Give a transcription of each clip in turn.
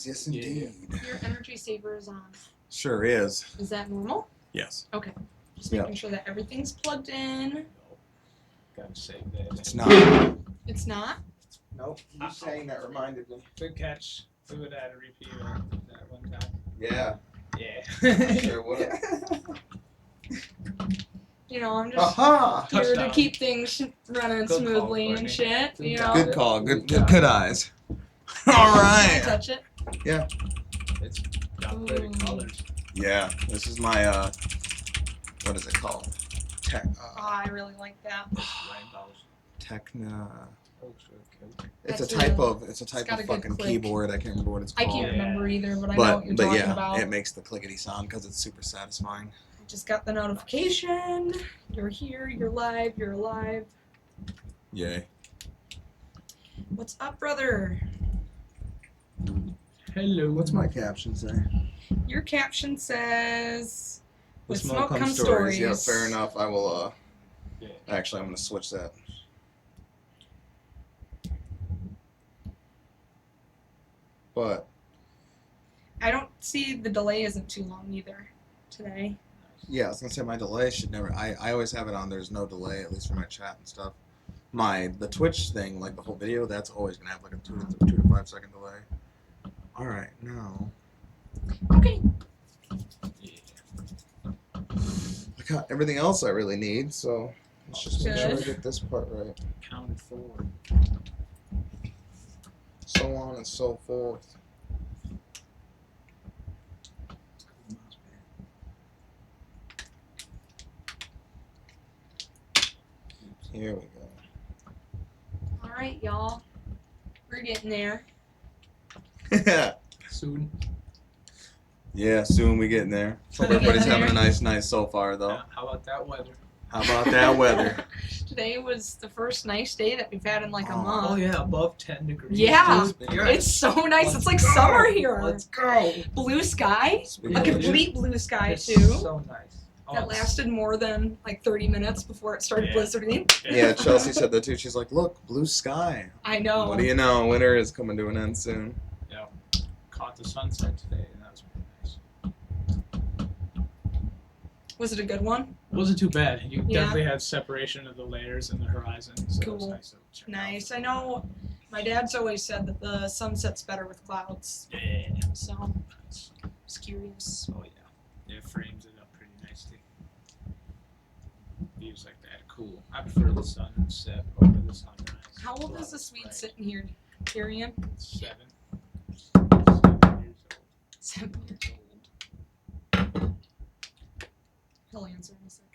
Yes, indeed. Your energy saver is on. Sure is. Is that normal? Yes. Okay. Just making sure that everything's plugged in. Gotta save that. It's not. It's not? Nope. You saying that reminded me. Good catch. We would add a repeat that one time. Yeah. Yeah. Sure would. You know, I'm just here Touchdown. to keep things running Good smoothly call, and Courtney. shit. You know. Good call. Good Good eyes. All Can I right. touch it? Yeah. It's got pretty Ooh. colors. Yeah. This is my what is it called? Oh, I really like that. Rainbows. Techna. Oh, so cute. It's That's a type a- of got a good fucking click. keyboard. I can't remember what it's I called. can't remember either, but I know But what you're talking yeah, about. it makes the clickety sound because it's super satisfying. I just got the notification. You're here, you're live, you're alive. Yay. What's up, brother? Hello. What's my caption say? Your caption says, The "With smoke come stories." Yeah, fair enough. I will. Yeah. Actually, I'm gonna switch that. But I don't see the delay isn't too long either today. yeah, I was gonna say my delay should never. I always have it on. There's no delay, at least for my chat and stuff. The Twitch thing, like the whole video, that's always gonna have like a 2 to 5 second delay. All right, now Okay. Yeah. I got everything else I really need, so let's just make sure I Good. get this part right. Counted forward. So on and so forth. Here we All right, y'all. We're getting there. go. Soon. Yeah, soon we getting there. Hope We everybody's getting having a there. nice night so far, though. Yeah, how about that weather? How about that weather? Today was the first nice day that we've had in like a Oh. month. Oh yeah, above 10 degrees. Yeah. Dude. It's so nice. Let's It's like go. summer here. Let's go. Blue sky. Speaking A Yeah, of- dude. complete blue sky It's too. so nice. Oh, That it's- lasted more than like 30 minutes before it started Yeah. blizzarding. Yeah, Chelsea said that too. She's like, look, blue sky. I know. What do you know? Winter is coming to an end soon. Yeah. Caught the sunset today, and that was pretty nice. Was it a good one? Wasn't too bad. You Yeah. definitely had separation of the layers and the horizon, so it was Cool. nice to check out. Nice. I know my dad's always said that the sunset's better with clouds. Yeah. So, just curious. Oh yeah. It frames it up pretty nicely. Views like that, cool. I prefer the sunset over the sunrise. How old Well, is the Swede right. sitting here, Tyrion? 7. 7 years old. 7 years old. He'll answer in a second.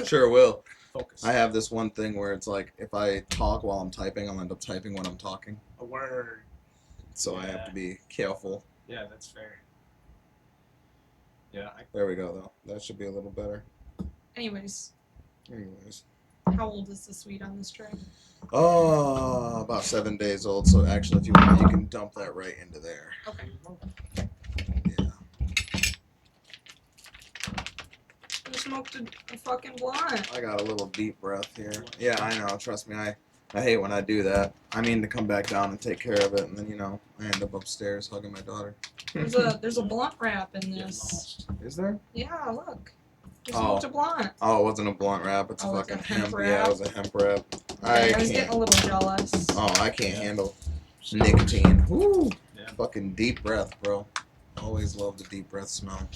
Sure will. Focus. I have this one thing where it's like, if I talk while I'm typing, I'll end up typing when I'm talking. A word. So I have to be careful. Yeah, that's fair. Yeah, There we go, though. That should be a little better. Anyways, Anyways. how old is the Swede on this tray? Oh, about 7 days old. So actually, if you want, you can dump that right into there. Okay. Yeah. Who smoked a fucking blunt? I got a little deep breath here. Yeah, I know. Trust me, I hate when I do that. I mean to come back down and take care of it, and then I end up upstairs hugging my daughter. There's a blunt wrap in get this. lost. Is there? Yeah, look. You Oh. smoked a blunt. Oh, it wasn't a blunt wrap. It's a Oh, it's a fucking hemp hemp. wrap. Yeah, it was a hemp wrap. I was getting a can't. little jealous. Oh, I can't handle nicotine. Woo! Yeah. Fucking deep breath, bro. Always love the deep breath smell.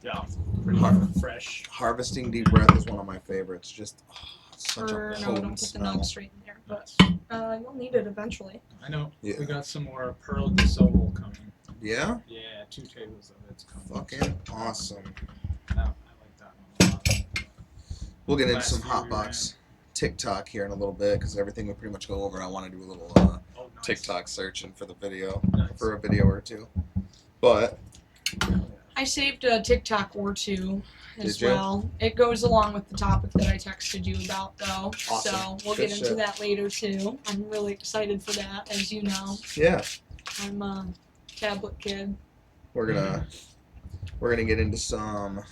Yeah, pretty Hard. fresh. Harvesting deep breath is one of my favorites. Just such Or a no, potent don't put the smell. nug straight in there. But Nice. you'll need it eventually. I know. Yeah. We got some more Pearl de Sol coming. Yeah? Yeah, 2 tables of it's coming. Fucking awesome. No, I like that one a lot. We'll get into Last some few Hotbox TikTok here in a little bit because everything we pretty much go over. I want to do a little Oh, nice. TikTok searching for the video, Nice. for a video or two. But I saved a TikTok or two as Did you? well. It goes along with the topic that I texted you about, though. Awesome. So we'll Good get into shit. that later too. I'm really excited for that, as you know. yeah, I'm a tablet kid. we're gonna get into some.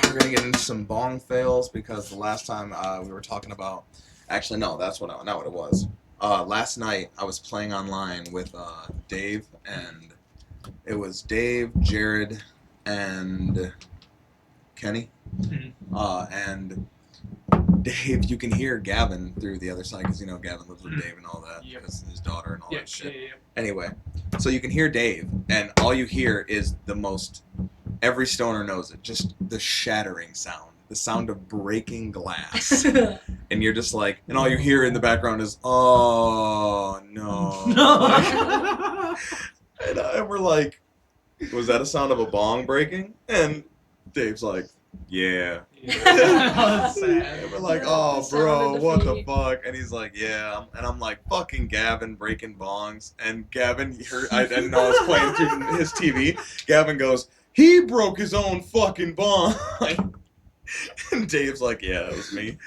We're gonna get into some bong fails because the last time we were talking about. Actually, no, that's not what it was. last night I was playing online with Dave, and it was Dave, Jared, and Kenny. And Dave, you can hear Gavin through the other side because Gavin lives with Dave and all that because his daughter and all that shit. Anyway, so you can hear Dave, and all you hear is every stoner knows it, just the shattering sound, the sound of breaking glass. And you're just like, and all you hear in the background is, oh, no. And we're like, was that a sound of a bong breaking? And Dave's like, yeah. And we're like, oh, bro, what the fuck? And he's like, yeah. And I'm like, fucking Gavin breaking bongs. And Gavin, I didn't know I was playing through his TV. Gavin goes, he broke his own fucking bong. And Dave's like, yeah, that was me.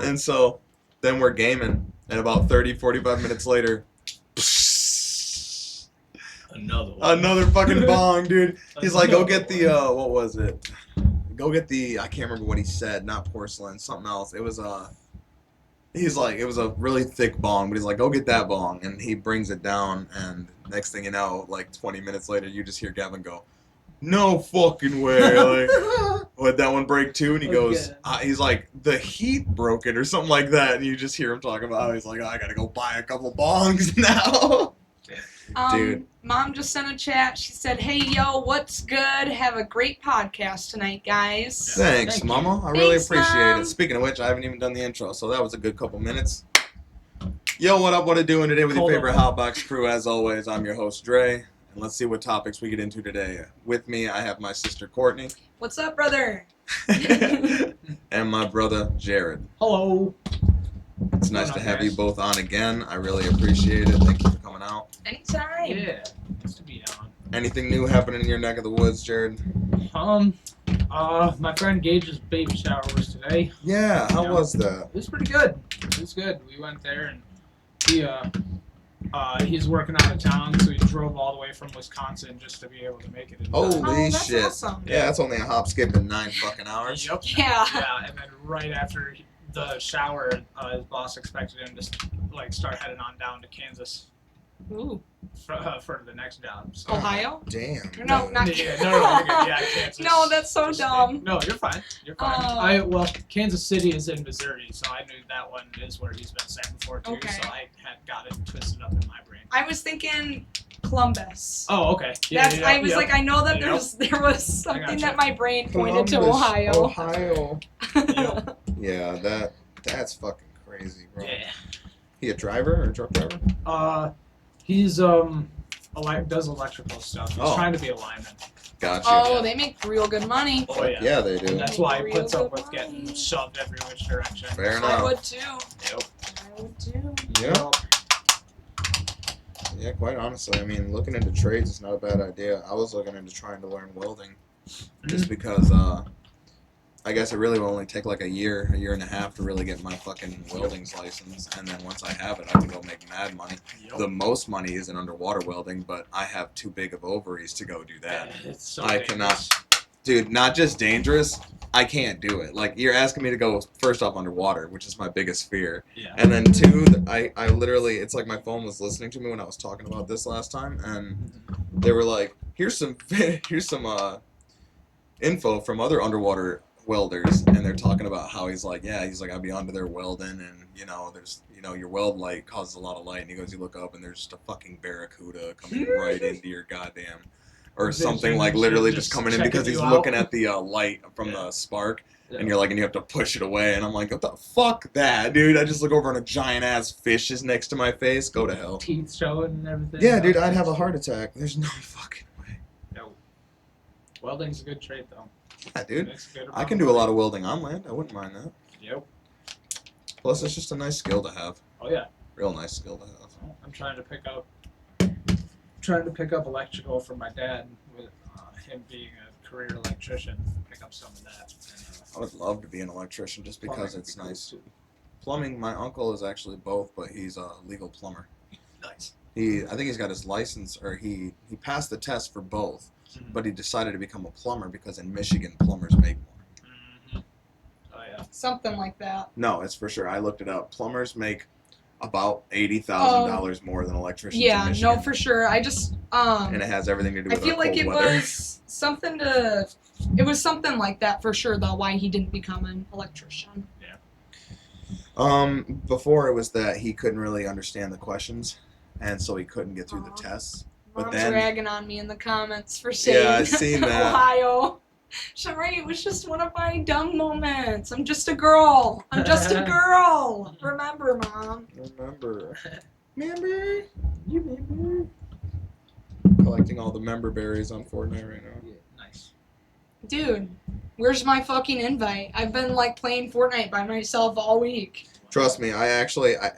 And so then we're gaming, and about 30, 45 minutes later, another fucking bong, dude. He's like, go get the, what was it? Go get the, I can't remember what he said, not porcelain, something else. It was he's like, it was a really thick bong, but he's like, go get that bong. And he brings it down, and next thing you know, like 20 minutes later, you just hear Gavin go, no fucking way. Like, would that one break too? And he goes, he's like, the heat broke it or something like that. And you just hear him talking about how he's like, oh, I gotta go buy a couple bongs now. Dude. Mom just sent a chat. She said, hey, yo, what's good? Have a great podcast tonight, guys. Thanks, Mama. I really appreciate Mom. it. Speaking of which, I haven't even done the intro, so that was a good couple minutes. Yo, what up? What are doing today with your favorite Hotbox crew? As always, I'm your host, Dre. And let's see what topics we get into today. With me, I have my sister, Courtney. What's up, brother? And my brother, Jared. Hello. It's nice to have you both on again. I really appreciate it. Thank you for coming out. Anytime. Yeah, nice to be on. Anything new happening in your neck of the woods, Jared? My friend Gage's baby shower was today. Yeah, how was that? It was pretty good. It was good. We went there, and he's working out of town, so he drove all the way from Wisconsin just to be able to make it. Holy that's shit! Awesome. Yeah, that's only a hop, skip, in 9 fucking hours. Yep. Yeah. Yeah, and then right after the shower, his boss expected him to start heading on down to Kansas Ooh. for the next job. So. Ohio? Damn. No, not Yeah, no, yeah, Kansas. No, that's so dumb. No, you're fine. You're fine. Kansas City is in Missouri, so I knew that one is where he's been sent before too. Okay. So I had got it twisted up in my brain. I was thinking Columbus. Oh, okay. Yeah, I was like, I know that there was something that my brain pointed to Ohio. Ohio. Yep. Yeah, that's fucking crazy, bro. Yeah. He a driver or a truck driver? He's does electrical stuff. He's trying to be a lineman. Gotcha. Oh, they make real good money. Oh yeah. Yeah, they do. And that's why he Real puts up good with getting money. shoved every which direction. Fair I enough. would too. Yep. I would too. Yeah. Yeah, quite honestly, I mean, looking into trades is not a bad idea. I was looking into trying to learn welding just because I guess it really will only take like a year and a half to really get my fucking welding's license, and then once I have it, I can go make mad money. Yep. The most money is in underwater welding, but I have too big of ovaries to go do that. It's so I dangerous. cannot, dude. Not just dangerous, I can't do it. Like, you're asking me to go first off underwater, which is my biggest fear, Yeah. and then two, I literally, it's like my phone was listening to me when I was talking about this last time, and they were like, here's some info from other underwater welders, and they're talking about how he's like I'd be onto their welding, and there's your weld light causes a lot of light, and he goes, you look up and there's just a fucking barracuda coming right into your goddamn, or something, like literally just coming in because he's looking at the light from the spark, and you're like, and you have to push it away, and I'm like, what the fuck that, dude? I just look over and a giant ass fish is next to my face. Go to hell. Teeth showing and everything. Yeah, dude, I'd have a heart attack. There's no fucking way. No. Welding's a good trade though. Yeah, dude. Makes a good I amount can of do a money. lot of welding on land. I wouldn't mind that. Yep. Plus, it's just a nice skill to have. Oh yeah. Real nice skill to have. I'm trying to pick up electrical from my dad with him being a career electrician. Pick up some of that. I would love to be an electrician just because Plumbing it's would be nice. cool, Plumbing, my uncle is actually both, but he's a legal plumber. too. Nice. I think he's got his license, or he passed the test for both, but he decided to become a plumber because in Michigan, plumbers make more. Oh yeah. Something like that. No, it's for sure. I looked it up. Plumbers make about $80,000 more than electricians in Yeah, Michigan. no, for sure. I just And it has everything to do I with feel our like cold it weather. was something to. It was something like that for sure, though. Why he didn't become an electrician. Before it was that he couldn't really understand the questions, and so he couldn't get through the Aw. tests. But Mom's then, ragging on me in the comments for Yeah, I saying seen that. Ohio. Sorry, it was just one of my dumb moments. I'm just a girl. I'm just a girl. Remember, Mom. remember, you remember, collecting all the member berries on Fortnite right now. Yeah, nice. Dude, where's my fucking invite? I've been like playing Fortnite by myself all week. Trust me, I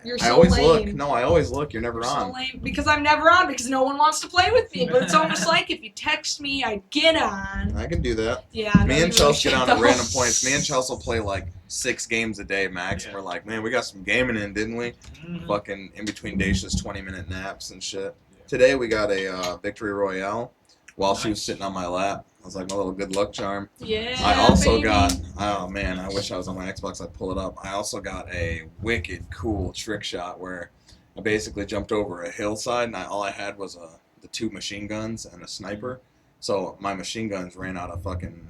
You're I so always lame. look. No, I always look. You're never You're on. so lame because I'm never on because no one wants to play with me. But it's almost like if you text me, I'd get on. I can do that. Yeah, I know Me you and really Chelsea get should, on at though. random points. Me and Chelsea will play like 6 games a day max, and Yeah. we're like, man, we got some gaming in, didn't we? Mhm. Fucking in between Dacia's 20-minute naps and shit. Yeah. Today we got a victory royale while she was Nice. sitting on my lap. I was like my little good luck charm. Yeah. I also baby. got, oh man, I wish I was on my Xbox, I'd pull it up. I also got a wicked cool trick shot where I basically jumped over a hillside and all I had was the 2 machine guns and a sniper. So my machine guns ran out of fucking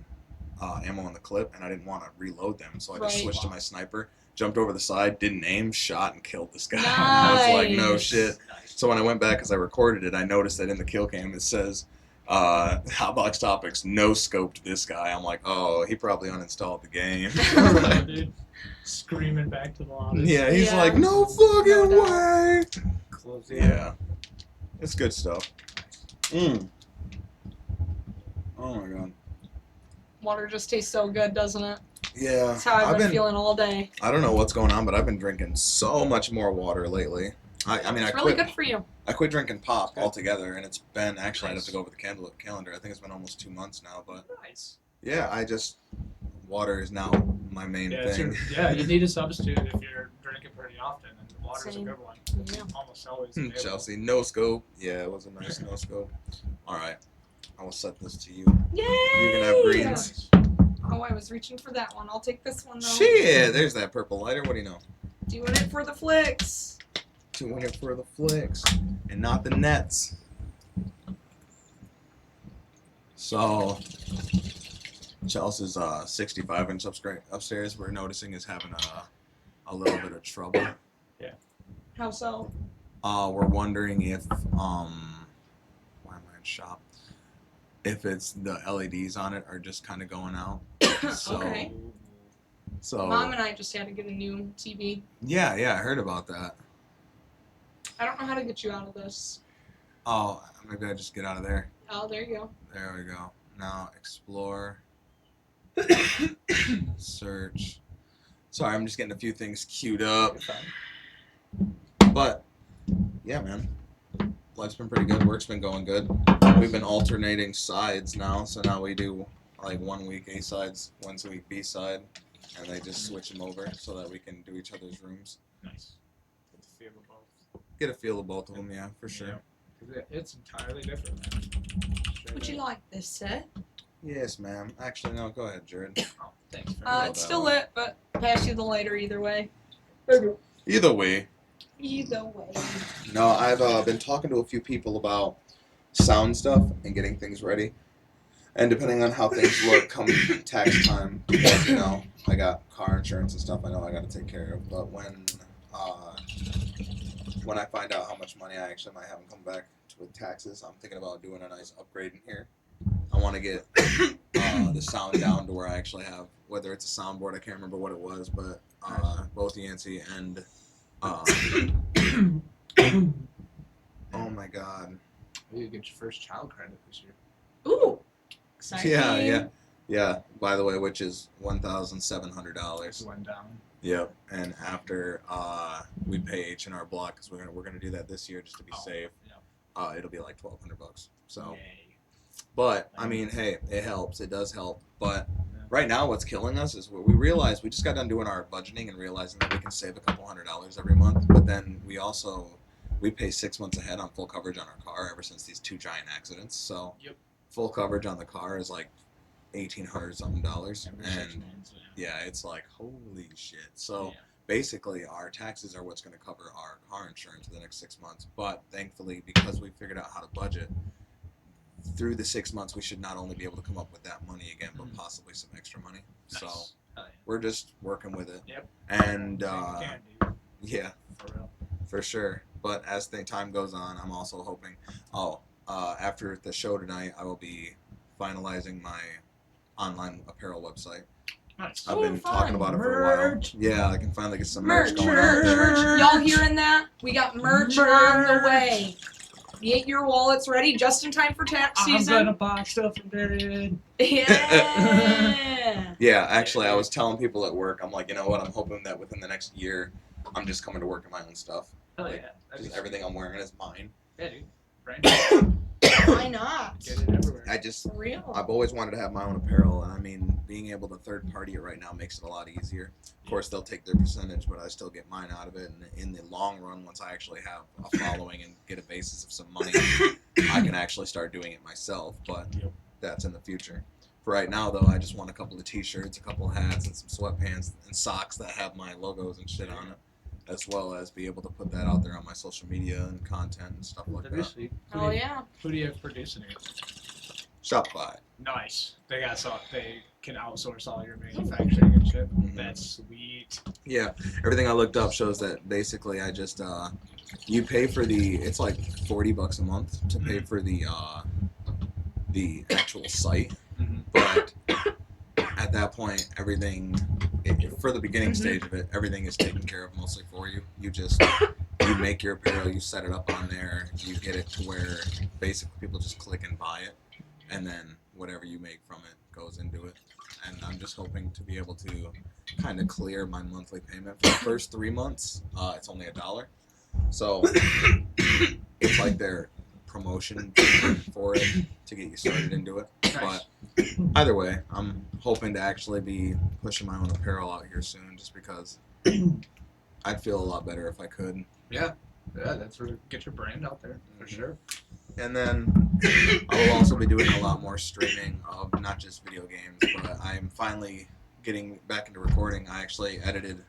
ammo in the clip and I didn't want to reload them. So I just Right. switched to my sniper, jumped over the side, didn't aim, shot, and killed this guy. I was like, no Nice. shit. So when I went back, as I recorded it, I noticed that in the kill cam it says, Hotbox Topics no scoped this guy. I'm like, oh, he probably uninstalled the game. Dude, screaming back to the lobby. Yeah, he's Yeah. like, no fucking No way. Close the Yeah, it's good stuff. Oh my god. Water just tastes so good, doesn't it? Yeah, That's how I've been feeling all day. I don't know what's going on, but I've been drinking so much more water lately. I mean, It's I really quit. good for you. I quit drinking pop Good. altogether, and it's been actually I'd have Nice. to go over the calendar. I think it's been almost 2 months now, but Nice. yeah, water is now my main Yeah, thing. yeah, you need a substitute if you're drinking pretty often, and water's Same. a good one. Yeah. Almost always available. Chelsea, no scope. Yeah, it was a nice no scope. All right, I will set this to you. Yay! You can have greens. Oh, I was reaching for that one. I'll take this one though. Shit, there's that purple lighter. What do you know? Doing it for the flicks. Doing it for the flicks and not the nets. So, Chelsea's 65-inch upstairs, we're noticing is having a little bit of trouble. How so? We're wondering if why am I in shop? If it's the LEDs on it are just kind of going out. So, Okay. So Mom and I just had to get a new TV. yeah, I heard about that. I don't know how to get you out of this. Oh, maybe I just get out of there. Oh, there you go. There we go. Now explore, search. Sorry, I'm just getting a few things queued up. You're fine. But yeah, man, life's been pretty good. Work's been going good. We've been alternating sides now, so now we do like 1 week A sides, 1 week B side, and they just switch them over so that we can do each other's rooms. Nice. Get the feel of both. Get a feel of both of them, yeah, for sure. Yeah. 'Cause it's entirely different, man. Straight Would you up. like this set? Yes, ma'am. Actually, no. Go ahead, Jared. Oh, thanks. very love It's that still one. lit, but pass you the lighter either way. Either way, Either way. no. I've been talking to a few people about sound stuff and getting things ready. And depending on how things look come tax time, because, I got car insurance and stuff I know I got to take care of. But when I find out how much money I actually might have come back with taxes, I'm thinking about doing a nice upgrade in here. I want to get the sound down to where I actually have, whether it's a soundboard, I can't remember what it was, but both Yancey and oh my god. You get your first child credit this year. Ooh. Exciting. Yeah. By the way, which is $1,700. Went down. Yep. And after we pay H&R Block, because we're gonna do that this year just to be safe. Yeah. It'll be like $1,200. So, Yay. but I mean, hey, it helps. It does help. But Yeah. right now, what's killing us is we realize we just got done doing our budgeting and realizing that we can save a couple $100 every month. But then we pay 6 months ahead on full coverage on our car ever since these 2 giant accidents. So, Yep. full coverage on the car is like $1,800 something, Every 6 and months. yeah, it's like holy shit. So Yeah. basically our taxes are what's going to cover our car insurance for the next 6 months. But thankfully, because we figured out how to budget, through the 6 months we should not only be able to come up with that money again, but possibly some extra money. Nice. So Hell yeah. we're just working with it. Yep. And Same can, dude. yeah, For real. for sure. But as the time goes on, I'm also hoping. After the show tonight, I will be finalizing my online apparel website. Nice. I've Oh, been fun. talking about it for a while. Merch. Yeah, I can finally get some merch going out Merch. there. Y'all hearing that? We got merch on the way. Get your wallets ready just in time for tax I'm season. gonna buy stuff from David. Yeah. Yeah, actually, I was telling people at work, I'm like, you know what? I'm hoping that within the next year, I'm just coming to work in my own stuff. Hell Like, yeah. That'd Just be everything I'm wearing is mine. Yeah, dude. Brand Why not? Get it everywhere. For real. I've always wanted to have my own apparel, and I mean, being able to third party it right now makes it a lot easier. Of course, they'll take their percentage, but I still get mine out of it. And in the long run, once I actually have a following and get a basis of some money, I can actually start doing it myself. But Yep. that's in the future. For right now, though, I just want a couple of T-shirts, a couple of hats, and some sweatpants and socks that have my logos and shit on it, as well as be able to put that out there on my social media and content and stuff like That'd be that. sweet. Oh yeah. Who do you have producing it? Shopify. Nice. They can outsource all your manufacturing and shit. Mhm. That's sweet. Yeah, everything I looked up shows that basically I just you pay for it's like $40 a month to pay for the actual site, Mm-hmm. but at that point everything for the beginning stage of it, everything is taken care of mostly for you. You make your apparel, you set it up on there, you get it to where basically people just click and buy it, and then whatever you make from it goes into it. And I'm just hoping to be able to kind of clear my monthly payment for the first 3 months. It's only $1, so it's like their promotion for it to get you started into it. Nice. But either way, I'm hoping to actually be pushing my own apparel out here soon, just because I'd feel a lot better if I could. Yeah, that's where get your brand out there for Mhm. sure. And then I will also be doing a lot more streaming of not just video games, but I'm finally getting back into recording. I actually edited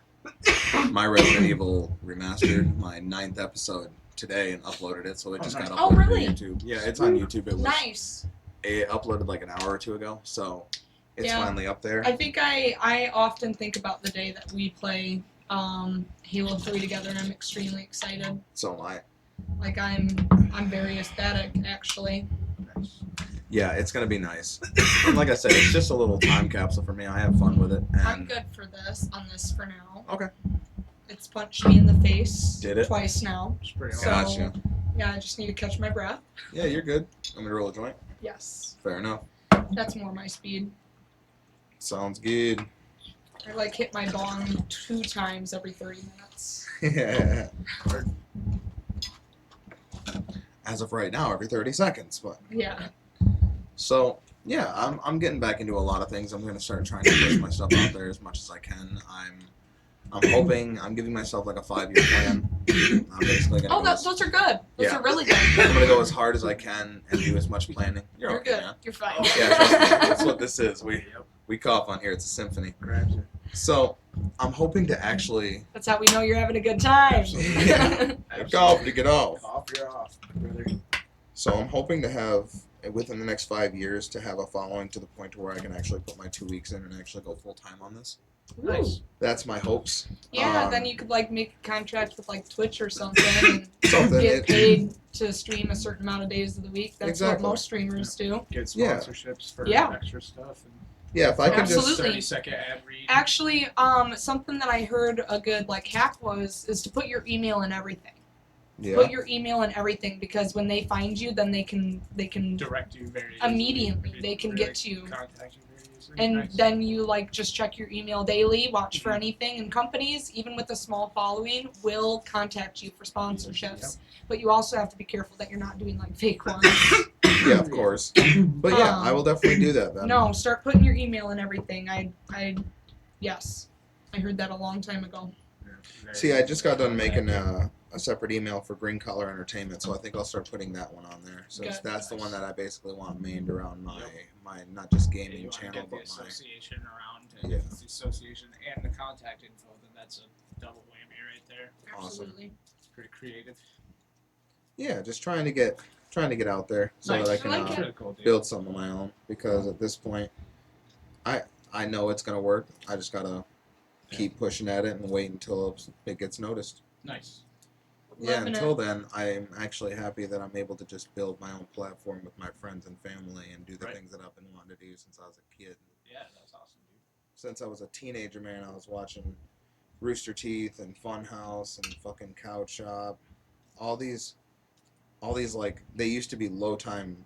my Resident Evil Remastered, my 9th episode today, and uploaded it, so it just got nice. uploaded Oh, really? to YouTube. Yeah, it's on YouTube. Nice. It uploaded like an hour or two ago, so it's Yeah. finally up there. I think I often think about the day that we play Halo 3 together, and I'm extremely excited. So am I. Like I'm very ecstatic actually. Nice. Yeah, it's gonna be nice. And like I said, it's just a little time capsule for me. I have fun with it. I'm And good for this for now. Okay. It's punched me in the face Did it? twice now. It's pretty So- awesome. Gotcha. Yeah, I just need to catch my breath. Yeah, you're good. I'm gonna roll a joint. Yes. Fair enough. That's more my speed. Sounds good. I like hit my bong 2 times every 30 minutes. As of right now, every 30 seconds. But Yeah. so yeah, I'm getting back into a lot of things. I'm gonna start trying to push my stuff out there as much as I can. I'm hoping I'm giving myself like a 5-year plan. I'm basically gonna Oh, go as, those are good. Those Yeah. are really good. I'm gonna go as hard as I can and do as much planning. You're okay, good. man. You're fine. Yeah, trust me, that's what this is. Yep. We cough on here. It's a symphony. Grabs you. So I'm hoping to actually That's how we know you're having a good time. get off to get off. Off, you're off, brother. So I'm hoping to have within the next 5 years to have a following to the point to where I can actually put my 2 weeks in and actually go full time on this. Nice. That's my hopes. Yeah, then you could like make a contract with like Twitch or something and Something. get paid to stream a certain amount of days of the week. That's Exactly. what most streamers do. Get Yeah. sponsorships for Yeah. extra stuff. And Yeah, if I could Absolutely. just 30-second ad read. Actually, something that I heard a good like hack is to put your email in everything. yeah. Put your email in everything because when they find you, then they can Direct you very immediately. easily. They can Really get to you. Contact you very easily. And Nice. then you like just check your email daily, watch for Mhm. anything. And companies, even with a small following, will contact you for sponsorships. Yep. But you also have to be careful that you're not doing like fake ones. Yeah, of course. But yeah, I will definitely do that then. No, start putting your email in everything. Yes, I heard that a long time ago. Very See, I just got done easy. making a separate email for Green Collar Entertainment, so I think I'll start putting that one on there. So Good. that's the Nice. one that I basically want mained around my Yep. my not just Yeah, you gaming want to channel, get the but my association around, and Yeah. if it's the association and the contact info, then that's a double whammy right there. Awesome. Absolutely. It's pretty creative. Yeah, just trying to get out there so Nice. that I I can like That's it. really cool, dude. build something of my own. Because at this point, I know it's gonna work. I just gotta keep pushing at it and wait until it gets noticed. Nice. Yeah, Loving until it. then, I'm actually happy that I'm able to just build my own platform with my friends and family and do the Right. things that I've been wanting to do since I was a kid. Yeah, that's awesome, dude. Since I was a teenager, man, I was watching Rooster Teeth and Funhouse and fucking Couch Shop. All these like they used to be low time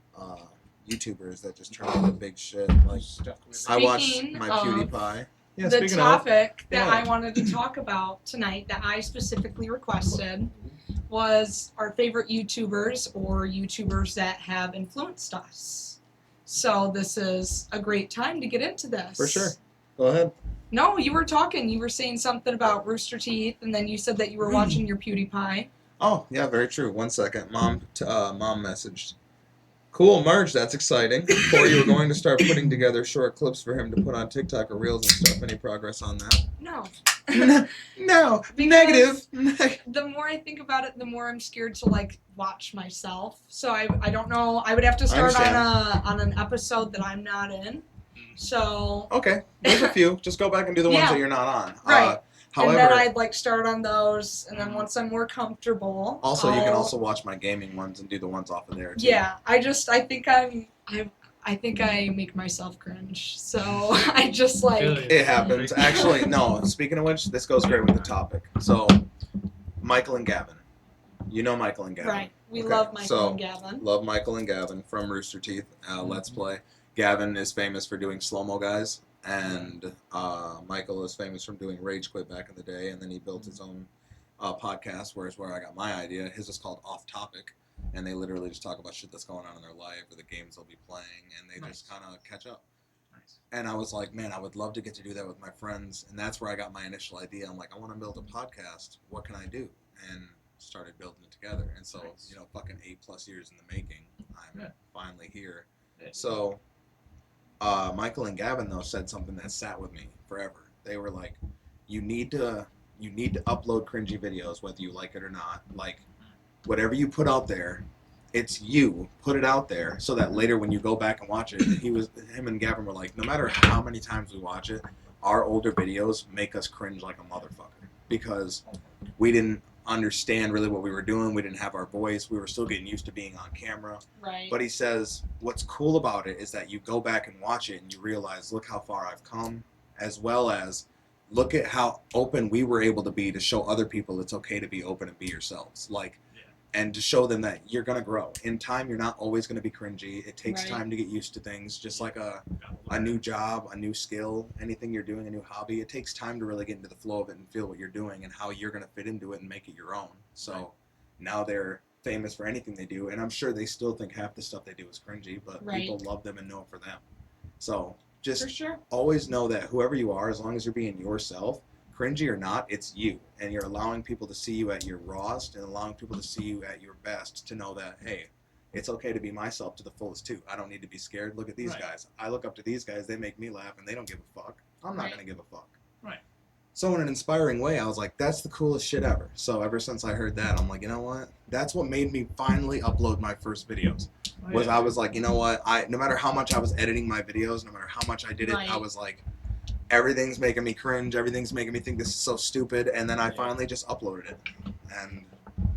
YouTubers that just turned into big shit. Like Stuck with I it. watched Speaking my of PewDiePie. Yeah, the speaking topic that yeah. I wanted to talk about tonight, that I specifically requested, was our favorite YouTubers or YouTubers that have influenced us. So this is a great time to get into this. For sure. Go ahead. No, you were talking. You were saying something about Rooster Teeth, and then you said that you were watching your PewDiePie. Oh, yeah, very true. 1 second. Mom messaged. Cool merch, that's exciting. Corey, you were going to start putting together short clips for him to put on TikTok or Reels and stuff. Any progress on that? No. No. Because Negative. the more I think about it, the more I'm scared to like watch myself. So I don't know. I would have to start on an episode that I'm not in. So Okay, there's a few. Just go back and do the ones Yeah. that you're not on. Right. However, and then I'd like start on those, and then once I'm more comfortable. also you can I'll- also watch my gaming ones and do the ones off of there too. Yeah, I think I make myself cringe. So I just Feel like you. It happens. Actually, no. Speaking of which, this goes great with the topic. So, Michael and Gavin. You know Michael and Gavin. right. We Okay, love Michael so, and Gavin. Love Michael and Gavin from Rooster Teeth. Let's Play. Gavin is famous for doing slow-mo guys, and Michael is famous from doing Rage Quit back in the day, and then he built his own podcast, whereas where I got my idea, his is called Off Topic, and they literally just talk about shit that's going on in their life or the games they'll be playing, and they just kind of catch up. Nice. And I was like, man, I would love to get to do that with my friends, and that's where I got my initial idea. I'm like, I want to build a podcast. What can I do? And started building it together. And so, Nice. you know, fucking 8+ years in the making, I'm Yeah. finally here. Yeah. So, Michael and Gavin though said something that sat with me forever. They were like, you need to upload cringy videos whether you like it or not. Like, whatever you put out there, it's you. Put it out there so that later when you go back and watch it, him and Gavin were like, no matter how many times we watch it, our older videos make us cringe like a motherfucker because we didn't understand really what we were doing. We didn't have our voice. We were still getting used to being on camera. Right. But he says, what's cool about it is that you go back and watch it and you realize, look how far I've come, as well as look at how open we were able to be to show other people it's okay to be open and be yourselves. Like, and to show them that you're going to grow. In time, you're not always going to be cringy. It takes Right. time to get used to things, just like a new job, a new skill, anything you're doing, a new hobby. It takes time to really get into the flow of it and feel what you're doing and how you're going to fit into it and make it your own. So Right. now they're famous for anything they do, and I'm sure they still think half the stuff they do is cringy, but Right. people love them and know it for them. So just For sure. always know that whoever you are, as long as you're being yourself, cringy or not, it's you, and you're allowing people to see you at your rawest and allowing people to see you at your best, to know that, hey, it's okay to be myself to the fullest too. I don't need to be scared. Look at these Right. guys. I look up to these guys. They make me laugh and they don't give a fuck. I'm not Right. going to give a fuck. Right. So in an inspiring way, I was like, that's the coolest shit ever. So ever since I heard that, I'm like, you know what? That's what made me finally upload my first videos. I was like, you know what? No matter how much I was editing my videos, no matter how much I did it, Right. I was like, everything's making me cringe. Everything's making me think this is so stupid. And then I finally just uploaded it. And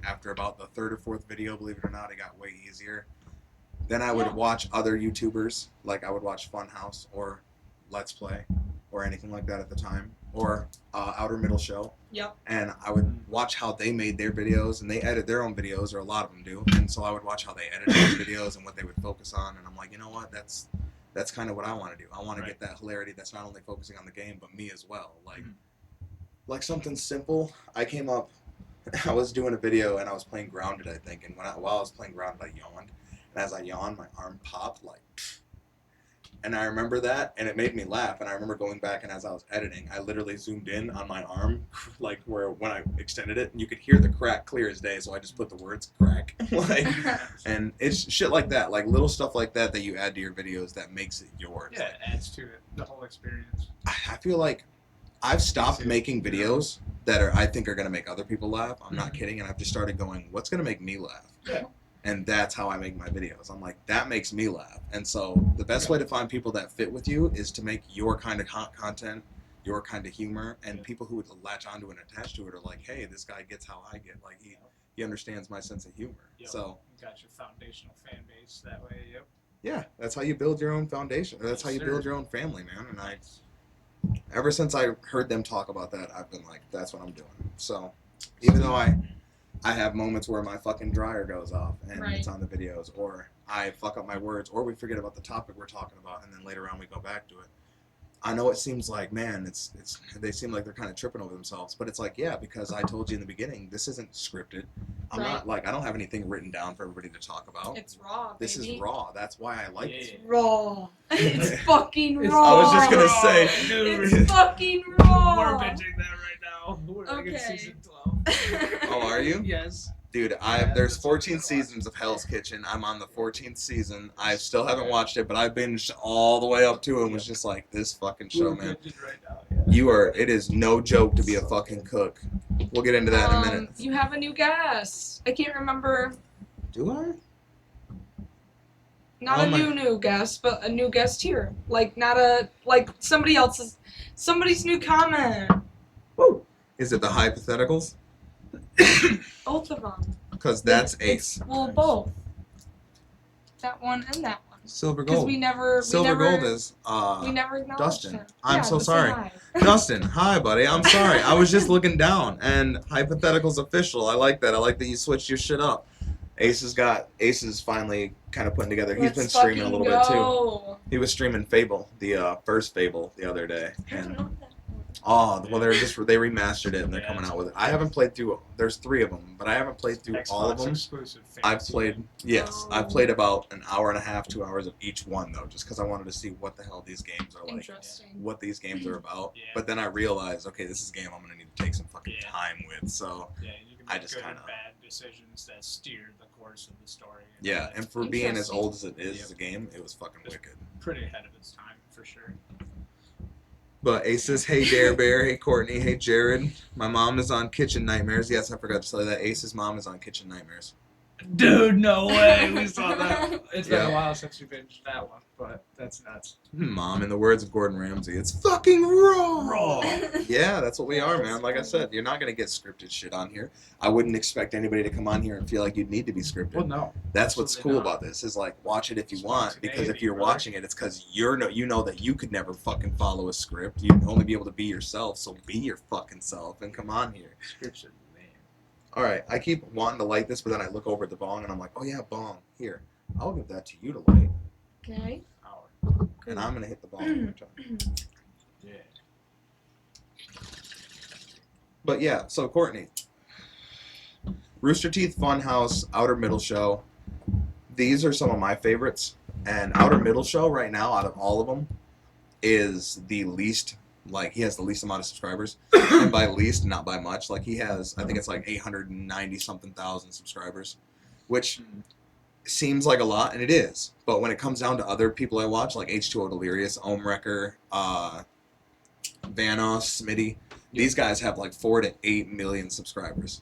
after about the third or fourth video, believe it or not, it got way easier. Then I would Yeah. watch other YouTubers, like I would watch Funhouse or Let's Play or anything like that at the time, or Outer Middle Show. Yep. And I would watch how they made their videos, and they edit their own videos, or a lot of them do. And so I would watch how they edit those videos and what they would focus on. And I'm like, you know what? That's kind of what I want to do. I want to get that hilarity that's not only focusing on the game, but me as well. Like something simple. I came up, I was doing a video and I was playing Grounded, I think. And while I was playing Grounded, I yawned. And as I yawned, my arm popped like, and I remember that, and it made me laugh. And I remember going back, and as I was editing, I literally zoomed in on my arm, like where when I extended it, and you could hear the crack clear as day. So I just put the words crack, like, and it's shit like that, like little stuff like that that you add to your videos that makes it yours. Yeah, it adds to it, the whole experience. I feel like I've stopped making videos that I think are gonna make other people laugh. I'm not kidding, and I've just started going, what's gonna make me laugh? Yeah. And that's how I make my videos. I'm like, that makes me laugh. And so the best way to find people that fit with you is to make your kind of content, your kind of humor, and people who would latch onto and attach to it are like, hey, this guy gets how I get. Like he understands my sense of humor. Yep. So You got your foundational fan base that way. Yep. yeah, that's how you build your own foundation. That's how you build your own family, man. And ever since I heard them talk about that, I've been like, that's what I'm doing. So even though I have moments where my fucking dryer goes off and it's on the videos, or I fuck up my words, or we forget about the topic we're talking about, and then later on we go back to it. I know it seems like, man, it's they seem like they're kind of tripping over themselves, but it's like, yeah, because I told you in the beginning, this isn't scripted. I'm not like, I don't have anything written down for everybody to talk about. It's raw, baby. This is raw. That's why I like it. It's raw. It's fucking raw. I was just gonna say, dude. It's fucking raw. We're binging that right now. We're like in season 12. Oh, are you? Yes. Dude, there's 14 seasons of Hell's Kitchen. I'm on the 14th season. I still haven't watched it, but I binged all the way up to it and was just like, this fucking show, man. It is no joke to be a fucking cook. We'll get into that in a minute. You have a new guest. I can't remember. Do I? Not a new guest, but a new guest here. Like, somebody's new comment. Woo! Is it the hypotheticals? Both of them. Because that's Ace. Well, both. That one and that one. Silver Because Gold. Silver Gold is we never acknowledged Dustin. him. I'm so just sorry. say Dustin, hi, buddy. I'm sorry. I was just looking down. And hypotheticals official. I like that. I like that you switched your shit up. Ace is finally kind of putting together. He's been streaming a little bit too. He was streaming Fable, the first Fable, the other day. And well, they remastered it and they're coming out with it. I haven't played through. There's 3 of them, but I haven't played through all of them. I've played about an hour and a half, 2 hours of each one though, just because I wanted to see what the hell these games are like, what these games are about. Yeah. But then I realized, okay, this is a game I'm gonna need to take some fucking time with. So yeah, you can make I just good kind of and bad decisions that steer the course of the story. yeah. And for being as old as it is as a game, it was fucking wicked. Pretty ahead of its time for sure. But Ace says, hey Dare Bear, hey Courtney, hey Jared. My mom is on Kitchen Nightmares. Yes, I forgot to tell you that. Ace's mom is on Kitchen Nightmares. Dude, no way. We saw that. It's been a while since we binged that one, but that's nuts. Mom, in the words of Gordon Ramsay, it's fucking raw. Yeah, that's what we are, man. Like I said, you're not going to get scripted shit on here. I wouldn't expect anybody to come on here and feel like you'd need to be scripted. Well, no. That's what's cool about this is like, watch it if you want, because if you're watching it, it's because you know that you could never fucking follow a script. You'd only be able to be yourself, so be your fucking self and come on here. Scripture. All right, I keep wanting to light this, but then I look over at the bong and I'm like, oh yeah, bong. Here, I'll give that to you to light. Okay. And I'm going to hit the bong one more time. Yeah. But yeah, so Courtney. Rooster Teeth, Funhouse, Outer Middle Show. These are some of my favorites. And Outer Middle Show right now, out of all of them, is the least... Like, he has the least amount of subscribers. And by least, not by much. Like, he has, I think it's like 890-something thousand subscribers. Which seems like a lot, and it is. But when it comes down to other people I watch, like H2O Delirious, Ohmwrecker, Vanos, Smitty, these guys have like 4 to 8 million subscribers.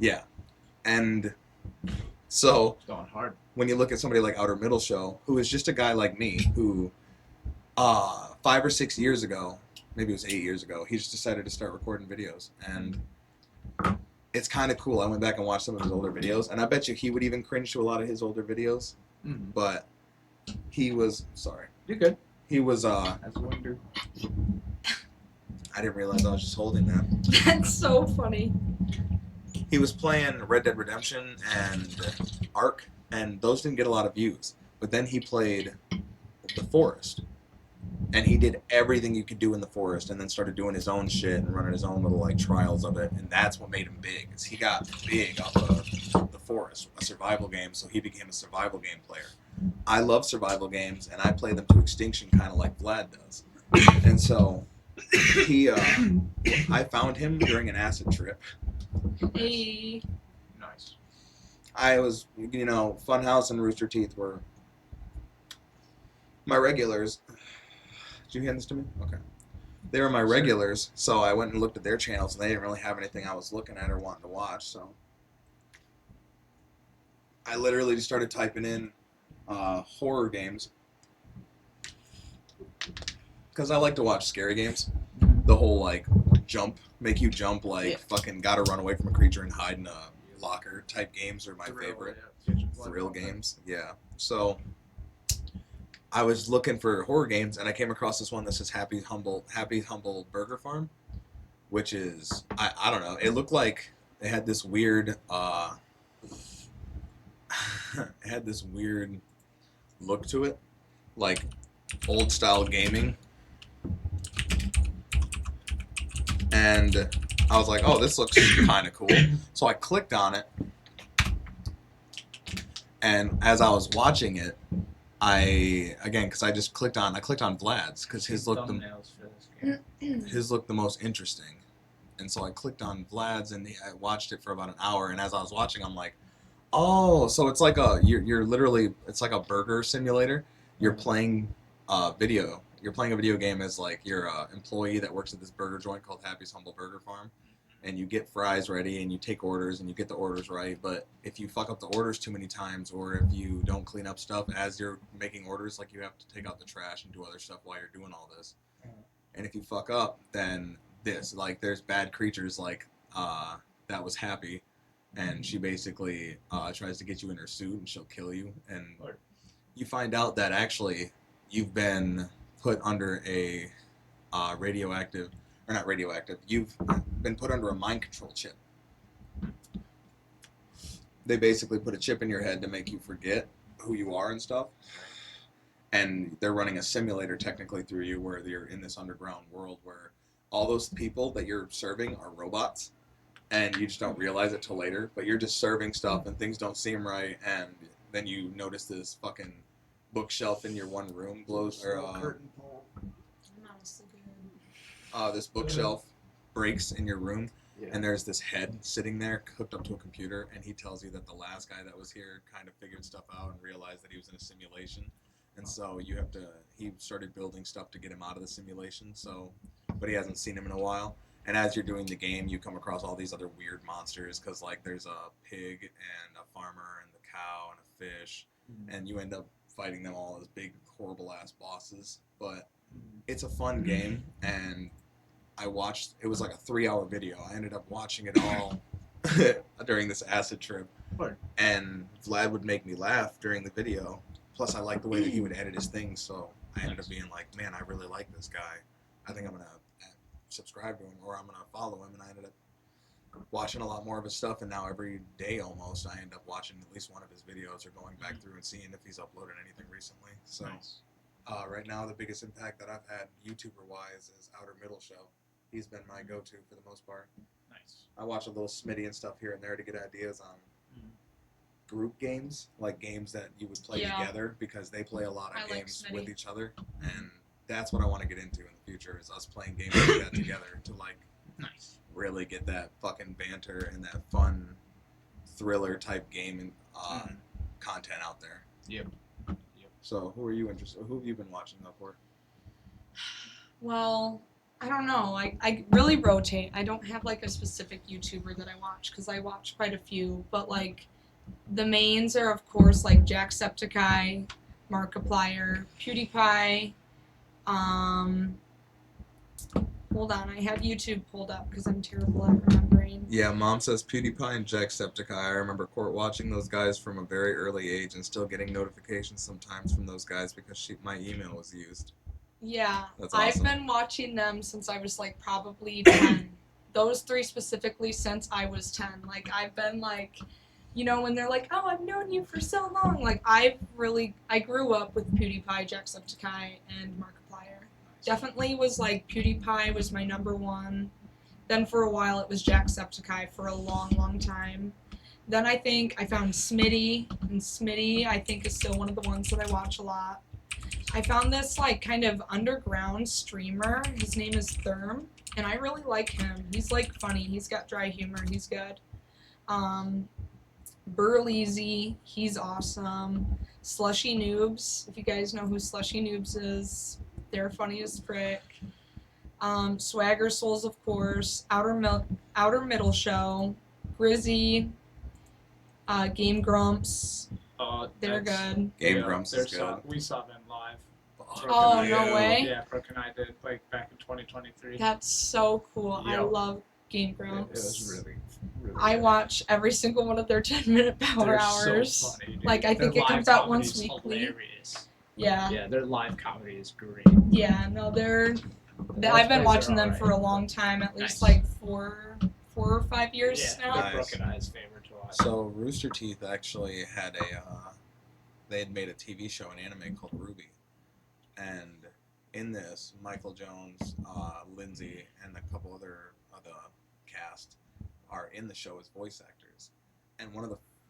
Yeah. And so, it's going hard. When you look at somebody like Outer Middle Show, who is just a guy like me, who 5 or 6 years ago, maybe it was 8 years ago, he just decided to start recording videos. And it's kind of cool. I went back and watched some of his older videos, and I bet you he would even cringe to a lot of his older videos. Mm-hmm. But he was, sorry. You're good. He was, As one do. I didn't realize I was just holding that. That's so funny. He was playing Red Dead Redemption and Ark, and those didn't get a lot of views. But then he played The Forest. And he did everything you could do in The Forest, and then started doing his own shit and running his own little like trials of it, and that's what made him big. Is he got big off of The Forest, a survival game, so he became a survival game player. I love survival games, and I play them to extinction, kind of like Vlad does. And so he, I found him during an acid trip. Hey. Nice. I was, Funhouse and Rooster Teeth were my regulars. Did you hand this to me? Okay. They were my Sure. regulars, so I went and looked at their channels, and they didn't really have anything I was looking at or wanting to watch. So I literally just started typing in horror games because I like to watch scary games. The whole like make you jump, like Yeah. fucking gotta run away from a creature and hide in a locker type games are my Thrill, favorite. yeah. Catch a Thrill blood. games, yeah. So I was looking for horror games, and I came across this one that says Happy Humble Burger Farm, which is I don't know. It looked like it had this weird it had this weird look to it, like old style gaming, and I was like, oh, this looks kind of cool. So I clicked on it, and as I was watching it, because I just clicked on Vlad's because Thumbnails for this game. his looked the most interesting, and so I clicked on Vlad's and I watched it for about an hour. And as I was watching, I'm like, oh, so it's like you're literally it's like a burger simulator. You're playing video. You're playing a video game as like you're a employee that works at this burger joint called Happy's Humble Burger Farm, and you get fries ready and you take orders and you get the orders right. But if you fuck up the orders too many times, or if you don't clean up stuff as you're making orders, like you have to take out the trash and do other stuff while you're doing all this. And if you fuck up, then there's bad creatures like that was Happy, and she basically tries to get you in her suit and she'll kill you. And you find out that actually you've been put under a radioactive, or not radioactive, you've been put under a mind control chip. They basically put a chip in your head to make you forget who you are and stuff. And they're running a simulator technically through you where you're in this underground world where all those people that you're serving are robots, and you just don't realize it till later. But you're just serving stuff and things don't seem right, and then you notice this fucking bookshelf in your one room blows, or Curtain pole. Not so good. this bookshelf breaks in your room, Yeah. and there's this head sitting there hooked up to a computer, and he tells you that the last guy that was here kind of figured stuff out and realized that he was in a simulation, and so he started building stuff to get him out of the simulation. So, but he hasn't seen him in a while. And as you're doing the game, you come across all these other weird monsters because like there's a pig and a farmer and the cow and a fish, and you end up fighting them all as big horrible ass bosses. But it's a fun game, and it was like a 3-hour video. I ended up watching it all during this acid trip. What? And Vlad would make me laugh during the video. Plus, I liked the way that he would edit his things, so I ended up being like, man, I really like this guy. I think I'm going to subscribe to him, or I'm going to follow him. And I ended up watching a lot more of his stuff, and now every day almost I end up watching at least one of his videos or going back through and seeing if he's uploaded anything recently. So Nice. right now, the biggest impact that I've had YouTuber-wise is Outer Middle Show. He's been my go-to for the most part. Nice. I watch a little Smitty and stuff here and there to get ideas on group games, like games that you would play together, because they play a lot of games with each other, and that's what I want to get into in the future, is us playing games like that together to like really get that fucking banter and that fun thriller type game and content out there. Yep. So who are you interested? Who have you been watching though for? Well, I don't know. I really rotate. I don't have like a specific YouTuber that I watch because I watch quite a few. But like the mains are of course like Jacksepticeye, Markiplier, PewDiePie. Hold on, I have YouTube pulled up because I'm terrible at remembering. Yeah, Mom says PewDiePie and Jacksepticeye. I remember Court watching those guys from a very early age and still getting notifications sometimes from those guys because my email was used. Yeah, That's awesome. I've been watching them since I was like probably 10. Those three specifically since I was 10. Like I've been like, you know, when they're like, oh, I've known you for so long. Like I grew up with PewDiePie, Jacksepticeye, and Markiplier. Definitely was like PewDiePie was my number one. Then for a while it was Jacksepticeye for a long, long time. Then I think I found Smitty, and Smitty I think is still one of the ones that I watch a lot. I found this like kind of underground streamer. His name is Therm, and I really like him. He's like funny. He's got dry humor. He's good. Burleezy, he's awesome. Slushy Noobs, if you guys know who Slushy Noobs is, they're funny as frick. Swagger Souls, of course, Outer Middle Show, Grizzy, Game Grumps. They're good. Game Grumps is saw, good. we saw them live. Oh, no way. Yeah, Brooke and I did like back in 2023. That's so cool. I Yep. love Game It Grumps. was really I good. watch every single one of their 10-minute power They're hours. so funny, dude. Like, I Their think it live comes out comedy once is weekly. Hilarious. Yeah. Yeah, their live comedy is great. Yeah, no, I've been watching them for a long time, at least Nice. like 4 or 5 years Yeah, now. they're Nice. Brooke and I's favorite to watch. So Rooster Teeth actually had they had made a TV show, an anime called Ruby, and in this, Michael Jones, Lindsay, and a couple other of the cast are in the show as voice actors. And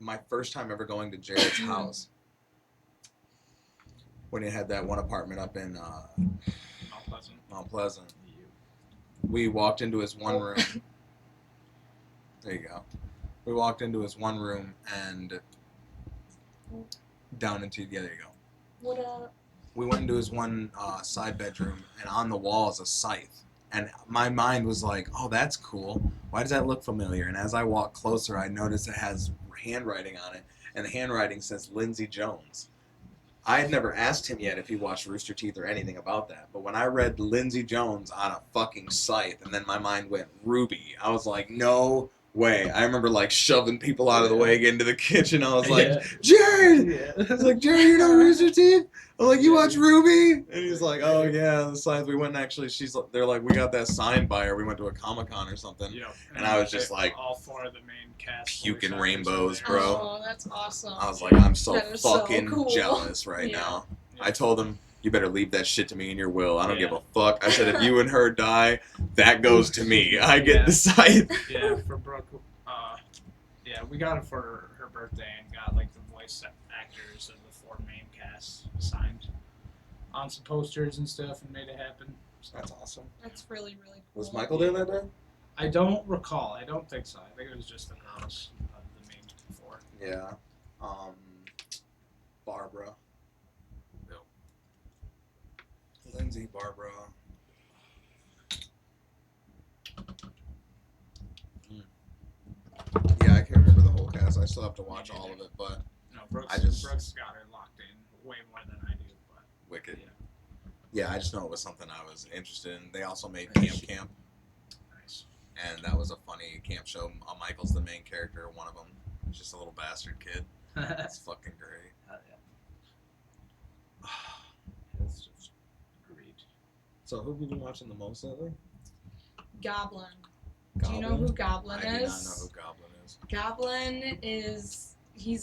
my first time ever going to Jared's house, when he had that one apartment up in Mount Pleasant, we walked into his one room. There you go. We walked into his one room and there you go. What up? We went into his one side bedroom, and on the wall is a scythe. And my mind was like, oh, that's cool. Why does that look familiar? And as I walk closer, I notice it has handwriting on it, and the handwriting says Lindsey Jones. I had never asked him yet if he watched Rooster Teeth or anything about that. But when I read Lindsey Jones on a fucking scythe, and then my mind went Ruby, I was like, no way. I remember like shoving people out of the way, getting to the kitchen. I was like, Jared! I was like, Jared, you know Rooster Teeth? I'm like, you watch Ruby? And he's like, oh yeah, the scythe. We went and actually, they're like, we got that signed by her. We went to a Comic-Con or something. Yeah. And I was just like, all 4 of the main cast. puking voice rainbows, actors are there. bro. Oh, that's awesome. I was like, I'm so That is so fucking cool. jealous right Yeah. now. I told him, you better leave that shit to me in your will. I don't Yeah. give a fuck. I said, if you and her die, that goes to me. I get Yeah. the scythe. Yeah, for Brooke, we got it for her birthday and got like the voice actors of the 4 main casts signed on some posters and stuff and made it happen. So That's awesome. That's really, really cool. Was Michael there that day? I don't recall. I don't think so. I think it was just the girls of the main 4. Yeah. Barbara. No. Lindsay, Barbara. Yeah, I can't remember the whole cast. I still have to watch all of it, but No, Brooks got it locked in way more than I do. But wicked. yeah. Yeah, I just know it was something I was interested in. They also made Camp, Nice. and that was a funny camp show. Michael's the main character, one of them. He's just a little bastard kid. That's fucking great. That's just great. So who have you been watching the most lately? Goblin. Do you know who Goblin I is? do not know who Goblin is. Goblin is he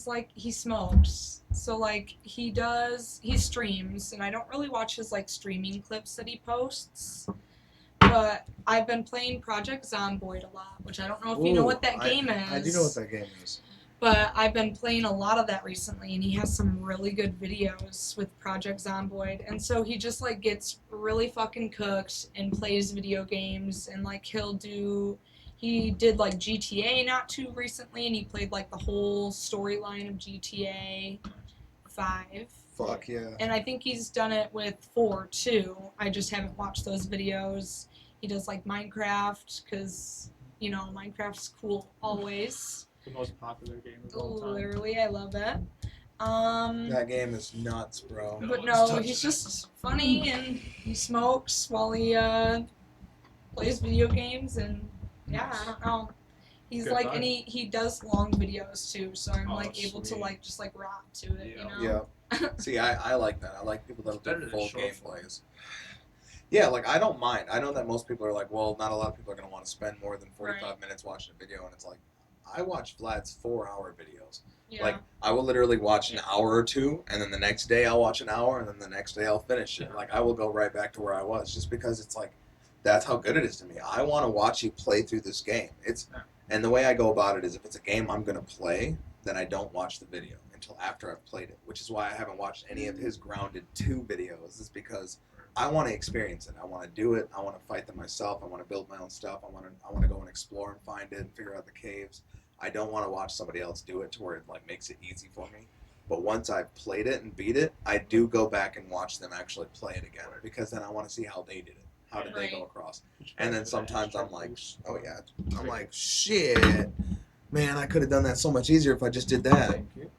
smokes. So like he streams, and I don't really watch his like streaming clips that he posts. But I've been playing Project Zomboid a lot, which I don't know if you know what that game is. I do know what that game is. But I've been playing a lot of that recently, and he has some really good videos with Project Zomboid. And so he just like gets really fucking cooked and plays video games, and like he did like GTA not too recently, and he played like the whole storyline of GTA 5. Fuck yeah. And I think he's done it with 4 too. I just haven't watched those videos. He does like Minecraft, because you know Minecraft's cool always. The most popular game of all time. Literally, I love it. That game is nuts, bro. But no, he's just funny, and he smokes while he plays video games, and yeah, I don't know. He's Good like, vibe. and he does long videos too, so I'm Oh, like able to sweet. like just like rock to it, Yeah. you know. Yeah. See, I like that. I like people that Better do than full short form. gameplays. Yeah, like I don't mind. I know that most people are like, well, not a lot of people are going to want to spend more than 45 Right. minutes watching a video, and it's like, I watch Vlad's 4-hour videos. Yeah. Like, I will literally watch an hour or two, and then the next day I'll watch an hour, and then the next day I'll finish it. Like, I will go right back to where I was, just because it's like, that's how good it is to me. I want to watch you play through this game. And the way I go about it is, if it's a game I'm going to play, then I don't watch the video until after I've played it, which is why I haven't watched any of his Grounded 2 videos, is because I want to experience it. I want to do it. I want to fight them myself. I want to build my own stuff. I want to go and explore and find it and figure out the caves. I don't want to watch somebody else do it to where it like makes it easy for me. But once I've played it and beat it, I do go back and watch them actually play it again, because then I want to see how they did it, How did they go Right. across? And then sometimes I'm like, oh yeah, I'm like, shit, man, I could have done that so much easier if I just did that. Thank you.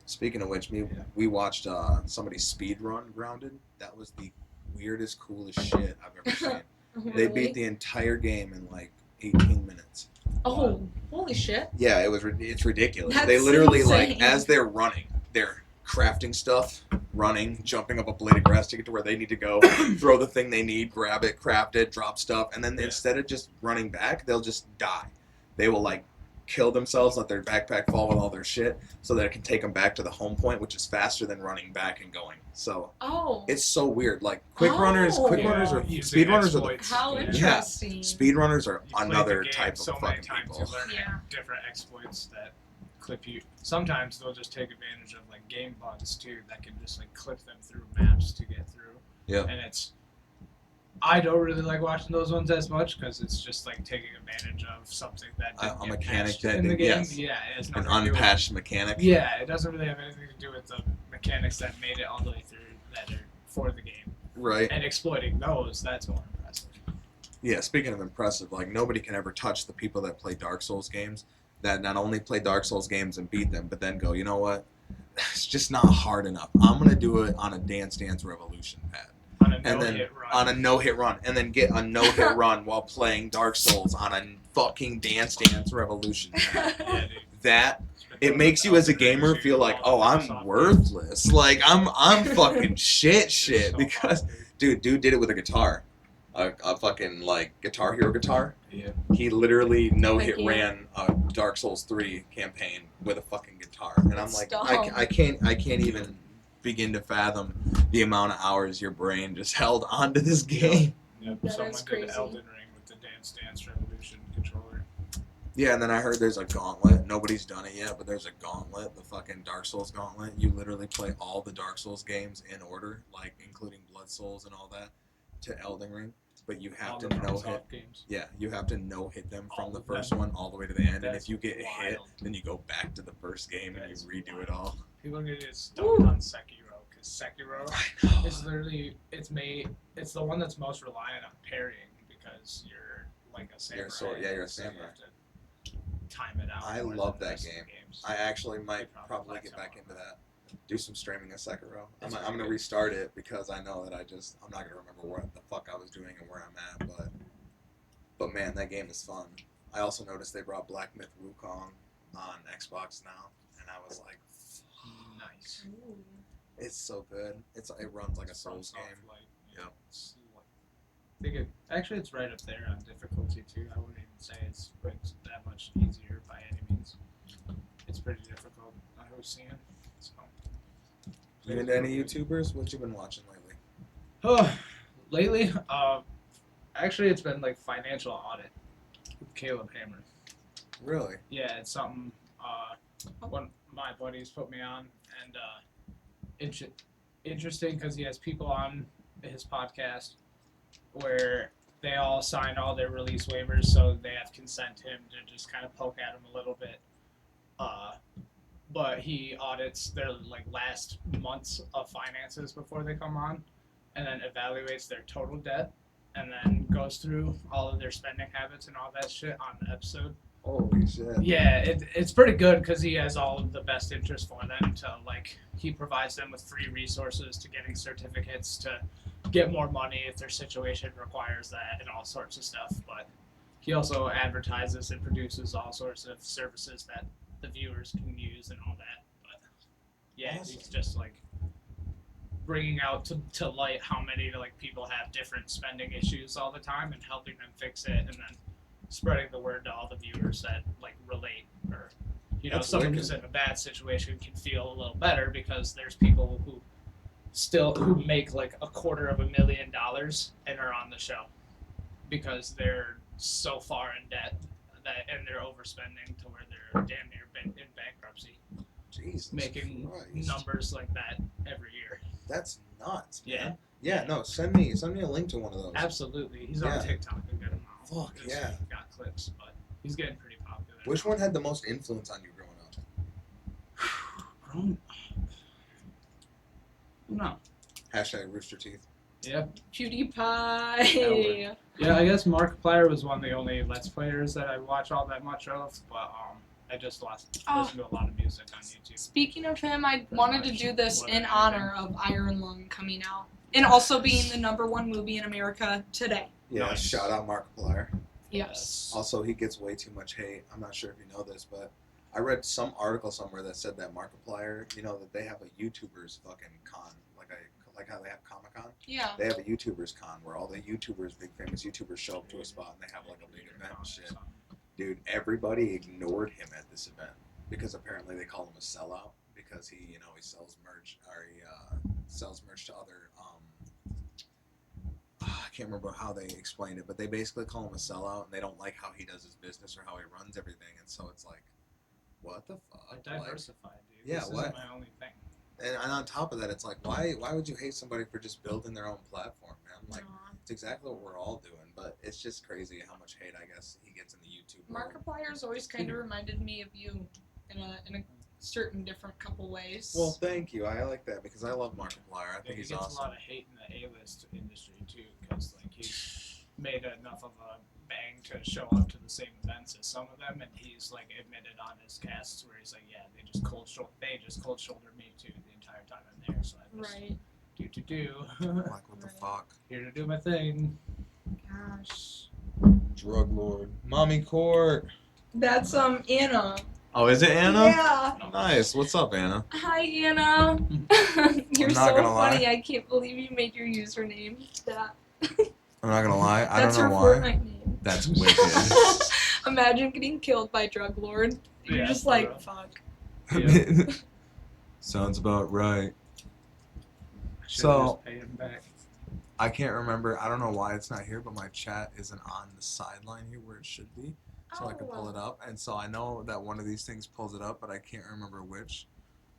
Speaking of which, we watched somebody speed run Grounded. That was the weirdest, coolest shit I've ever seen. They Really? beat the entire game in like 18 minutes. Oh, holy shit. Yeah, it's ridiculous. That's They literally insane. like as they're running, they're crafting stuff, running, jumping up a blade of grass to get to where they need to go, throw the thing they need, grab it, craft it, drop stuff, and then Yeah. instead of just running back, they'll just die. They will like kill themselves, let their backpack fall with all their shit, so that it can take them back to the home point, which is faster than running back and going. So Oh. it's so weird. Like quick Oh. runners are Using speed runners are the exploits. How Yeah. interesting. speed runners are You play another the game type so of many fucking times people. You learn Yeah. different exploits that clip you. Sometimes they'll just take advantage of like game bugs too that can just like clip them through maps to get through. Yeah. And I don't really like watching those ones as much because it's just like taking advantage of something that didn't A get mechanic patched that in the did- game. yes. Yeah, it has An nothing to do with- unpatched mechanic. Yeah, it doesn't really have anything to do with the mechanics that made it all the way through that are for the game. Right. And exploiting those, that's more impressive. Yeah, speaking of impressive, like nobody can ever touch the people that play Dark Souls games that not only play Dark Souls games and beat them, but then go, you know what? It's just not hard enough. I'm gonna do it on a Dance Dance Revolution pad. On a And then no-hit run. on a no-hit run, and then get a no-hit run while playing Dark Souls on a fucking Dance Dance Revolution pad. Yeah, dude. That It's been it done makes with you as a Elden Ring gamer too, feel like, all oh, the I'm Microsoft games. worthless. Like I'm fucking shit It's shit so because hard, dude. dude did it with a guitar, a fucking like Guitar Hero guitar. Yeah. He literally no hit Like, yeah. ran a Dark Souls 3 campaign with a fucking guitar, and I'm That's like, dumb. I can't even begin to fathom the amount of hours your brain just held onto this game. Yep. That Someone is did crazy. Elden Ring with the Dance Dance Revolution controller. Yeah, and then I heard there's a gauntlet. Nobody's done it yet, but there's a gauntlet, the fucking Dark Souls gauntlet. You literally play all the Dark Souls games in order, like including Blood Souls and all that, to Elden Ring. But you have All to the no hit. Microsoft games. Yeah, you have to no hit them from All the of them? first one all the way to the end, and That's if you get hit, wild. then you go back to the first game and That's you redo it wild. all. People get it stuck Woo. on Sekiro because Sekiro I know. is literally it's the one that's most reliant on parrying because you're like a samurai. You're a sword- yeah, you're a so you samurai. have to time it out. I more love than the that rest of game. the games. I actually might They probably get plateau back on into that. Do some streaming of Sekiro. I'm It's gonna pretty good. restart it because I know that I'm not gonna remember what the fuck I was doing and where I'm at, but man, that game is fun. I also noticed they brought Black Myth Wukong on Xbox now, and I was like, Nice. Ooh. it's so good. It runs like a Souls From game. Softlight, Yep. It's actually it's right up there on difficulty too. I wouldn't even say it's that much easier by any means. It's pretty difficult. I was seeing. So. You into any YouTubers? What you been watching lately? Oh, lately, actually, it's been like financial audit with Caleb Hammer. Really? Yeah, it's something one of my buddies put me on, and interesting because he has people on his podcast where they all sign all their release waivers, so they have consent him to just kind of poke at him a little bit. But he audits their like last months of finances before they come on, and then evaluates their total debt, and then goes through all of their spending habits and all that shit on the episode. Holy shit. Yeah, it's pretty good because he has all of the best interest for them to like. He provides them with free resources to getting certificates to get more money if their situation requires that and all sorts of stuff. But he also advertises and produces all sorts of services that the viewers can use and all that. But yeah, Awesome. he's just like bringing out to light how many like people have different spending issues all the time and helping them fix it, and then spreading the word to all the viewers that like relate, or That's someone wicked. who's in a bad situation can feel a little better because there's people who make like $250,000 and are on the show because they're so far in debt and they're overspending to where they're damn near in bankruptcy, Jesus making Christ. numbers like that every year. That's nuts, man. Yeah. Yeah, no, send me a link to one of those. Absolutely, he's Yeah. on TikTok a good amount. Fuck, Just yeah. got clips, but he's getting pretty popular. Which one had the most influence on you growing up? No. Hashtag Rooster Teeth. Yeah. PewDiePie. Yeah, I guess Markiplier was one of the only Let's Players that I watch all that much of, but I just listen to a lot of music on YouTube. Speaking of him, I Pretty wanted to much do this more in than honor of Iron Lung coming out. And also being the #1 movie in America today. Yeah, Nice. shout out Markiplier. Yes. Also, he gets way too much hate. I'm not sure if you know this, but I read some article somewhere that said that Markiplier, that they have a YouTubers fucking con, like how they have Comic Con. Yeah. They have a YouTubers con where all the YouTubers, big famous YouTubers, show up to a spot and they have like a big event and shit. Dude, everybody ignored him at this event because apparently they call him a sellout because he sells merch or he sells merch to other. I can't remember how they explained it, but they basically call him a sellout and they don't like how he does his business or how he runs everything, and so it's like, what the fuck? Diversified, dude. Yeah, this what? isn't my only thing. And on top of that, it's like, why would you hate somebody for just building their own platform, man? Like, it's exactly what we're all doing, but it's just crazy how much hate I guess he gets in the YouTube world. Markiplier's always kind of reminded me of you in a certain different couple ways. Well, thank you. I like that because I love Markiplier. I think He he's gets awesome. a lot of hate in the A-list industry too, because like he's made enough of a bang to show up to the same events as some of them, and he's like admitted on his casts where he's like, yeah, they just cold shouldered me too the entire time I'm there, so I just Right. do. Like, what the Right. fuck? Here to do my thing. Gosh. Drug lord. Mommy court. That's Anna. Oh, is it Anna? Yeah. Nice. What's up, Anna? Hi Anna. You're I'm not so gonna funny. lie. I can't believe you made your username that. I'm not gonna lie. I That's don't her know why. Fortnite name. That's wicked. Imagine getting killed by drug lord. You're Yeah, just for like, real. fuck. Yeah. Sounds about right. Should So- just pay him back. I can't remember. I don't know why it's not here, but my chat isn't on the sideline here where it should be. So I can pull it up. And so I know that one of these things pulls it up, but I can't remember which.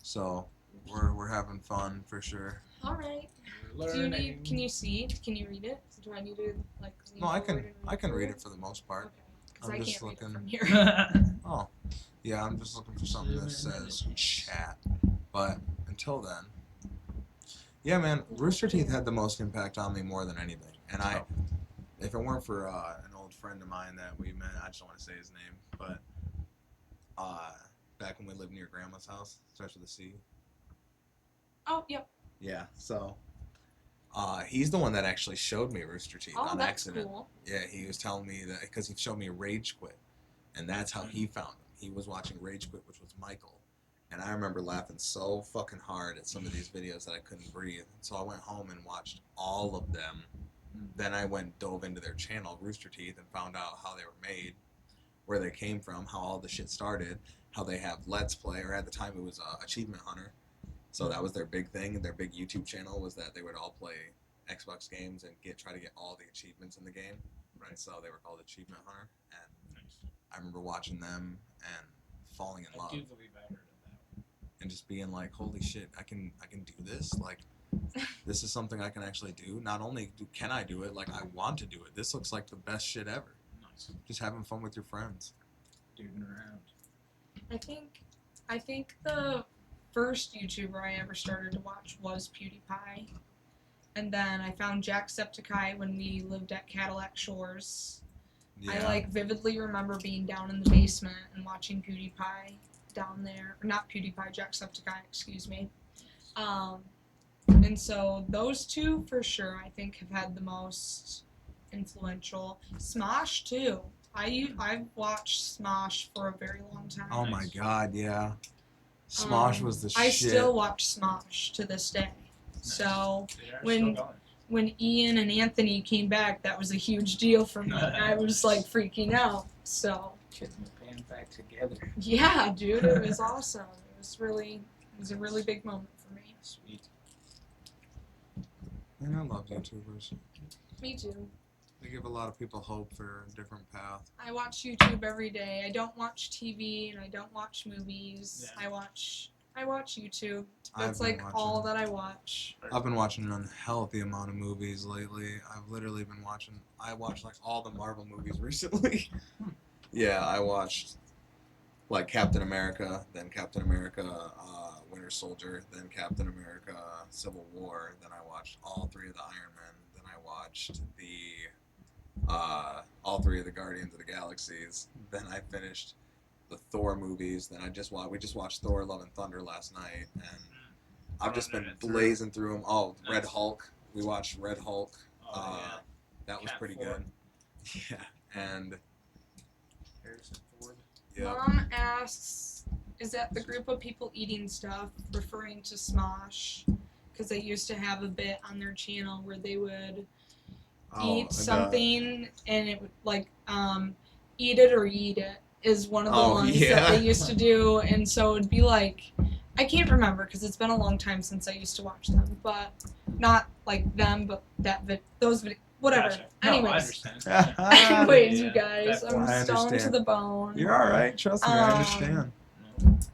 So we're having fun for sure. All right. We're Do you learning. need? Can you see? Can you read it? Do I need to like? lean No, I forward can and I can for read you? it for the most part. Okay. Because I'm I just can't read it looking. from here. Oh, yeah. I'm just looking for something that says chat. But until then, yeah, man. Rooster Teeth had the most impact on me more than anything. And if it weren't for an old friend of mine that we met, I just don't want to say his name, but back when we lived near Grandma's house, starts with a C. Oh, yep. Yeah. So. He's the one that actually showed me Rooster Teeth Oh, on that's accident. cool. Yeah, he was telling me that because he showed me Rage Quit, and that's how he found him. He was watching Rage Quit, which was Michael, and I remember laughing so fucking hard at some of these videos that I couldn't breathe. So I went home and watched all of them. Then I dove into their channel, Rooster Teeth, and found out how they were made, where they came from, how all the shit started, how they have Let's Play, or at the time it was Achievement Hunter. So that was their big thing, and their big YouTube channel was that they would all play Xbox games and try to get all the achievements in the game. Right. So they were called Achievement Hunter, and I remember watching them and falling in love. I do believe I heard of that. And just being like, holy shit, I can do this. Like, this is something I can actually do. Not only can I do it, like I want to do it. This looks like the best shit ever. Nice. Just having fun with your friends. Duding around. I think the first YouTuber I ever started to watch was PewDiePie. And then I found Jacksepticeye when we lived at Cadillac Shores. Yeah. I vividly remember being down in the basement and watching PewDiePie down there. Or not PewDiePie, Jacksepticeye, excuse me. And so those two for sure I think have had the most influential. Smosh too. I've watched Smosh for a very long time. Oh my god, yeah. Smosh was the shit. I still watch Smosh to this day. So when Ian and Anthony came back, that was a huge deal for me. I was like freaking out. So Getting the band back together. yeah, dude, it was awesome. It was a really big moment for me. Sweet. And I love YouTubers. Me too. They give a lot of people hope for a different path. I watch YouTube every day. I don't watch TV and I don't watch movies. Yeah. I watch YouTube. I've That's been like watching- all that I watch. I've been watching an unhealthy amount of movies lately. I've literally been watching. I watched like all the Marvel movies recently. Yeah, I watched like Captain America, then Captain America Winter Soldier, then Captain America, Civil War. Then I watched all three of the Iron Men. Then I watched all three of the Guardians of the Galaxies. Then I finished the Thor movies. Then we just watched Thor: Love and Thunder last night, and I've just been blazing through them. Oh, Red Hulk. We watched Red Hulk. Yeah. That was Cat pretty 4. good. Yeah, and Harrison Ford. yeah. Mom asks, is that the group of people eating stuff referring to Smosh? Because they used to have a bit on their channel where they would eat something and it would like eat it or eat it is one of the ones that they used to do, and so it'd be like, I can't remember because it's been a long time since I used to watch them, but not like them, but those whatever. Gotcha. No, Anyways, I understand. anyways, Yeah, you guys, that I'm I stoned to understand. the bone. You're all right. Trust me, I understand.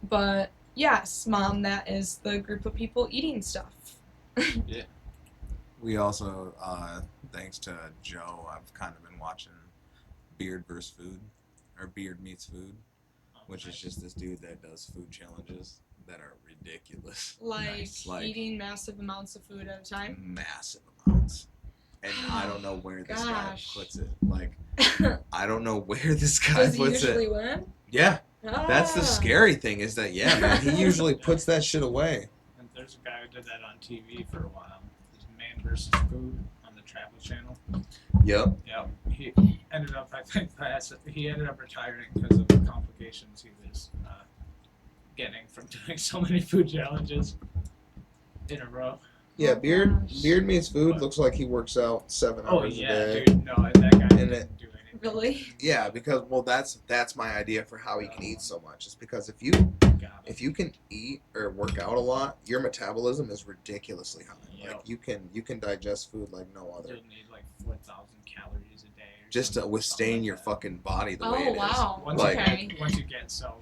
But yes, Mom, that is the group of people eating stuff. Yeah. We also, thanks to Joe, I've kind of been watching Beard vs. Food, or Beard Meets Food, which is just this dude that does food challenges that are ridiculous. Like Like eating massive amounts of food at a time. massive amounts. And I don't know where this guy Gosh. puts it. Like, I don't know where this guy Does he puts usually it. win? Yeah, that's the Ah. scary thing is that, yeah, man, he usually puts that shit away. And there's a guy who did that on TV for a while. This Man vs. Food on the Travel Channel. Yep. Yep. He ended up, I think, he ended up retiring because of the complications he was getting from doing so many food challenges in a row. Yeah, Oh, gosh. Beard Meets Food What? looks like he works out 7 Oh hours yeah, a day. dude. No, that guy And didn't do anything. Really? Yeah, because that's my idea for how he can eat so much. Is because if you can eat or work out a lot, your metabolism is ridiculously high. Yep. Like you can digest food like no other. You'll need like 4,000 calories a day. Or Just to something withstand like your that. fucking body the Oh, way it is. wow. Once Okay. once you get so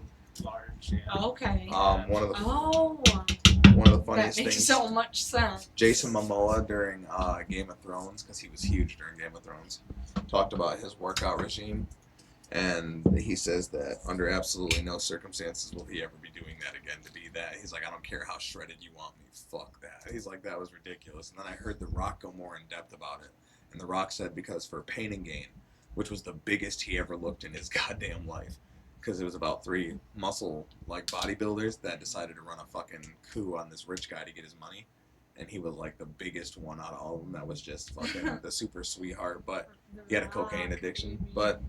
large, yeah. Okay. One of the That funniest makes things. so much sense. Jason Momoa during Game of Thrones, because he was huge during Game of Thrones, talked about his workout regime, and he says that under absolutely no circumstances will he ever be doing that again. To be that, he's like, I don't care how shredded you want me, fuck that. He's like, that was ridiculous. And then I heard The Rock go more in depth about it, and The Rock said because for Pain and Gain, which was the biggest he ever looked in his goddamn life, because it was about 3 muscle like bodybuilders that decided to run a fucking coup on this rich guy to get his money, and he was like the biggest one out of all of them. That was just fucking the super sweetheart, but he had a cocaine addiction. But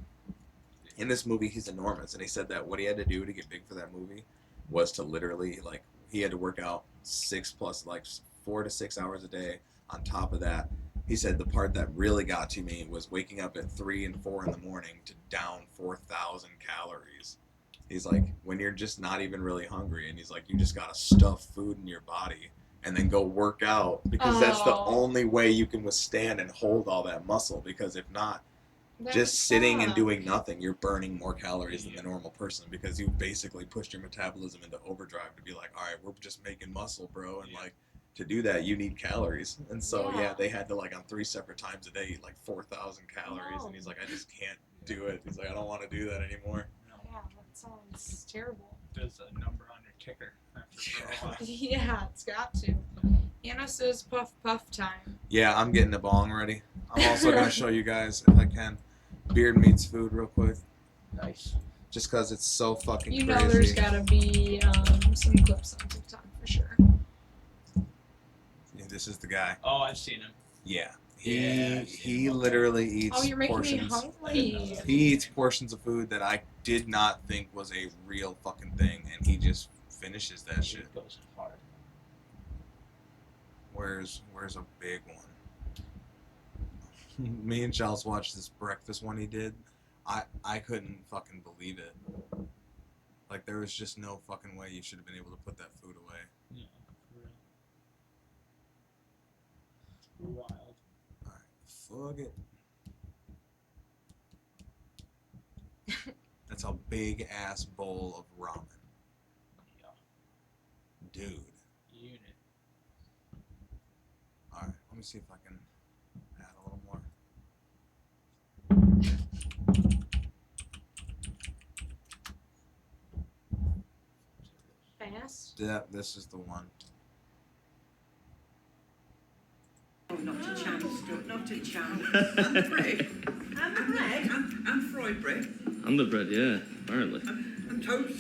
in this movie, he's enormous, and he said that what he had to do to get big for that movie was to literally like he had to work out 4 to 6 hours a day. On top of that, he said the part that really got to me was waking up at 3 and 4 in the morning to down 4,000 calories. He's like, when you're just not even really hungry, and he's like, you just gotta stuff food in your body and then go work out, because that's the only way you can withstand and hold all that muscle. Because if not, just sitting and doing nothing, you're burning more calories than the normal person, because you basically pushed your metabolism into overdrive to be like, all right, we're just making muscle, bro, and like to do that you need calories. And so they had to like on 3 separate times a day eat like 4,000 calories, and he's like, I just can't do it. He's like, I don't want to do that anymore. Yeah, that sounds terrible. There's a number on your ticker after a while. Yeah, it's got to. Anna says puff puff time. Yeah, I'm getting the bong ready. I'm also going to show you guys, if I can, Beard Meets Food real quick. Nice. Just because it's so fucking You crazy. know there's got to be some clips on TikTok for sure. Yeah, this is the guy. Oh, I've seen him. Yeah. Yeah, He literally eats Oh, you're making portions. me hungry. He eats portions of food that I did not think was a real fucking thing, and he just finishes that shit. It goes hard. Where's a big one? Me and Charles watched this breakfast one he did. I couldn't fucking believe it. Like, there was just no fucking way you should have been able to put that food away. Yeah, for real. Wild. Alright, fuck it. That's a big ass bowl of ramen. Yeah. Dude. Unit. Alright, let me see if I can add a little more. Fast. This is the one. Oh, not a chance, not a chance. And the bread. And the bread. And fried bread. And the bread, yeah, apparently. And toast.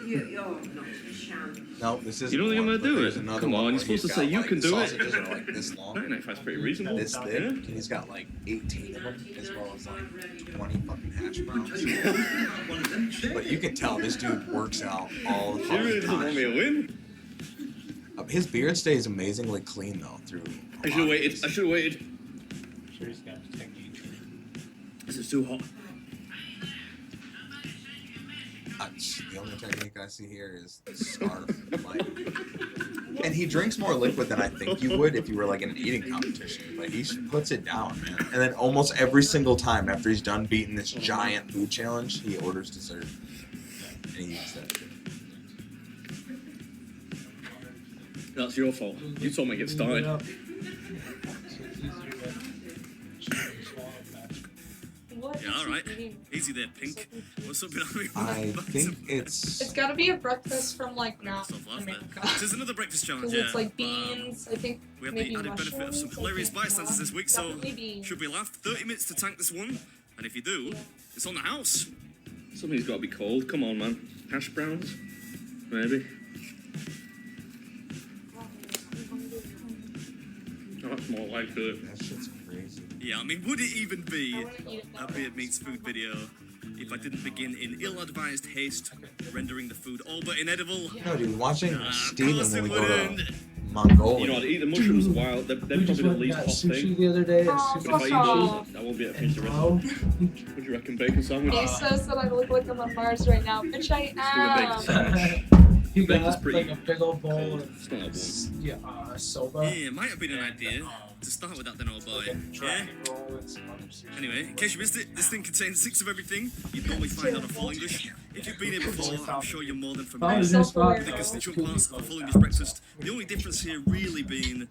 You're not a chance. No, this is. You don't think I'm gonna do it? Come on, you're supposed to say you can do it. Sausages are like this long. 95's pretty reasonable. This thick. Yeah. And he's got like 18 of them, as well as like 20 fucking hash browns. But you can tell this dude works out all the She really fucking doesn't want me to time. win. His beard stays amazingly clean though through. I should have waited. I should have waited. I'm sure he's got a technique. This is too hot. The only technique I see here is the scarf. Like, and he drinks more liquid than I think you would if you were like in an eating competition. Like he puts it down, man. And then almost every single time after he's done beating this giant food challenge, he orders dessert. And he eats that shit. That's your fault. You told me to get started. What Yeah, is all he right. eating? Easy there, Pink. What's up behind me? I think It's it's. got to be a breakfast from like not Myself laugh there. America. This is another breakfast challenge, Because yeah. it's like but, beans, I think we have maybe the added benefit of some mushrooms, hilarious I think, bystanders this week, so definitely beans. should we laugh? 30 minutes to tank this one, and if you do, Yeah. it's on the house. Something's got to be cold. Come on, man. Hash browns? Maybe. Oh, that's more like it. That shit's crazy. Yeah, I mean, would it even I be wanna eat it a that Beard Meats food video if I didn't begin in ill-advised haste, rendering the food all but inedible? No, dude, watching Ah, Steven course when we it go wouldn't. to Mongolia. You know, I'd eat the mushrooms a while. They're We just probably the went and least got hot sushi thing. the other day. Oh, But if I eat Fuck those, I won't be able to finish the rest Oh. of them. What do you reckon, bacon sandwich? He says that I look like I'm on Mars right now, which I Let's do a bacon am. sandwich. He Bacon's got pretty- like a big old bowl of It's not a one. soba. Yeah, it might have been an idea to start with that then, old boy. Yeah? Dragon roll and some other sushi. Anyway, in case you missed it, this thing contains 6 of everything you'd normally find on a full English. If you've been here before, I'm sure you're more than familiar with Self-aware. the constituent parts of a full English breakfast. The only difference here really being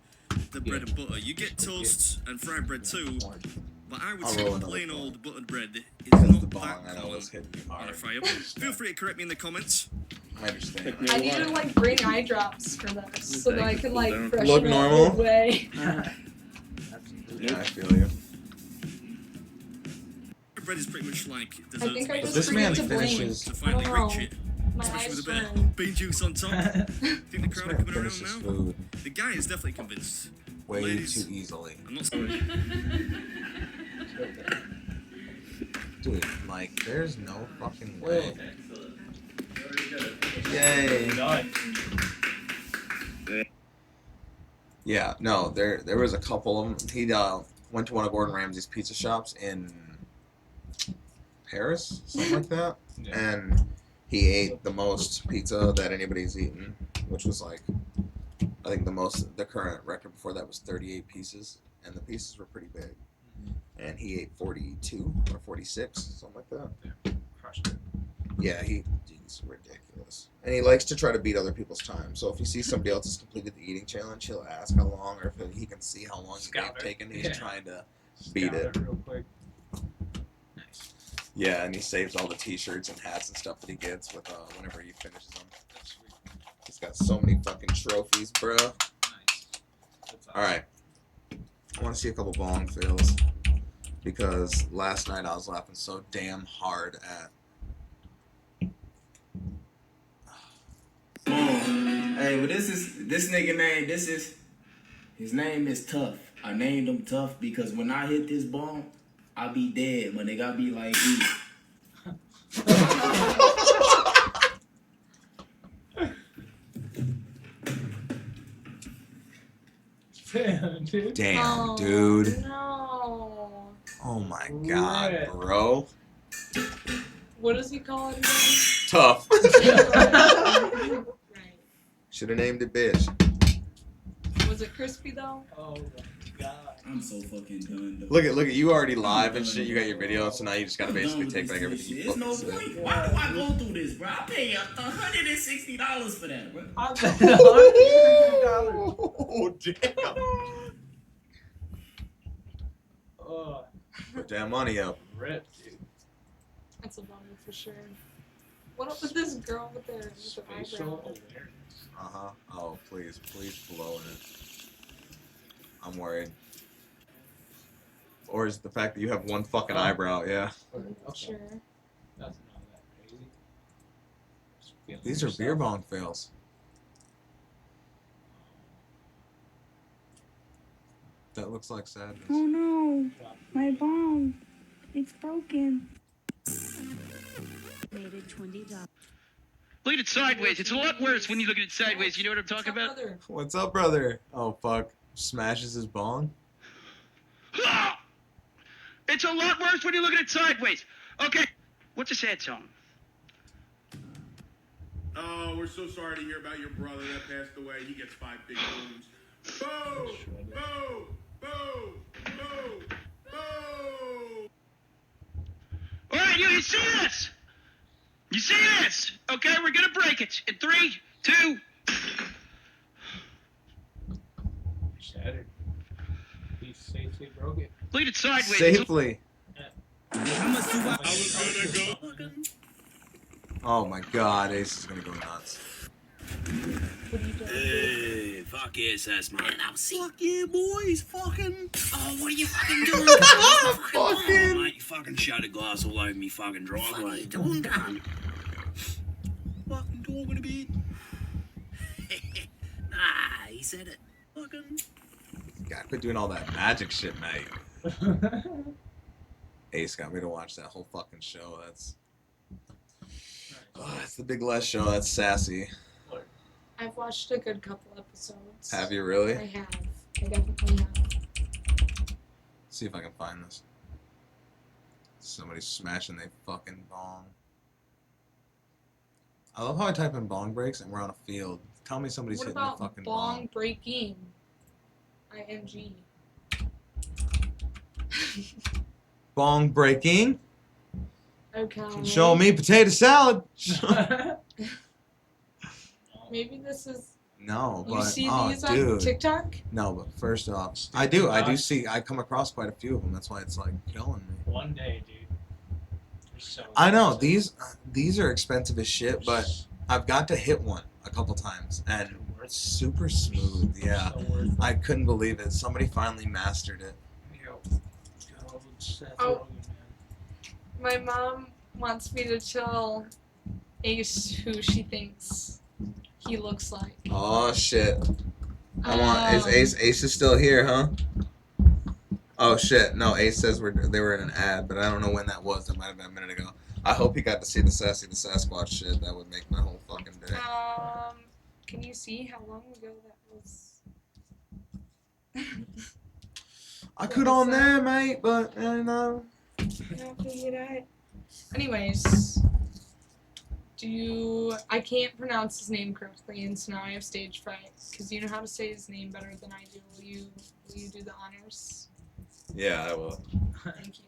the bread and butter. You get toast and fried bread too, but I would I'll say roll another plain ball. old buttered bread is Because not the bong that I know common is hitting me on a hard. fry up. Feel free to correct me in the comments. I understand. I need to like bring eye drops for this so that I can like Look freshen Look up normal? midway. Yeah, I feel you. Bread is pretty much like I desserts think I made just This forget man to blink. finishes. to I finally don't reach know. it, My especially eyes with a bit burn. of bean juice on top. Think the This crowd are man coming around finishes now? food The guy is definitely convinced. way Ladies. too easily. I'm not sorry. Dude, like, there's no fucking way. Yay. Yeah, no, there was a couple of them. He went to one of Gordon Ramsay's pizza shops in Paris, something like that, and he ate the most pizza that anybody's eaten, which was like, I think the current record before that was 38 pieces, and the pieces were pretty big, and he ate 42 or 46, something like that. Crushed it. Yeah, he's ridiculous. And he likes to try to beat other people's time. So if he sees somebody else has completed the eating challenge, he'll ask how long, or if he can see how long Scout they've it. taken. He's Yeah. trying to beat Scout it. real quick. Nice. Yeah, and he saves all the T-shirts and hats and stuff that he gets with whenever he finishes them. That's sweet. He's got so many fucking trophies, bro. Nice. That's All right, I want to see a couple bong fills because last night I was laughing so damn hard at. Hey, well, this nigga name. His name is Tough. I named him Tough because when I hit this bomb, I be dead. My nigga, I be like, Damn, dude. Damn, Oh, dude. No. Oh my god, Rip. bro. What does he call it Tough. again? Right. Should have named it bitch. Was it crispy though? Oh my god. I'm so fucking done. Though. Look at you already live and shit. You got your video, so now you just gotta I'm done basically with take this back everything shit. you There's no fucking said. point. Why do I go through this, bro? I pay $160 for that, bro. I bet $150. Oh damn! Oh, Put that money up. rip, dude. That's a bummer for sure. What up with this girl with her Facial eyebrow? awareness. Oh, please blow in it. I'm worried. Or is it the fact that you have one fucking eyebrow? Yeah. Okay. Sure. That's not that crazy. Just feeling These are beer yourself. bong fails. That looks like sadness. Oh no, Drop my the- bong. It's broken. Made it $20. Look at it sideways. It's a lot worse when you look at it sideways. You know what I'm talking about? Brother? What's up, brother? Oh, fuck. Smashes his bong? Ah! It's a lot worse when you look at it sideways. Okay. What's a sad song? Oh, we're so sorry to hear about your brother that passed away. He gets 5 big wounds. Boo! Boo! Boo! Boo! Boo! All right, you see this? You see this? Okay, we're gonna break it in 3, 2. Shattered. He safely broke it. Look at it sideways. Safely. I Oh my god, Ace is gonna go nuts. Hey, fuck yes, ass man. Fuck yeah, boys. Fucking. Oh, what are you fucking doing? Fucking. Mate, you fucking shattered glass all over me fucking driveway. What are you doing, gun? Fucking talking a bit. Nah, he said it. Fucking. God, quit doing all that magic shit, mate. Ace got me to watch that whole fucking show. That's. Oh, it's the Big Les show. That's sassy. I've watched a good couple episodes. Have you really? I have. I definitely have. See if I can find this. Somebody's smashing their fucking bong. I love how I type in bong breaks and we're on a field. Tell me somebody's What hitting the about fucking bong bong. breaking? ING. Bong breaking? Okay. Show me potato salad. Maybe this is. No, You but see oh, these on dude. TikTok? No, but first off, I do see. I come across quite a few of them. That's why it's like killing me. One day, dude. They're so I know expensive. these are expensive as shit, but I've got to hit one a couple times and it's super smooth. Yeah, So worth it. I couldn't believe it. Somebody finally mastered it. Yo, God, Seth Oh. Rogen, man. My mom wants me to tell Ace who she thinks he looks like. Oh shit! I want Ace is still here, huh? Oh shit! No, Ace says they were in an ad, but I don't know when that was. That might have been a minute ago. I hope he got to see the Sassy the Sasquatch shit. That would make my whole fucking day. Can you see how long ago that was? I could on there, mate, but you know. No, figured out. Anyways, I can't pronounce his name correctly, and so now I have stage fright. Because you know how to say his name better than I do. Will you do the honors? Yeah, I will. Thank you.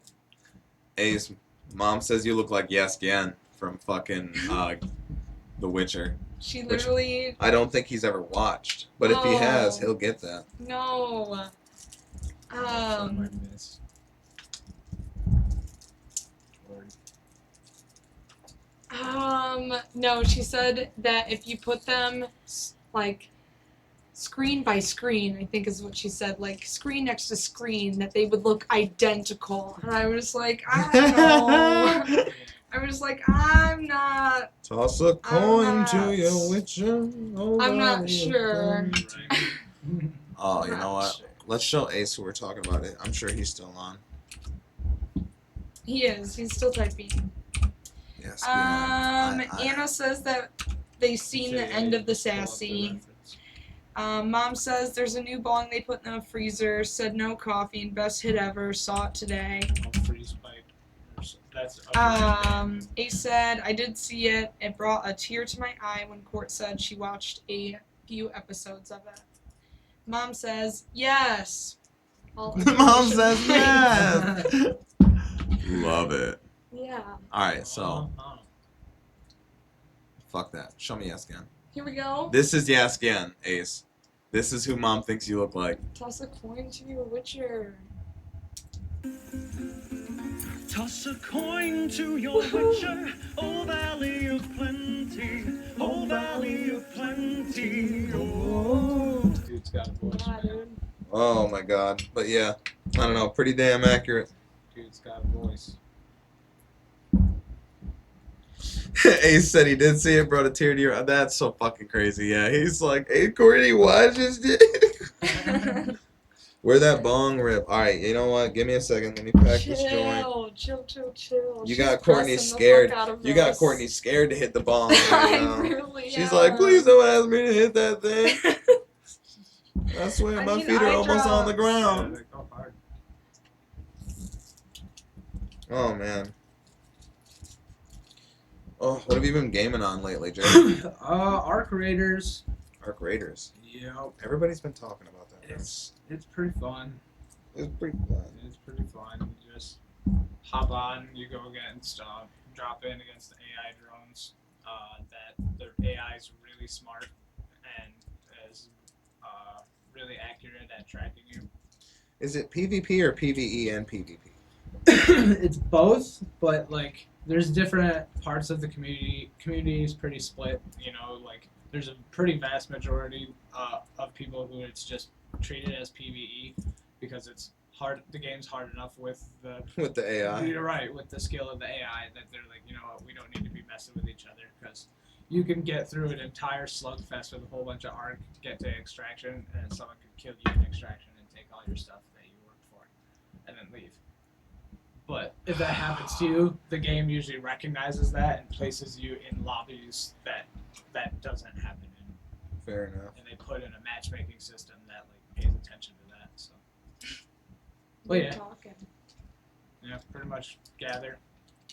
Ace, mom says you look like Yaskian from fucking The Witcher. She literally. I don't think he's ever watched, but if he has, Oh. he'll get that. No. I miss. No, she said that if you put them, like, screen by screen, I think is what she said, like, screen next to screen, that they would look identical. And I was like, I don't know. I was like, I'm not. Toss a coin not- to your Witcher. I'm not sure. Oh, I'm you know not what? sure. Let's show Ace who we're talking about. I'm sure he's still on. He is. He's still typing. Yes. Anna says that they've seen the end of the Sassy. Mom says there's a new bong they put in the freezer. Said no coffee and best hit ever. Saw it today. Freeze pipe. That's Ace said I did see it. It brought a tear to my eye when Court said she watched a few episodes of it. Mom says yes. Mom says yes. Love it. Yeah. All right, so fuck that. Show me Yaskian. Here we go. This is Yaskian, Ace. This is who Mom thinks you look like. Toss a coin to your Witcher. Toss a coin to your witcher, oh valley of plenty, oh valley of plenty, oh. Dude's got a voice, Yeah, man. dude. Oh my god. But yeah, I don't know. Pretty damn accurate. Dude's got a voice. Ace said he did see it, brought a tear to your eye. That's so fucking crazy. Yeah, he's like, hey, Courtney, watch this shit. Where that bong rip? All right, you know what? Give me a second. Let me pack this joint. Chill. You She's got Courtney pressing the scared. fuck out of You got this. Courtney scared to hit the bong right now. I really She's am. like, please don't ask me to hit that thing. I swear, I my need feet are eye almost on the drops. Yeah, ground. they go hard. Oh man. Oh, what have you been gaming on lately, Jay? Arc Raiders. Arc Raiders. Yep. Everybody's been talking about that. Man. It's pretty fun. It's pretty fun. It's pretty fun. You just hop on, you go against, drop in against the AI drones. That their AI is really smart and is really accurate at tracking you. Is it PvP or PvE and PvP? It's both, but like there's different parts of the community. Community is pretty split. You know, like there's a pretty vast majority of people who it's just treated as PvE because it's hard. The game's hard enough with the AI. You're right, with the skill of the AI that they're like, you know what, we don't need to be messing with each other because you can get through an entire slugfest with a whole bunch of arc, get to extraction, and someone could kill you in extraction and take all your stuff that you worked for, and then leave. But if that happens to you, the game usually recognizes that and places you in lobbies that doesn't happen in. Fair enough. And they put in a matchmaking system that like pays attention to that. So. Well, yeah. Yeah, pretty much gather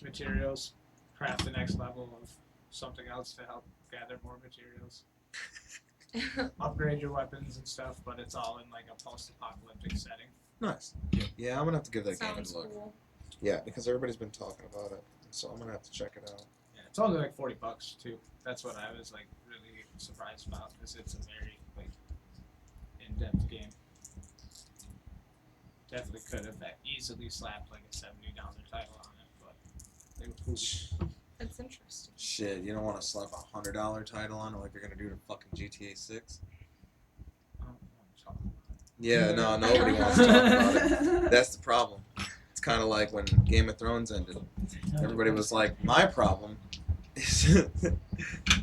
materials, craft the next level of something else to help gather more materials. Upgrade your weapons and stuff, but it's all in like a post-apocalyptic setting. Nice. Yeah, I'm gonna have to give that game Sounds a look. cool. Yeah, because everybody's been talking about it, so I'm gonna have to check it out. Yeah, it's only like $40 too. That's what I was like really surprised about because it's a very like in-depth game. Definitely could have easily slapped like a $70 title on it, but they were cool. That's interesting. Shit, you don't want to slap a $100 title on it like they're gonna do to fucking GTA 6? I don't want to talk about it. Yeah, no, nobody wants to talk about it. That's the problem. It's kind of like when Game of Thrones ended. Everybody was like, my problem is...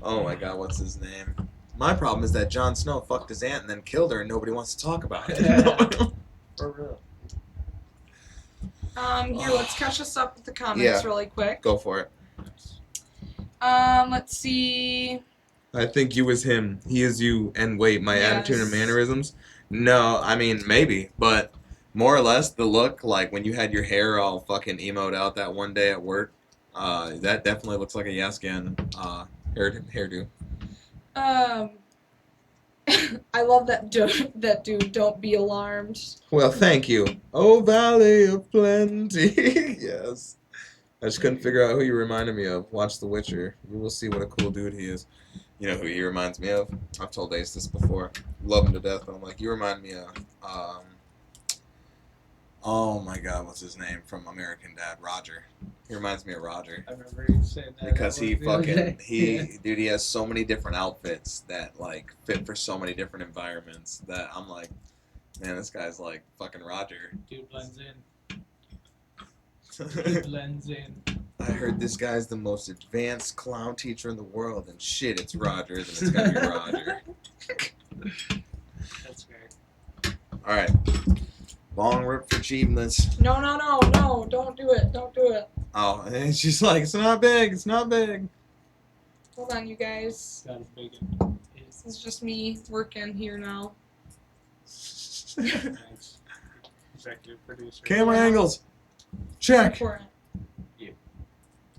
oh my god, what's his name? My problem is that Jon Snow fucked his aunt and then killed her and nobody wants to talk about it. For real. Here, let's catch us up with the comments Yeah. really quick. Go for it. Let's see. I think you was him. He is you. And wait, my Yes. attitude and mannerisms? No, I mean, maybe. But more or less, the look, like when you had your hair all fucking emoed out that one day at work, that definitely looks like a Yaskin hairdo. I love that that dude. Don't be alarmed. Well, thank you. Oh, Valley of Plenty. Yes. I just couldn't figure out who you reminded me of. Watch The Witcher. You will see what a cool dude he is. You know who he reminds me of? I've told Ace this before. Love him to death, but I'm like, you remind me of, oh my god, what's his name from American Dad? Roger. He reminds me of Roger. I remember you saying that. Because he the other day. dude, he has so many different outfits that, like, fit for so many different environments that I'm like, man, this guy's like fucking Roger. Dude blends in. He blends in. I heard this guy's the most advanced clown teacher in the world, and shit, it's Roger, then it's gotta be Roger. That's great. Alright. Bong rip for achievements. No, don't do it. Don't do it. Oh, and she's like, it's not big, it's not big. Hold on, you guys. Got a big one. This is just me working here now. Thanks. Executive producer. Camera angles. Check. For it. Yeah.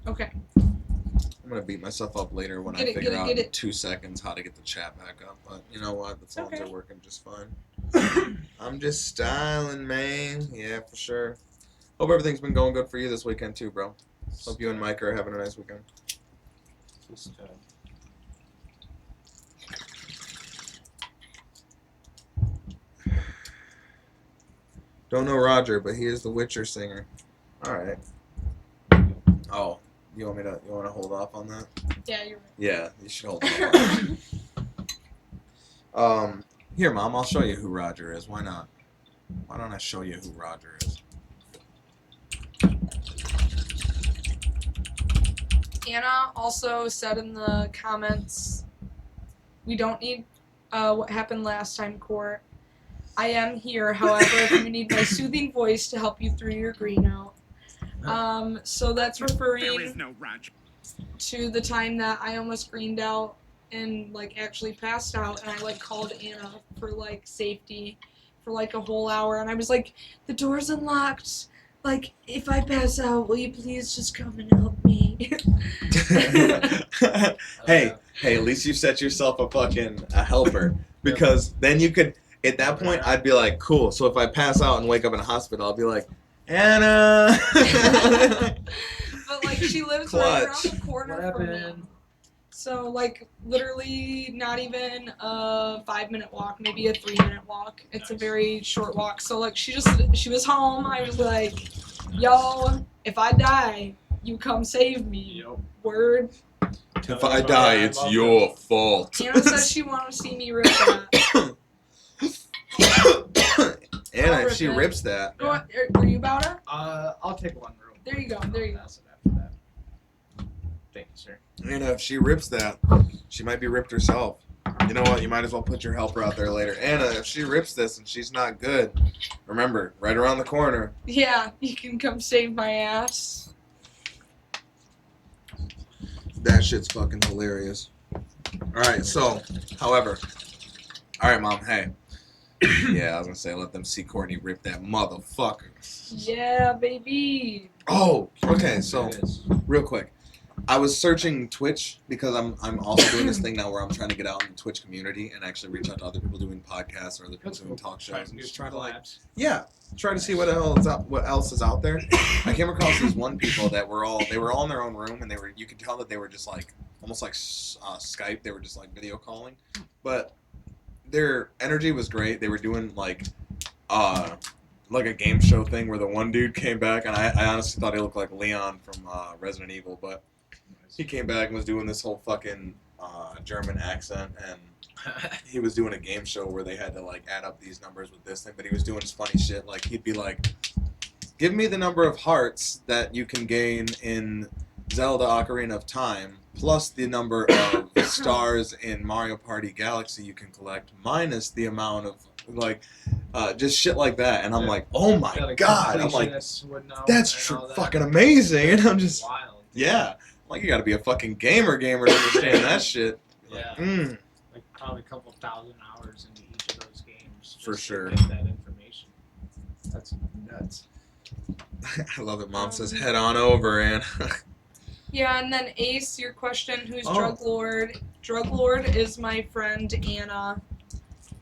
Okay. I'm gonna beat myself up later when I figure out in 2 seconds how to get the chat back up. But you know what? The phones are working just fine. I'm just styling, man. Yeah, for sure. Hope everything's been going good for you this weekend too, bro. Hope you and Mike are having a nice weekend. Just, Don't know Roger, but he is the Witcher singer. Alright. Oh, you want to hold off on that? Yeah, you're right. Yeah, you should hold off. Here, Mom, I'll show you who Roger is. Why not? Why don't I show you who Roger is? Anna also said in the comments, we don't need what happened last time, Court. I am here, however, if you need my soothing voice to help you through your green out. So that's referring to the time that I almost greened out and like actually passed out, and I like called Anna for like safety for like a whole hour, and I was like, the door's unlocked. Like, if I pass out, will you please just come and help me? Hey, at least you set yourself a helper, because then you could. At that point, I'd be like, cool. So if I pass out and wake up in a hospital, I'll be like, Anna. But like, she lives right around the corner from me. So like, literally not even a 5-minute walk, maybe a 3-minute walk. It's a very short walk. So like, she was home. I was like, yo, if I die, you come save me. Yep. Word. If I die, it's your fault. Anna says she wants to see me rip that. Anna, if she rips that. Go on, are you about it? I'll take one room. There you go. There you go. After that. Thank you, sir. Anna, if she rips that, she might be ripped herself. You know what? You might as well put your helper out there later. Anna, if she rips this and she's not good, remember, right around the corner. Yeah, you can come save my ass. That shit's fucking hilarious. Alright, so, however. Alright, Mom, hey. Yeah, I was gonna say, let them see Courtney rip that motherfucker. Yeah, baby. Oh, okay, so, real quick. I was searching Twitch because I'm also doing this thing now where I'm trying to get out in the Twitch community and actually reach out to other people doing podcasts or other people doing talk shows and just try to try to see what else is out there. I came across these one people that were all in their own room, and you could tell that they were just like almost like Skype. They were just like video calling, but their energy was great. They were doing like a game show thing where the one dude came back, and I honestly thought he looked like Leon from Resident Evil, but he came back and was doing this whole fucking German accent, and he was doing a game show where they had to like add up these numbers with this thing, but he was doing just funny shit. Like, he'd be like, give me the number of hearts that you can gain in Zelda Ocarina of Time, plus the number of stars in Mario Party Galaxy you can collect, minus the amount of like just shit like that. And I'm like, oh my god, I'm like, that's fucking amazing. And I'm just wild. Yeah, like, you gotta be a fucking gamer to understand that shit. Yeah. Like, Like probably a couple thousand hours into each of those games. For sure. To get that information. That's nuts. I love it. Mom says, head on over, and Yeah, and then Ace, your question, who's Drug Lord? Drug Lord is my friend Anna.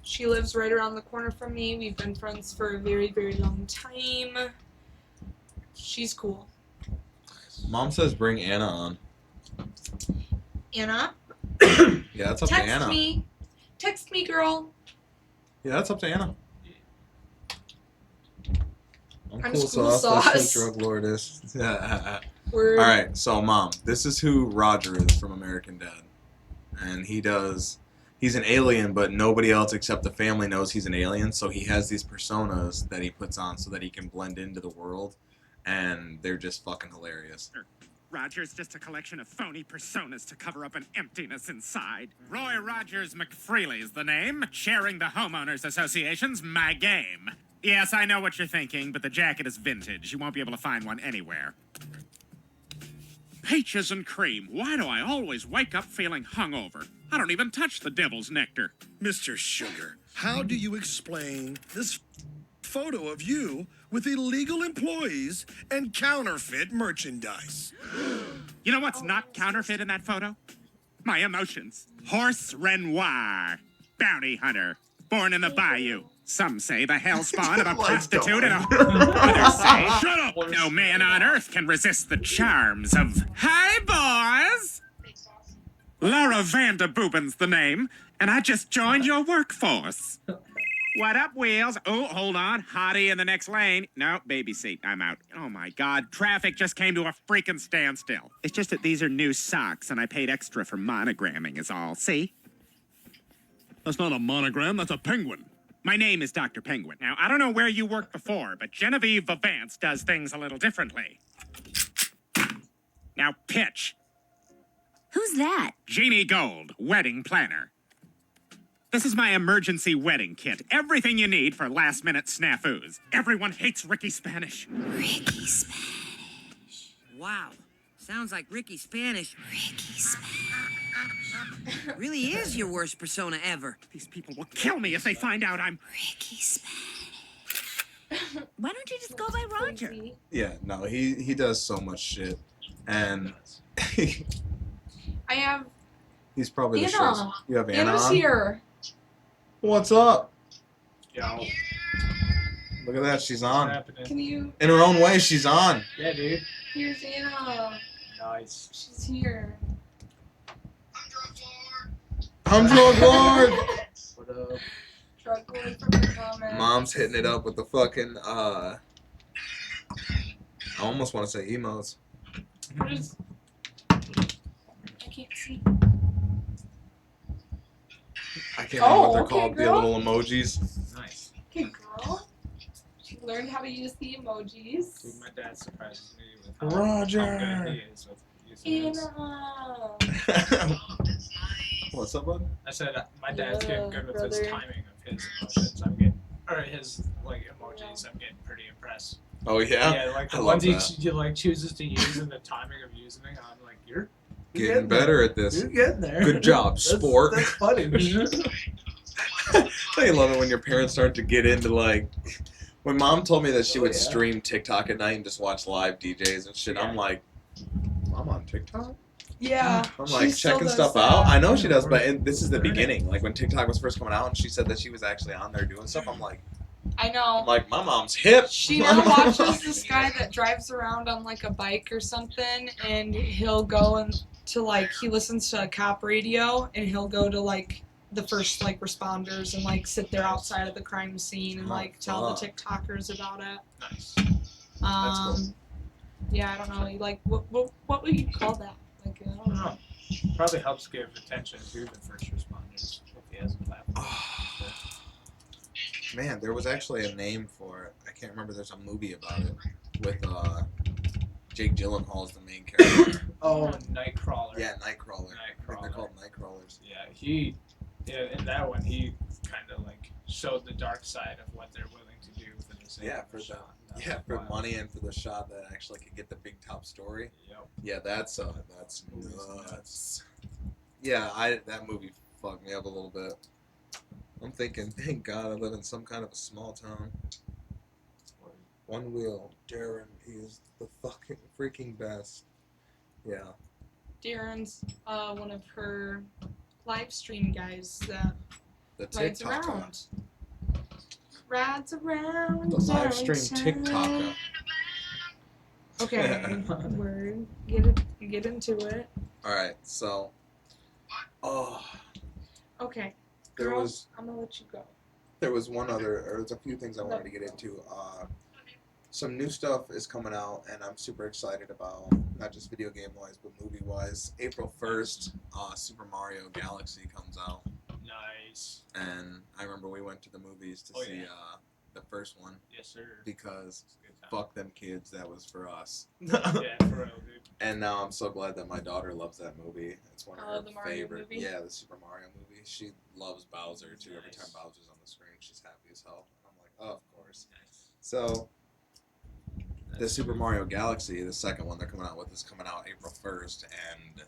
She lives right around the corner from me. We've been friends for a very, very long time. She's cool. Mom says bring Anna on. Anna? Yeah, that's up to Anna. Text me, girl. Yeah, that's up to Anna. I'm I'm cool school sauce. That's sauce. who Drug Lord is. Word. Alright, so Mom, this is who Roger is from American Dad. And he's an alien, but nobody else except the family knows he's an alien, so he has these personas that he puts on so that he can blend into the world, and they're just fucking hilarious. Roger's just a collection of phony personas to cover up an emptiness inside. Roy Rogers McFreely's the name. Sharing the Homeowners Association's my game. Yes, I know what you're thinking, but the jacket is vintage. You won't be able to find one anywhere. Peaches and cream. Why do I always wake up feeling hungover? I don't even touch the devil's nectar. Mr. Sugar, how do you explain this photo of you with illegal employees and counterfeit merchandise? You know what's not counterfeit in that photo? My emotions. Horse Renoir. Bounty hunter. Born in the bayou. Some say the hell spawn of a prostitute and others say, shut up! No man on earth can resist the charms of, hi boys! Laura Vanderbuben's the name, and I just joined your workforce. What up, Wheels? Oh, hold on. Hottie in the next lane. No, baby seat. I'm out. Oh, my God. Traffic just came to a freaking standstill. It's just that these are new socks, and I paid extra for monogramming is all. See? That's not a monogram, that's a penguin. My name is Dr. Penguin. Now, I don't know where you worked before, but Genevieve Vavance does things a little differently. Now, pitch. Who's that? Jeannie Gold, wedding planner. This is my emergency wedding kit. Everything you need for last-minute snafus. Everyone hates Ricky Spanish. Ricky Spanish. Wow. Sounds like Ricky Spanish. Ricky Spanish. Really is your worst persona ever. These people will kill me if they find out I'm... Ricky Spanish. Why don't you just go by Roger? Yeah, no, he does so much shit, and I have he's probably the Anna. show's. You have Anna Anna's on? here. What's up? Yo. Look at that, she's on. Happening? Can you? In her own way, she's on. Yeah, dude. Here's Anna. Nice. She's here. I'm drug lord. What up? Drug lord from the comments. Mom's hitting it up with the fucking I almost want to say emotes. What is? I can't see. I can't remember what they're okay, called. The girl. little emojis. Nice. Okay, girl. She learned how to use the emojis. Dude, my dad surprises me with how Roger. good he is with using this. Anna. What's up, bud? I said my dad's Yeah, getting good with his brother. timing of his emotions. I'm getting, or his like emojis. I'm getting pretty impressed. Oh yeah. Yeah, like I the love ones he that. like chooses to use and the timing of using it. I'm like, you're Getting better at this. You're getting there. Good job, sport. That's funny. I love it when your parents start to get into like. When mom told me that she would yeah. stream TikTok at night and just watch live DJs and shit, I'm like, I'm on TikTok. Yeah. I'm she like still checking does stuff that. out. I know she does, but this is the beginning. Like when TikTok was first coming out, and she said that she was actually on there doing stuff. I'm like, I know. my mom's hip. She now watches this guy that drives around on like a bike or something, and he'll go and to like he listens to a cop radio, and he'll go to like the first like responders and like sit there outside of the crime scene and like tell the TikTokers about it. Nice. That's cool. Yeah, I don't know. Like what would you call that? Like I don't know. Probably helps give attention to the first responders if he has a platform. Man, there was actually a name for it. I can't remember. There's a movie about it with Jake Gyllenhaal as the main character. Oh, Nightcrawler. Yeah, Nightcrawler. I think they're called Nightcrawlers. Yeah, in that one he kind of like showed the dark side of what they're willing to do for the sake of the shot. For money and for the shot that actually could get the big top story. Yep. Yeah, that's nuts. Yeah, that movie fucked me up a little bit. I'm thinking, thank God I live in some kind of a small town. One wheel, Darren, he is the fucking freaking best. Yeah. Darren's one of her live stream guys that The rides TikTok one. around. Rides around. The live stream downtown. TikToker. Okay, word. Get into it. Alright, so Okay. There Girl, was- I'm gonna let you go. there was a few things I wanted to get into. Some new stuff is coming out, and I'm super excited about, not just video game wise, but movie wise. April 1st, Super Mario Galaxy comes out. Nice. And I remember we went to the movies to see the first one. Yes, sir. Because It's a good time. fuck them kids, that was for us. Yeah, for real, dude. And now I'm so glad that my daughter loves that movie. It's one of her the Mario favorite. movie? Yeah, the Super Mario movie. She loves Bowser too. Every time Nice. Bowser's on the screen, she's happy as hell. And I'm like, oh, of course. Nice. So the Super Mario Galaxy, the second one they're coming out with, is coming out April 1st, and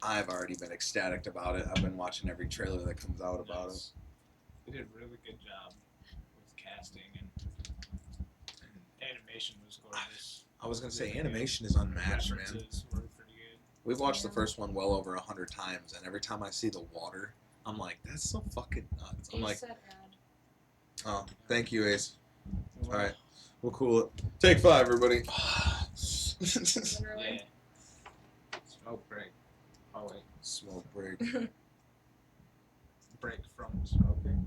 I've already been ecstatic about it. I've been watching every trailer that comes out about it. They did a really good job with casting and animation was gorgeous. I was gonna say animation is unmatched, man. References were pretty good. We've watched the first one well over 100 times, and every time I see the water, I'm like, that's so fucking nuts. I'm Ace like, said ad. oh, thank you, Ace. All right, we'll cool it. Take 5, everybody. Literally. Yeah. Smoke break. Oh wait, Smoke break. break from smoking.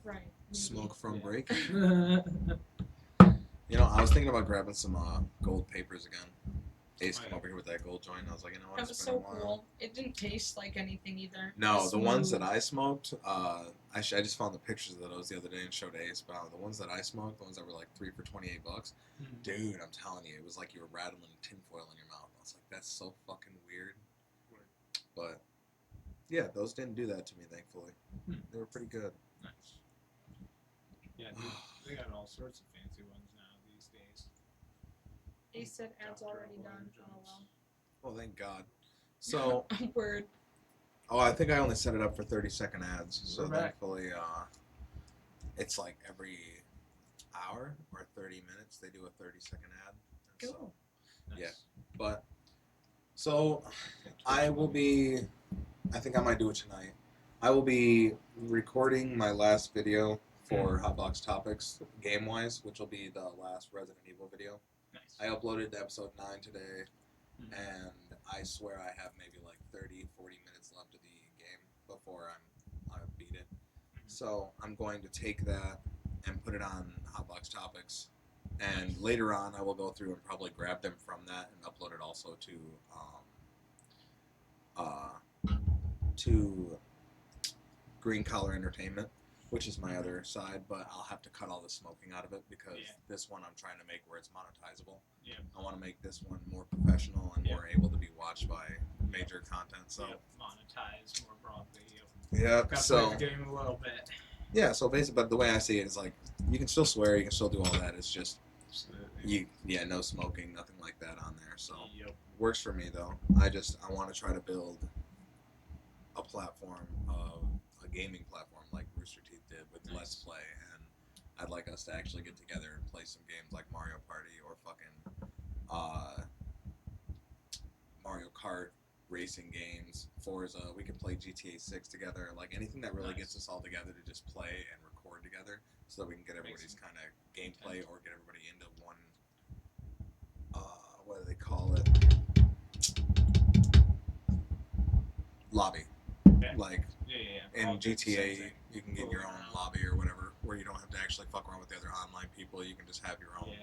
Right. Smoke from Yeah. breaking. You know, I was thinking about grabbing some gold papers again. Ace came over here with that gold joint. I was like, you know what? That It's was been a so while. cool. It didn't taste like anything either. No, It's the ones that smooth. I smoked, I just found the pictures of those the other day and showed Ace. But the ones that I smoked, the ones that were like 3 for $28, dude, I'm telling you, it was like you were rattling tinfoil in your mouth. I was like, that's so fucking weird. But yeah, those didn't do that to me, thankfully. They were pretty good. Nice. Yeah, dude, they got all sorts of fancy ones now these days. Ace said ads already done. Oh well. Well, thank God. So, Word. oh, I think I only set it up for 30-second ads. So We're back. thankfully, it's like every hour or 30 minutes they do a 30-second ad. And Cool. Nice. Yeah, but so I will be. I think I might do it tonight. I will be recording my last video for Hotbox Topics game-wise, which will be the last Resident Evil video. Nice. I uploaded episode 9 today, and I swear I have maybe like 30, 40 minutes left of the game before I beat it. So I'm going to take that and put it on Hotbox Topics, and later on I will go through and probably grab them from that and upload it also to Green Collar Entertainment, which is my other side, but I'll have to cut all the smoking out of it because this one I'm trying to make where it's monetizable. Yeah. I want to make this one more professional and more able to be watched by major content. So monetize more broadly. yeah, Got to so play the game a little bit. yeah, so basically, but the way I see it is like you can still swear, you can still do all that. It's just no smoking, nothing like that on there. So works for me though. I want to try to build a platform of a gaming platform like Rooster Teeth did with Let's Play, and I'd like us to actually get together and play some games like Mario Party or fucking Mario Kart racing games, Forza. We can play GTA 6 together, like anything that really gets us all together to just play and record together, so that we can get everybody's kind of gameplay or get everybody into one. What do they call it? Lobby. Like in GTA, you can get your own lobby or whatever, where you don't have to actually fuck around with the other online people. You can just have your own.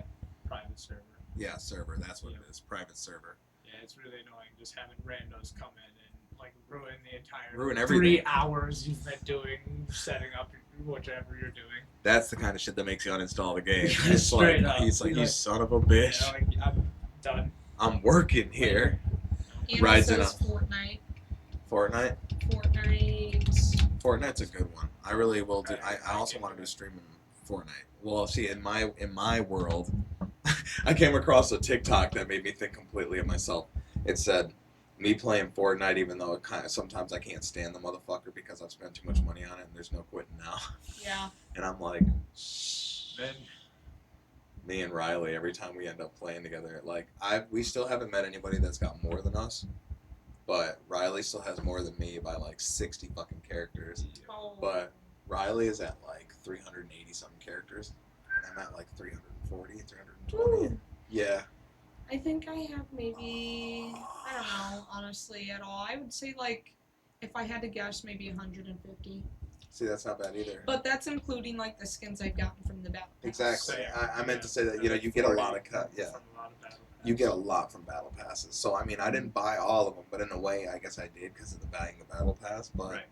Private server. Yeah, server. That's what it is. Private server. Yeah, it's really annoying just having randos come in and like ruin the entire Ruin everything. 3 hours you've been doing, setting up whatever you're doing. That's the kind of shit that makes you uninstall the game. It's Straight like, up. he's like, you son of a bitch. Yeah, like, I'm done. I'm working here. Anna Rising says up. Fortnite. Fortnite? Fortnite's a good one. I really will do. I also want to do streaming Fortnite. Well, see, in my world, I came across a TikTok that made me think completely of myself. It said, me playing Fortnite, even though it kind of sometimes I can't stand the motherfucker because I've spent too much money on it and there's no quitting now. Yeah. And I'm like, me and Riley, every time we end up playing together, like we still haven't met anybody that's got more than us. But Riley still has more than me by like 60 fucking characters. Oh. But Riley is at like 380 something characters. And I'm at like 340, 320. Ooh. Yeah. I think I have maybe, I don't know, honestly, at all. I would say like, if I had to guess, maybe 150. See, that's not bad either. But that's including like the skins I've gotten from the battle pass. Exactly. I meant to say that, you get a lot of cut. Yeah. You get a lot from battle passes. So, I mean, I didn't buy all of them, but in a way, I guess I did because of the buying the battle pass. But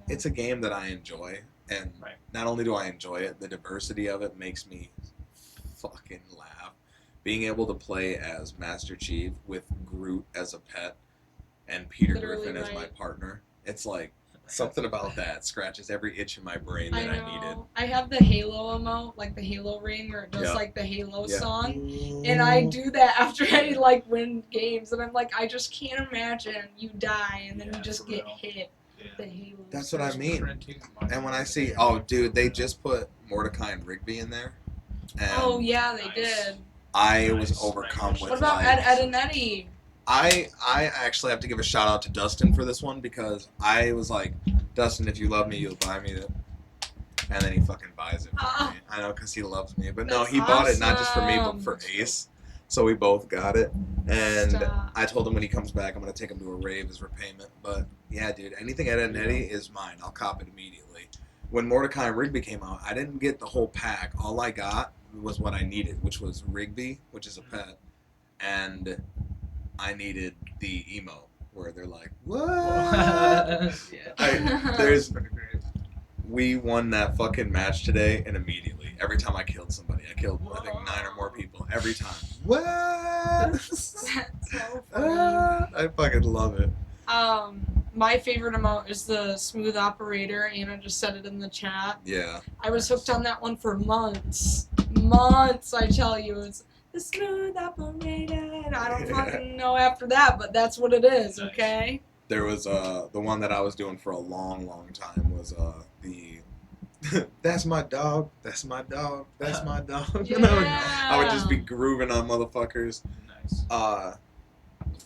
it's a game that I enjoy. And not only do I enjoy it, the diversity of it makes me fucking laugh. Being able to play as Master Chief with Groot as a pet and Peter Griffin as my partner, it's like something about that scratches every itch in my brain that I needed. I have the Halo emote, like the Halo ring, where it does like the Halo song, and I do that after I like win games, and I'm like, I just can't imagine you die and then you just get hit with the Halo. That's what I mean. And when I see, they just put Mordecai and Rigby in there. And they did. I was overcome with. What about Ed and Eddie? I actually have to give a shout out to Dustin for this one because I was like, Dustin, if you love me, you'll buy me it. And then he fucking buys it for me. I know because he loves me. But no, he bought it not just for me, but for Ace. So we both got it. And I told him when he comes back, I'm going to take him to a rave as repayment. But yeah, dude, anything Ed and Eddie is mine. I'll cop it immediately. when Mordecai and Rigby came out, I didn't get the whole pack. All I got was what I needed, which was Rigby, which is a pet, and I needed the emo, where they're like, what? We won that fucking match today, and immediately, every time I killed somebody, I killed, I think, 9 or more people. Every time. What? That's so funny. I fucking love it. My favorite emote is the smooth operator. Anna just said it in the chat. Yeah. I was hooked on that one for months. Months, I tell you. It's the smooth operator. I don't fucking know after that, but that's what it is, okay? There was the one that I was doing for a long, long time was the that's my dog, that's my dog, that's my dog. Yeah. I would just be grooving on motherfuckers. Nice.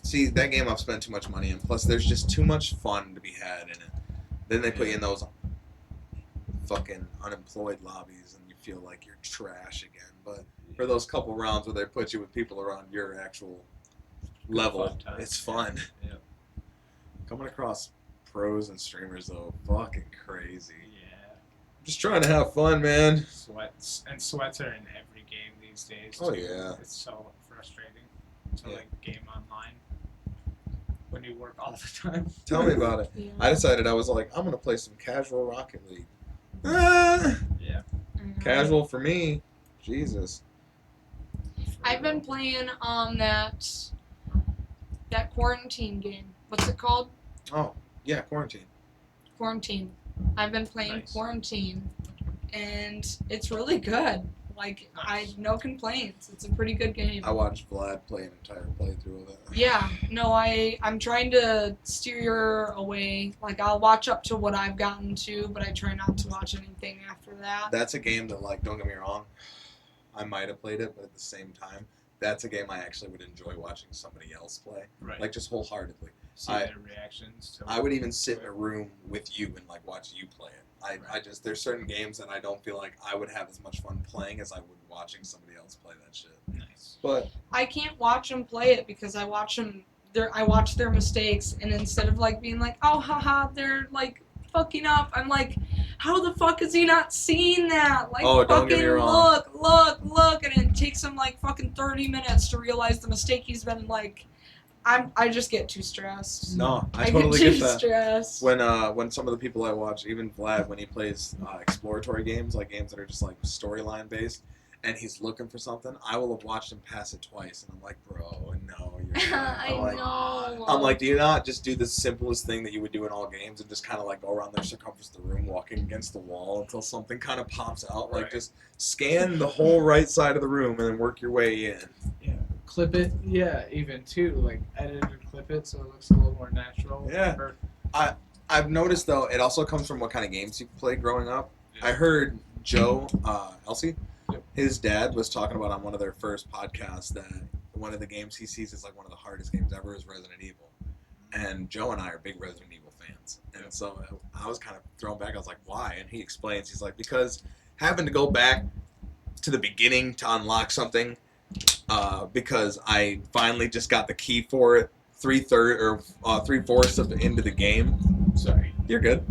See, that game I've spent too much money in. Plus, there's just too much fun to be had in it. Then they put you in those fucking unemployed lobbies, and you feel like you're trash again. But for those couple rounds where they put you with people around your actual level, it's fun. Yeah. Coming across pros and streamers, though, fucking crazy. Yeah. Just trying to have fun, man. Sweats are in every game these days. Oh, too. yeah. It's so frustrating to like game online when you work all the time. Tell me about it. Yeah. I decided I was like, I'm gonna play some casual Rocket League. Yeah. Casual for me, Jesus. I've been playing that quarantine game. What's it called? Oh, yeah, Quarantine. Quarantine. I've been playing Nice. Quarantine, and it's really good. Like, I no complaints. It's a pretty good game. I watched Vlad play an entire playthrough of it. Yeah, no, I'm trying to steer away. Like, I'll watch up to what I've gotten to, but I try not to watch anything after that. That's a game that, like, don't get me wrong, I might have played it, but at the same time, that's a game I actually would enjoy watching somebody else play. Right. Like, just wholeheartedly. See their reactions. I would even sit in a room with you and, like, watch you play it. I just, there's certain games that I don't feel like I would have as much fun playing as I would watching somebody else play that shit. Nice. But I can't watch them play it because I watch their mistakes, and instead of like being like, oh haha, they're like fucking up, I'm like, how the fuck is he not seeing that? Like, Oh, don't get fucking me wrong. look, and it takes him like fucking 30 minutes to realize the mistake he's been like. I just get too stressed. no, I get totally too get that. stressed. When some of the people I watch, even Vlad, when he plays exploratory games, like games that are just like storyline based, and he's looking for something, I will have watched him pass it twice, and I'm like, bro, no, you're not. I know. I'm like, do you not just do the simplest thing that you would do in all games and just kind of like go around the circumference of the room, walking against the wall until something kind of pops out? Like, just scan the whole right side of the room and then work your way in. Yeah. Clip it. Yeah. Even too, like edit and clip it so it looks a little more natural. Yeah. I've noticed though, it also comes from what kind of games you played growing up. I heard Joe Elsie, his dad was talking about on one of their first podcasts that one of the games he sees as like one of the hardest games ever is Resident Evil. And Joe and I are big Resident Evil fans. And so I was kind of thrown back. I was like, why? And he explains, he's like, because having to go back to the beginning to unlock something, because I finally just got the key for it 3/4 of into the game. Sorry, you're good.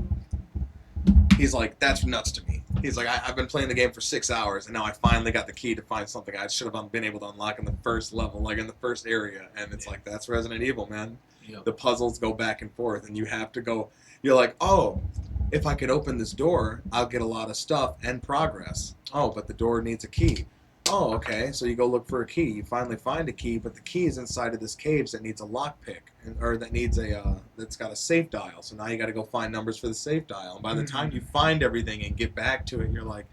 He's like, that's nuts to me. He's like, I've been playing the game for 6 hours, and now I finally got the key to find something I should have been able to unlock in the first level, like in the first area. And it's like, that's Resident Evil, man. The puzzles go back and forth, and you have to go. You're like, oh, if I could open this door, I'll get a lot of stuff and progress. Oh, but the door needs a key. Oh, okay. So you go look for a key. You finally find a key, but the key is inside of this cage that needs a lockpick, or that needs that's got a safe dial. So now you got to go find numbers for the safe dial. And by the time you find everything and get back to it, you're like,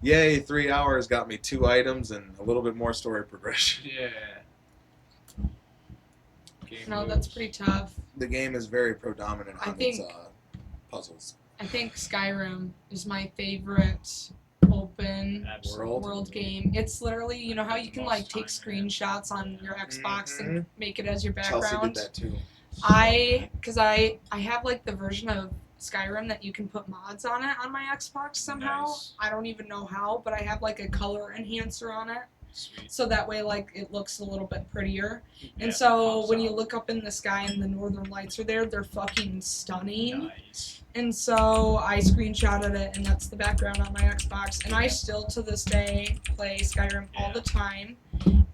yay! 3 hours got me 2 items and a little bit more story progression. Yeah. No, that's pretty tough. The game is very predominant on its puzzles. I think Skyrim is my favorite open world game. It's literally, you know how you can like take screenshots on your Xbox and make it as your background? Chelsea did that too. Because I have like the version of Skyrim that you can put mods on it on my Xbox somehow. Nice. I don't even know how, but I have like a color enhancer on it. Sweet. So that way, like, it looks a little bit prettier. And Yeah, so pops when you out. look up in the sky and the northern lights are there, they're fucking stunning. Nice. And so I screenshotted it, and that's the background on my Xbox. And I still, to this day, play Skyrim all the time.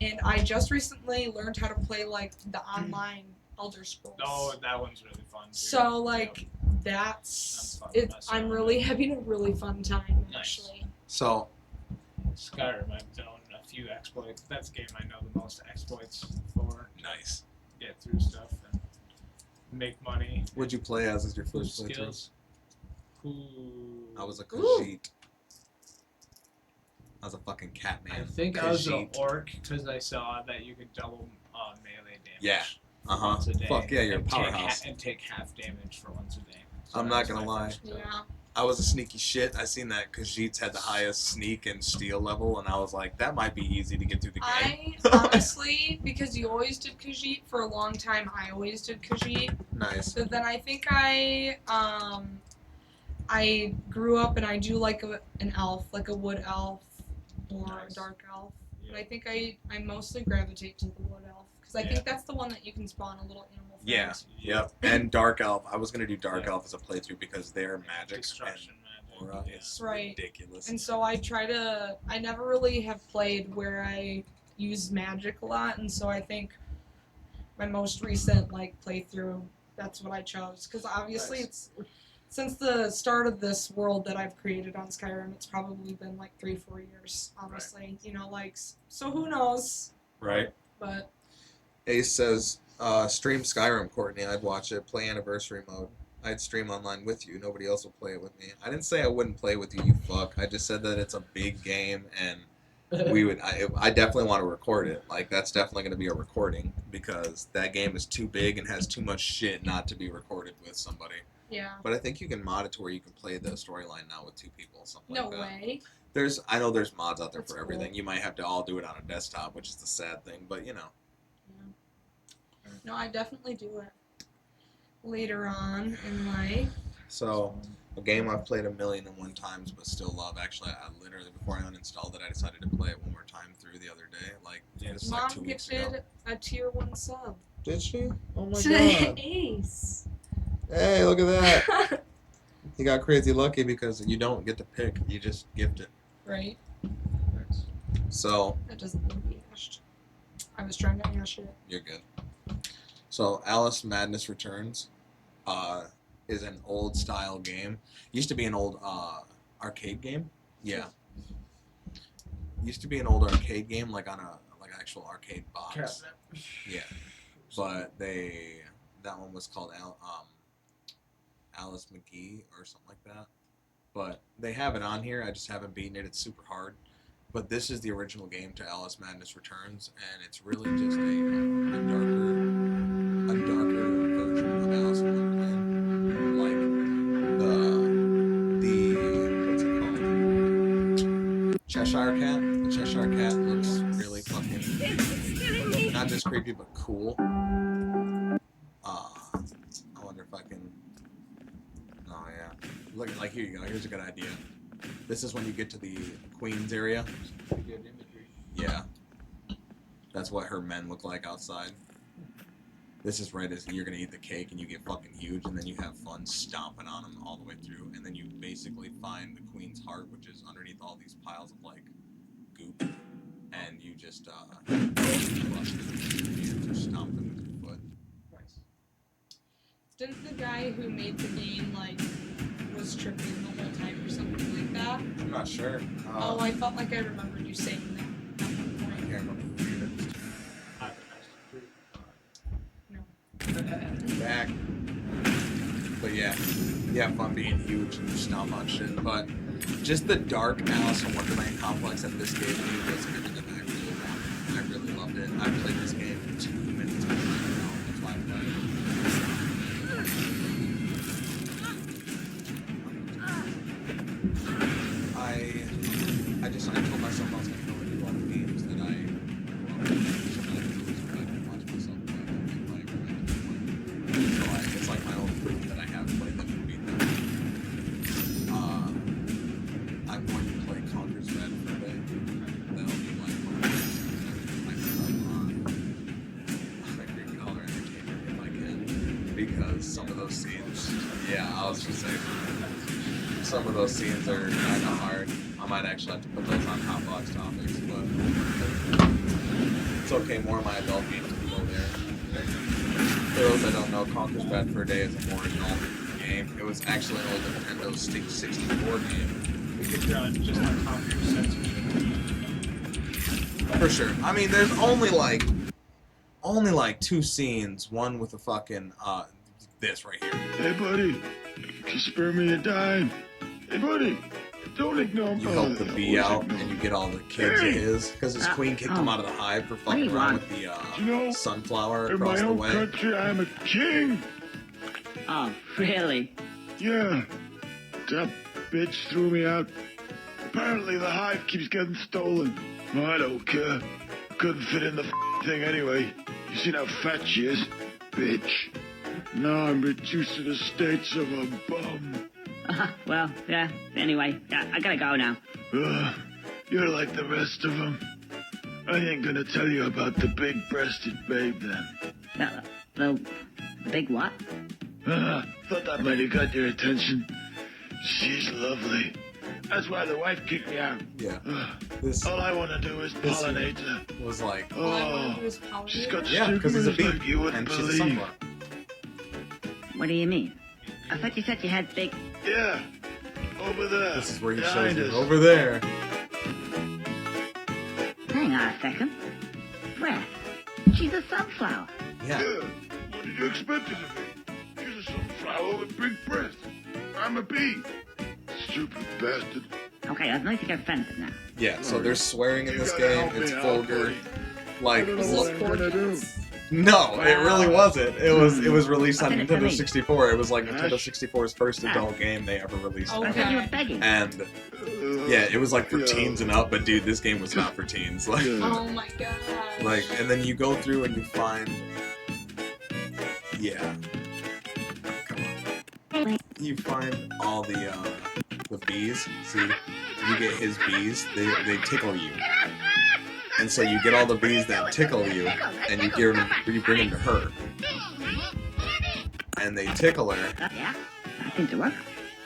And I just recently learned how to play, like, the online Elder Scrolls. Oh, that one's really fun too. So, like, that's it. I'm really having a really fun time, actually. So, Skyrim, I've done a few exploits. That's the game I know the most exploits for. Nice. Get through stuff and make money. What'd you play as your first playthrough? Skills. Ooh. I was a Khajiit. I was a fucking cat man. I think I was an Khajiit. orc because I saw that you could double melee damage. Yeah. Once a day. Fuck yeah, you're a and powerhouse. take half damage for once a day. So I'm that not was gonna my lie. first play. Yeah. I was a sneaky shit. I seen that Khajiits had the highest sneak and steal level, and I was like, that might be ezy to get through the game. I honestly, because you always did Khajiit for a long time, I always did Khajiit. Nice. But then I think I grew up and I do like an elf, like a wood elf or a dark elf. But I think I mostly gravitate to the wood elf because I think that's the one that you can spawn a little animal from. Yeah. Yep. And Dark Elf. I was gonna do Dark Elf as a playthrough because their magic and aura is ridiculous. And so I never really have played where I use magic a lot, and so I think my most recent like playthrough, that's what I chose because obviously it's since the start of this world that I've created on Skyrim, it's probably been like 3-4 years, honestly. You know, like, so who knows? Right. But Ace says, stream Skyrim, Courtney. I'd watch it. Play anniversary mode. I'd stream online with you. Nobody else will play it with me. I didn't say I wouldn't play with you, you fuck. I just said that it's a big game, and I definitely want to record it. Like, that's definitely going to be a recording, because that game is too big and has too much shit not to be recorded with somebody. yeah. But I think you can mod it to where you can play the storyline now with 2 people, something No like that. way. I know there's mods out there That's for cool. everything. You might have to all do it on a desktop, which is the sad thing, but you know. No, I definitely do it later on in life. So, a game I've played 1,000,001 times but still love. Actually, I literally, before I uninstalled it, I decided to play it one more time through the other day. Like, just like 2 Mom weeks ago. gifted a tier 1 sub. Did she? Oh my Today, god. Ace. Hey, look at that. You got crazy lucky because you don't get to pick. You just gift it. Right. So, That doesn't need to be hashed. I was trying to hash it. you're good. So, Alice Madness Returns is an old style game. Used to be an old arcade game. Yeah. Used to be an old arcade game, like on a actual arcade box. Yeah. But that one was called Alice McGee or something like that. But they have it on here. I just haven't beaten it. It's super hard. But this is the original game to Alice Madness Returns, and it's really just a darker version of Alice in Wonderland. Like the what's it called? Cheshire Cat. The Cheshire Cat looks really fucking not just creepy but cool. I wonder if I can. Oh yeah. Look, like here you go. Here's a good idea. This is when you get to the Queen's area. Good imagery. Yeah. That's what her men look like outside. This is right as you're gonna eat the cake and you get fucking huge, and then you have fun stomping on them all the way through, and then you basically find the Queen's heart, which is underneath all these piles of like goop, and you just crush them and just stomp them with your foot. Didn't the guy who made the game, like, was tripping the whole time or something like that? I'm not sure. Oh, I felt like I remembered you saying that at one point. I can't remember who it is. Back. But yeah, you have fun being huge and stomp on shit. But just the dark Alice in Wonderland complex that this gave me was everything I really wanted. I really loved it. I played this game for 2 minutes. That's why I played it. I told myself I was going to go and do all the games that I grew up with. So it's like my own proof that I have played them and beat them. I'm going to play Conker's Red for a bit. That'll be like one of those scenes. Yeah, I was just saying. Some of those scenes are kind of hard. I might actually have to put those on Hot Box Topics, but it's okay. More of my adult games can go there. For those that don't know, Conker's Bad Fur Day is a more adult game. It was actually an old Nintendo 64 game. We could just on top of your censorship. For sure. I mean, there's only like 2 scenes. One with a fucking this right here. Hey, buddy, can you spare me a dime? Hey, buddy, don't ignore me. You help the bee out, and you get all the kids of his, because his queen kicked him out of the hive for fucking around with the sunflower In my across the own way. country, I'm a king. Oh, really? Yeah. That bitch threw me out. Apparently, the hive keeps getting stolen. Well, I don't care. Couldn't fit in the thing anyway. You seen how fat she is? Bitch. Now I'm reduced to the states of a bum. Well, yeah. Anyway, yeah, I gotta go now. You're like the rest of them. I ain't gonna tell you about the big-breasted babe then. The big what? Thought that might have got your attention. She's lovely. That's why the wife kicked me out. Yeah. All I want to do is pollinate her. Was like, She's got yeah, because he's a bee, like you wouldn't and she's a believe. sunflower. What do you mean? I thought you said you had big... Yeah. Over there. This is where he shows Behind you. us. Over there. Hang on a second. Where? She's a sunflower. Yeah. What did you expect her to be? She's a sunflower with big breasts. I'm a bee. Stupid bastard. Okay, that's nice to get offended now. Yeah, so there's swearing in You this gotta game. help me It's out, vulgar. buddy. Like, I don't know what I'm gonna do. no, it really wasn't. It was released on Open it for Nintendo me. 64. It was like Nintendo 64's first adult game they ever released. I thought you were begging. And yeah, it was like for teens and up, but dude, this game was not for teens. Like, Oh my god. like, and then you go through and you find, yeah, come on, you find all the bees. See, you get his bees. They tickle you, and so you get all the bees that tickle you, and you bring them to her, and they tickle her. Yeah, that seems to work.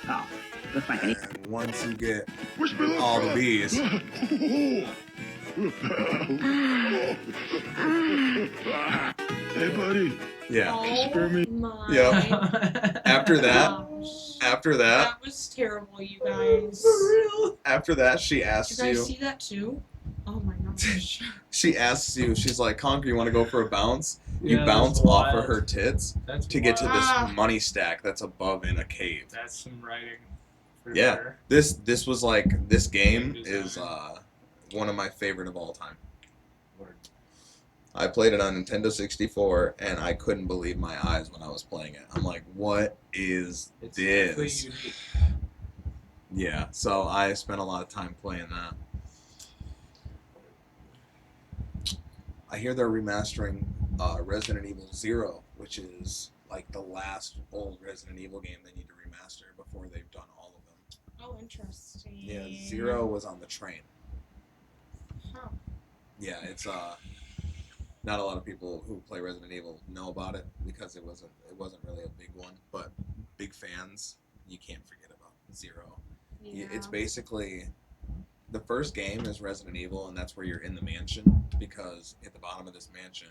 Oh, looks like I And once you get Wish me luck, all the Rob. bees, Hey, buddy. yeah, Oh Spare me. my yeah. After that, That was terrible, you guys. after that, she Did asks you guys you. see that too? Oh my gosh. She asks you. She's like, "Conker, you want to go for a bounce?" You Yeah, bounce that's off of wild. her tits That's to get to this wild. money stack that's above in a cave. That's some writing. For Yeah, sure. this was like, this game is one of my favorite of all time. I played it on Nintendo 64 and I couldn't believe my eyes when I was playing it. I'm like, what is It's definitely this? unique. Yeah, so I spent a lot of time playing that. I hear they're remastering Resident Evil 0, which is like the last old Resident Evil game they need to remaster before they've done all of them. Oh, interesting. Yeah, 0 was on the train. Huh. Yeah, it's not a lot of people who play Resident Evil know about it because it wasn't really a big one, but big fans, you can't forget about 0. Yeah. It's basically, the first game is Resident Evil, and that's where you're in the mansion, because at the bottom of this mansion,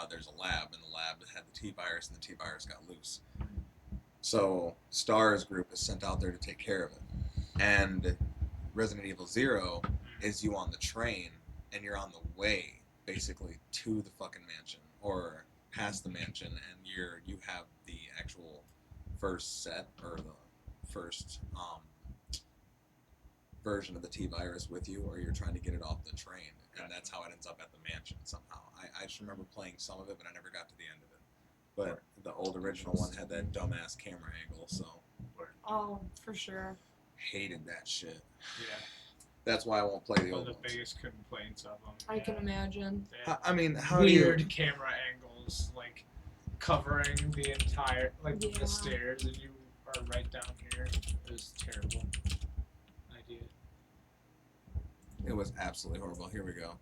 there's a lab, and the lab had the T-virus, and the T-virus got loose. So STAR's group is sent out there to take care of it. And Resident Evil 0 is you on the train, and you're on the way, basically, to the fucking mansion, or past the mansion, and you have the actual first set, or the first version of the T-virus with you, or you're trying to get it off the train, and that's how it ends up at the mansion somehow. I just remember playing some of it, but I never got to the end of it. But the old original one had that dumbass camera angle, so Oh, for sure. hated that shit. Yeah. That's why I won't play the One old of the ones. biggest complaints of them. I can imagine. I mean, how do you... Weird camera angles, like covering the entire, like Yeah. the stairs, and you are right down here. It was terrible idea. It was absolutely horrible. Here we go.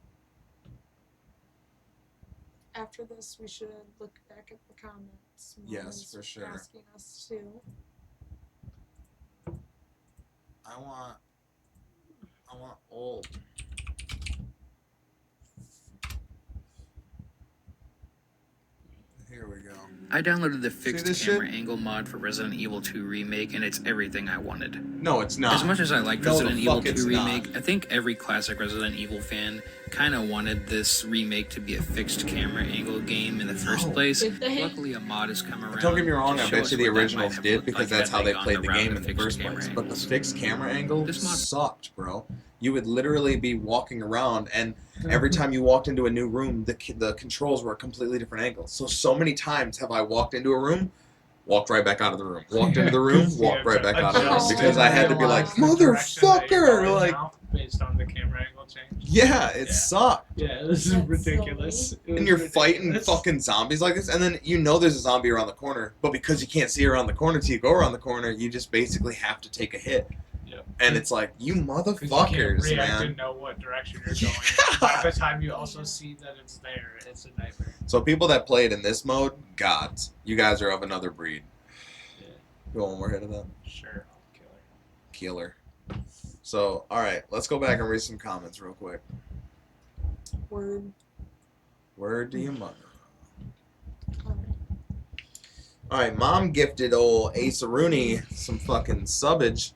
after this, we should look back at the comments. Mom Yes, is for sure. Asking us to. I want old. Here we go. I downloaded the fixed this camera shit? angle mod for Resident Evil 2 Remake, and it's everything I wanted. No, it's not. As much as I like No, the Resident Evil fuck 2 it's Remake, not. I think every classic Resident Evil fan kind of wanted this remake to be a fixed camera angle game in the first place. Did they? Luckily, a mod has come around. Don't get me wrong, to I show bet us you the what that originals might have did looked because like that's had how they gone played the route game of in the fixed first camera place. angle. But the fixed camera angle This mod- sucked, bro. You would literally be walking around, and every time you walked into a new room, the controls were a completely different angle. So many times have I walked into a room, walked right back out of the room. Walked into the room, walked right back out of the room. Because I had to be like, motherfucker! Like, based on the camera angle change. yeah, it sucked. Yeah, this is ridiculous. It And was you're ridiculous. fighting fucking zombies like this, and then you know there's a zombie around the corner, but because you can't see around the corner till you go around the corner, you just basically have to take a hit. Yep. And it's like, you 'Cause you motherfuckers, can't react man. and know what direction you're going. By the time you also see that it's there, it's a nightmare. So people that played in this mode, gods. You guys are of another breed. Yeah. You want one more hit of that? Sure. Killer. So, alright, let's go back and read some comments real quick. Word. Word to your mother. Alright, Mom gifted old Ace Rooney some fucking subbage,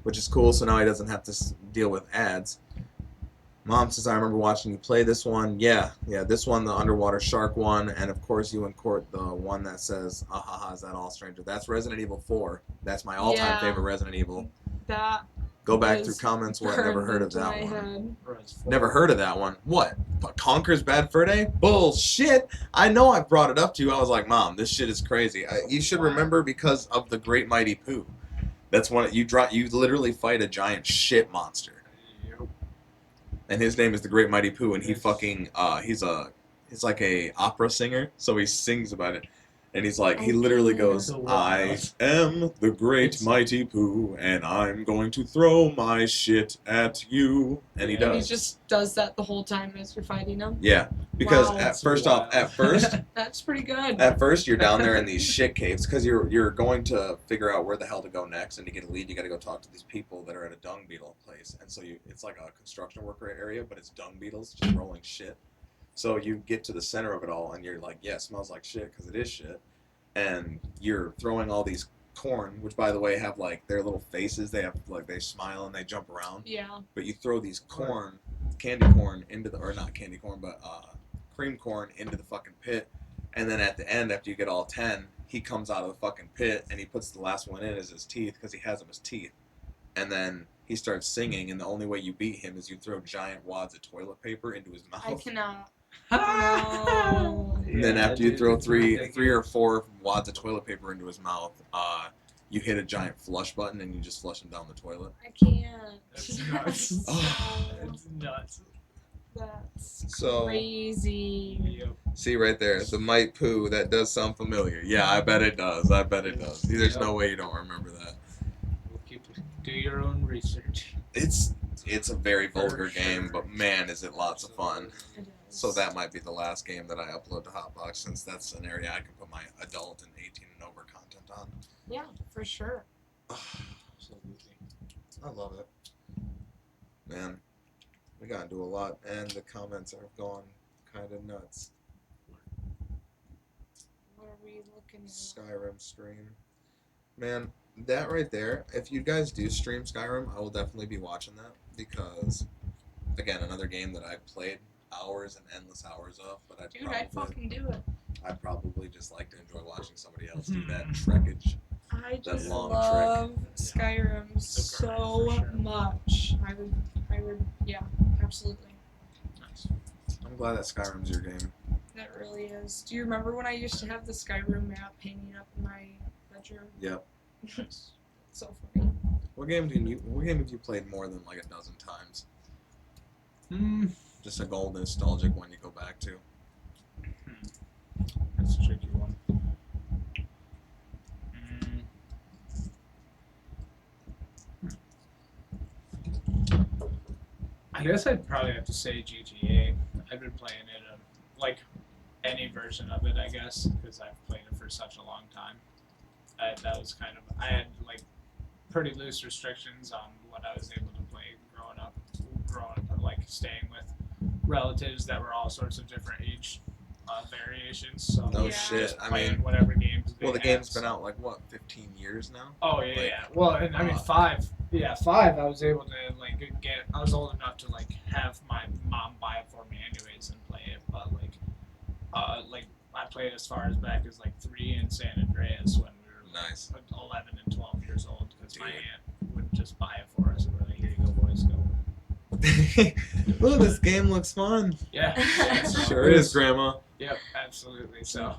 which is cool, so now he doesn't have to deal with ads. Mom says, I remember watching you play this one. Yeah, this one, the underwater shark one, and of course you and Court, the one that says, ah ha ha, is that all, stranger? That's Resident Evil 4. That's my all-time favorite Resident Evil. That Go back was through comments where I never burned heard of into that my one. head. Never heard of that one. What? Conker's Bad Fur Day? Bullshit! I know I brought it up to you. I was like, Mom, this shit is crazy. You should remember because of the Great Mighty Pooh. That's one you literally fight a giant shit monster. And his name is the Great Mighty Pooh, and he fucking he's like a opera singer, so he sings about it. And he's like, he literally goes, I am the Great Mighty Pooh, and I'm going to throw my shit at you. And he And he does. just does that the whole time as you're fighting him. Yeah, because Wow. at first, That's pretty good. at first you're down there in these shit caves because you're going to figure out where the hell to go next, and to get a lead, you got to go talk to these people that are at a dung beetle place, and so it's like a construction worker area, but it's dung beetles just rolling shit. So you get to the center of it all, and you're like, yeah, it smells like shit because it is shit, and you're throwing all these corn, which by the way have like their little faces. They have like they smile and they jump around. Yeah. But you throw these corn, candy corn into the, or not candy corn, but cream corn into the fucking pit, and then at the end, after you get all 10, he comes out of the fucking pit and he puts the last one in as his teeth because he has them as teeth, and then he starts singing, and the only way you beat him is you throw giant wads of toilet paper into his mouth. I cannot. No. And then after you throw three or four wads of toilet paper into his mouth, you hit a giant flush button and you just flush him down the toilet. I can't. That's nuts. That's nuts. That's So crazy. see right there, the Might Poo. That does sound familiar. Yeah, I bet it does. I bet it does. There's no way you don't remember that. Do your own research. It's a very vulgar game, but man, is it lots of fun. So that might be the last game that I upload to Hotbox, since that's an area I can put my adult and 18 and over content on. Yeah, for sure. I love it. Man, we gotta do a lot, and the comments are going kind of nuts. What are we looking at? Skyrim stream. Man, that right there, if you guys do stream Skyrim, I will definitely be watching that, because, again, another game that I've played hours and endless hours of, but I'd fucking do it. I'd probably just like to enjoy watching somebody else do that trekkage. I that just long love trek. Skyrim so much. I would, yeah, absolutely. I'm glad that Skyrim's your game. That really is. Do you remember when I used to have the Skyrim map hanging up in my bedroom? Yep. So funny. What game have you played more than like a dozen times? Just a gold nostalgic one you go back to. That's a tricky one. I guess I'd probably have to say GTA. I've been playing it like any version of it, I guess, because I've played it for such a long time. That was kind of, I had like pretty loose restrictions on what I was able to play growing up, like staying with relatives that were all sorts of different age variations. So No Yeah. shit. just I playing mean, whatever games. well, the they had, game's been so. out like what, 15 years now? Oh yeah, Like, yeah. Well, and I mean 5. Yeah, 5. I was able to like get. I was old enough to like have my mom buy it for me anyways and play it. But like I played as far as back as like 3 in San Andreas when we were like, Nice. 11 and 12 years old because my aunt would just buy it for us and we're like, here you go, boys, go. Ooh, this game looks fun. Yeah, so Sure it is, was- Grandma. Yep, absolutely. So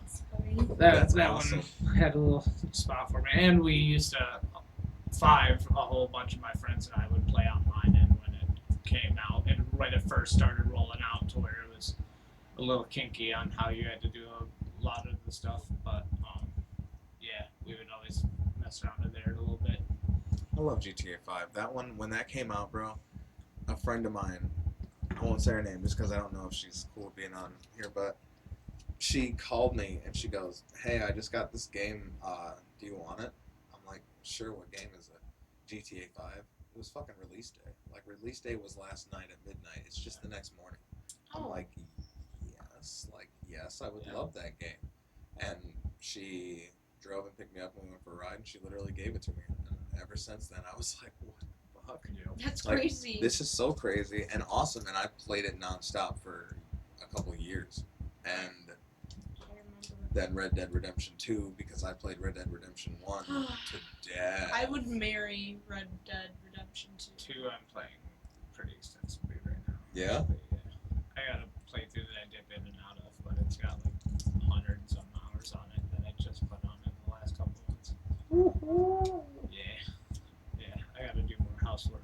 That's funny. that awesome. one had a little spot for me, and we used to 5. A whole bunch of my friends and I would play online, and when it came out, and when it first started rolling out, to where it was a little kinky on how you had to do a lot of the stuff, but yeah, we would always mess around in there a little bit. I love GTA 5. That one, when that came out, bro, a friend of mine, I won't say her name just because I don't know if she's cool being on here, but she called me and she goes, "Hey, I just got this game. Do you want it?" I'm like, "Sure. What game is it?" GTA 5. It was fucking release day. Like, release day was last night at midnight. It's just the next morning. I'm Oh. like, yes, I would love that game. And she drove and picked me up and we went for a ride, and she literally gave it to me. And ever since then, I was like, what the fuck? That's Like, crazy. this is so crazy and awesome, and I played it nonstop for a couple of years. And then Red Dead Redemption 2, because I played Red Dead Redemption 1 to death. I would marry Red Dead Redemption 2. 2 I'm playing pretty extensively right now. Yeah? Actually, yeah. I got a playthrough that I dip in and out of, but it's got like 100 and some hours on it that I just put on in the last couple of months. Yeah, I gotta do more housework.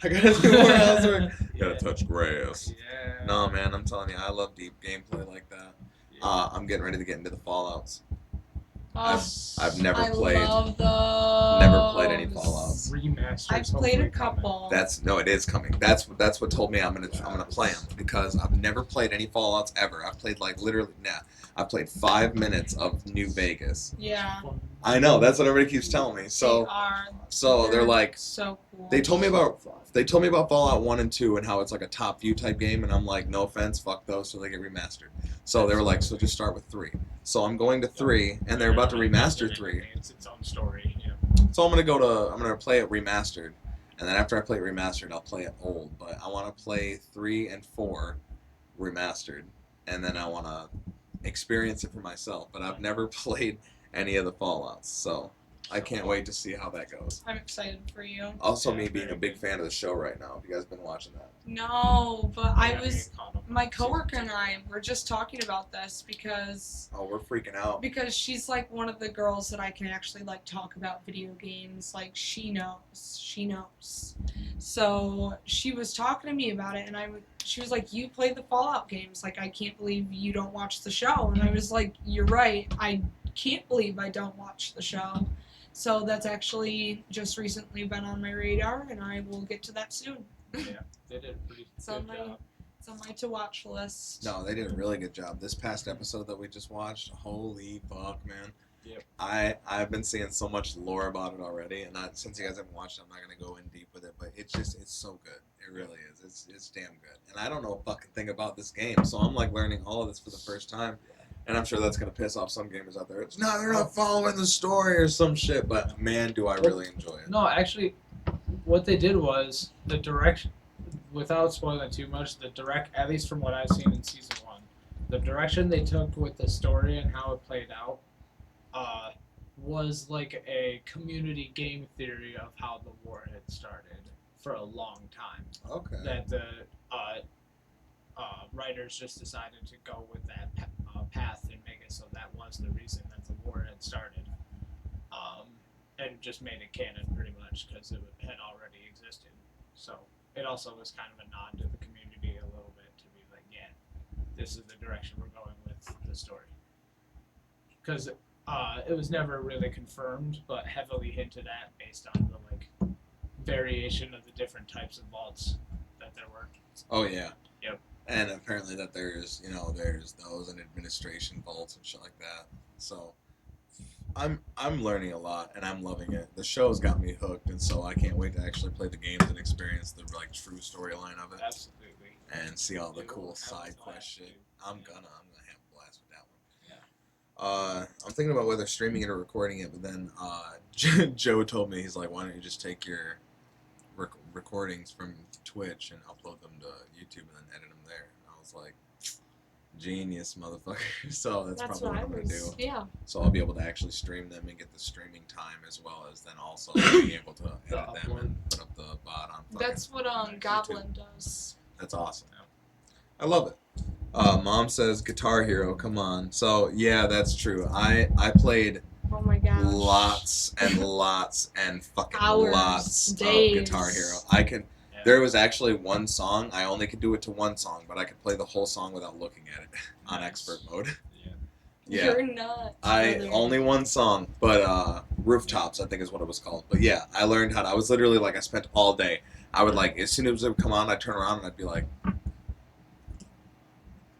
I gotta do more housework. Yeah. Gotta touch grass. Yeah. No, man, I'm telling you, I love deep gameplay like that. I'm getting ready to get into the Fallouts. I've never played. Love those. Never played any Fallouts. Remasters. I've played a couple. It is coming. That's what told me I'm gonna play them, because I've never played any Fallouts ever. I've played like literally I played 5 minutes of New Vegas. Yeah. I know, that's what everybody keeps telling me. So they're like, so cool. They told me about Fallout 1 and 2 and how it's like a top view type game, and I'm like, no offense, fuck those, so they get remastered. So they were like, so just start with 3. So I'm going to 3, and they're about to remaster 3. It's its own story. Yeah. So I'm gonna play it remastered, and then after I play it remastered, I'll play it old. But I want to play 3 and 4 remastered, and then I want to experience it for myself. But I've never played any of the Fallouts, so I can't wait to see how that goes. I'm excited for you. Also, me being a big fan of the show right now. Have you guys been watching that? No, but my coworker and I were just talking about this because Oh, we're freaking out. she's like one of the girls that I can actually like talk about video games. Like she knows. So she was talking to me about it, and she was like, "You play the Fallout games? Like I can't believe you don't watch the show." And I was like, "You're right. I can't believe I don't watch the show." So that's actually just recently been on my radar, and I will get to that soon. Yeah, they did a pretty It's on good job. it's on my to-watch list. No, they did a really good job. This past episode that we just watched, holy fuck, man. Yep. I've been seeing so much lore about it already, and since you guys haven't watched it, I'm not gonna go in deep with it, but it's so good. It really is. It's damn good. And I don't know a fucking thing about this game, so I'm like learning all of this for the first time. And I'm sure that's gonna piss off some gamers out there. They're not following the story or some shit, but man, do I really enjoy it. No, actually, what they did was the direction, without spoiling too much, at least from what I've seen in season 1, the direction they took with the story and how it played out, was like a community game theory of how the war had started for a long time. Okay. That the writers just decided to go with that path and make it so that was the reason that the war had started, and just made it canon pretty much because it had already existed. So it also was kind of a nod to the community a little bit to be like, yeah, this is the direction we're going with the story. Because it was never really confirmed, but heavily hinted at based on the variation of the different types of vaults that there were. Oh yeah. Yep. And apparently that there's those and administration vaults and shit like that. So I'm learning a lot and I'm loving it. The show's got me hooked, and so I can't wait to actually play the games and experience the like true storyline of it. Absolutely. And see all the cool side quest shit. I'm gonna have a blast with that one. I'm thinking about whether streaming it or recording it, but then Joe told me, he's like, why don't you just take your recordings from Twitch and upload them to YouTube and then edit them there? And I was like, genius, motherfucker. So that's probably what I'm gonna do. Yeah. So I'll be able to actually stream them and get the streaming time, as well as then also being able to edit them and put up the bot on. That's what Goblin does. That's awesome. I love it. Mom says Guitar Hero, come on. So yeah, that's true. I played Oh my gosh. lots and lots and fucking Hours, lots days. of Guitar Hero. There was actually one song, I only could do it to one song, but I could play the whole song without looking at it on expert mode. Yeah. You're nuts. Only one song, but Rooftops, I think is what it was called. But yeah, I learned how to, I was literally like, I spent all day. I would like, as soon as it would come on, I'd turn around and I'd be like,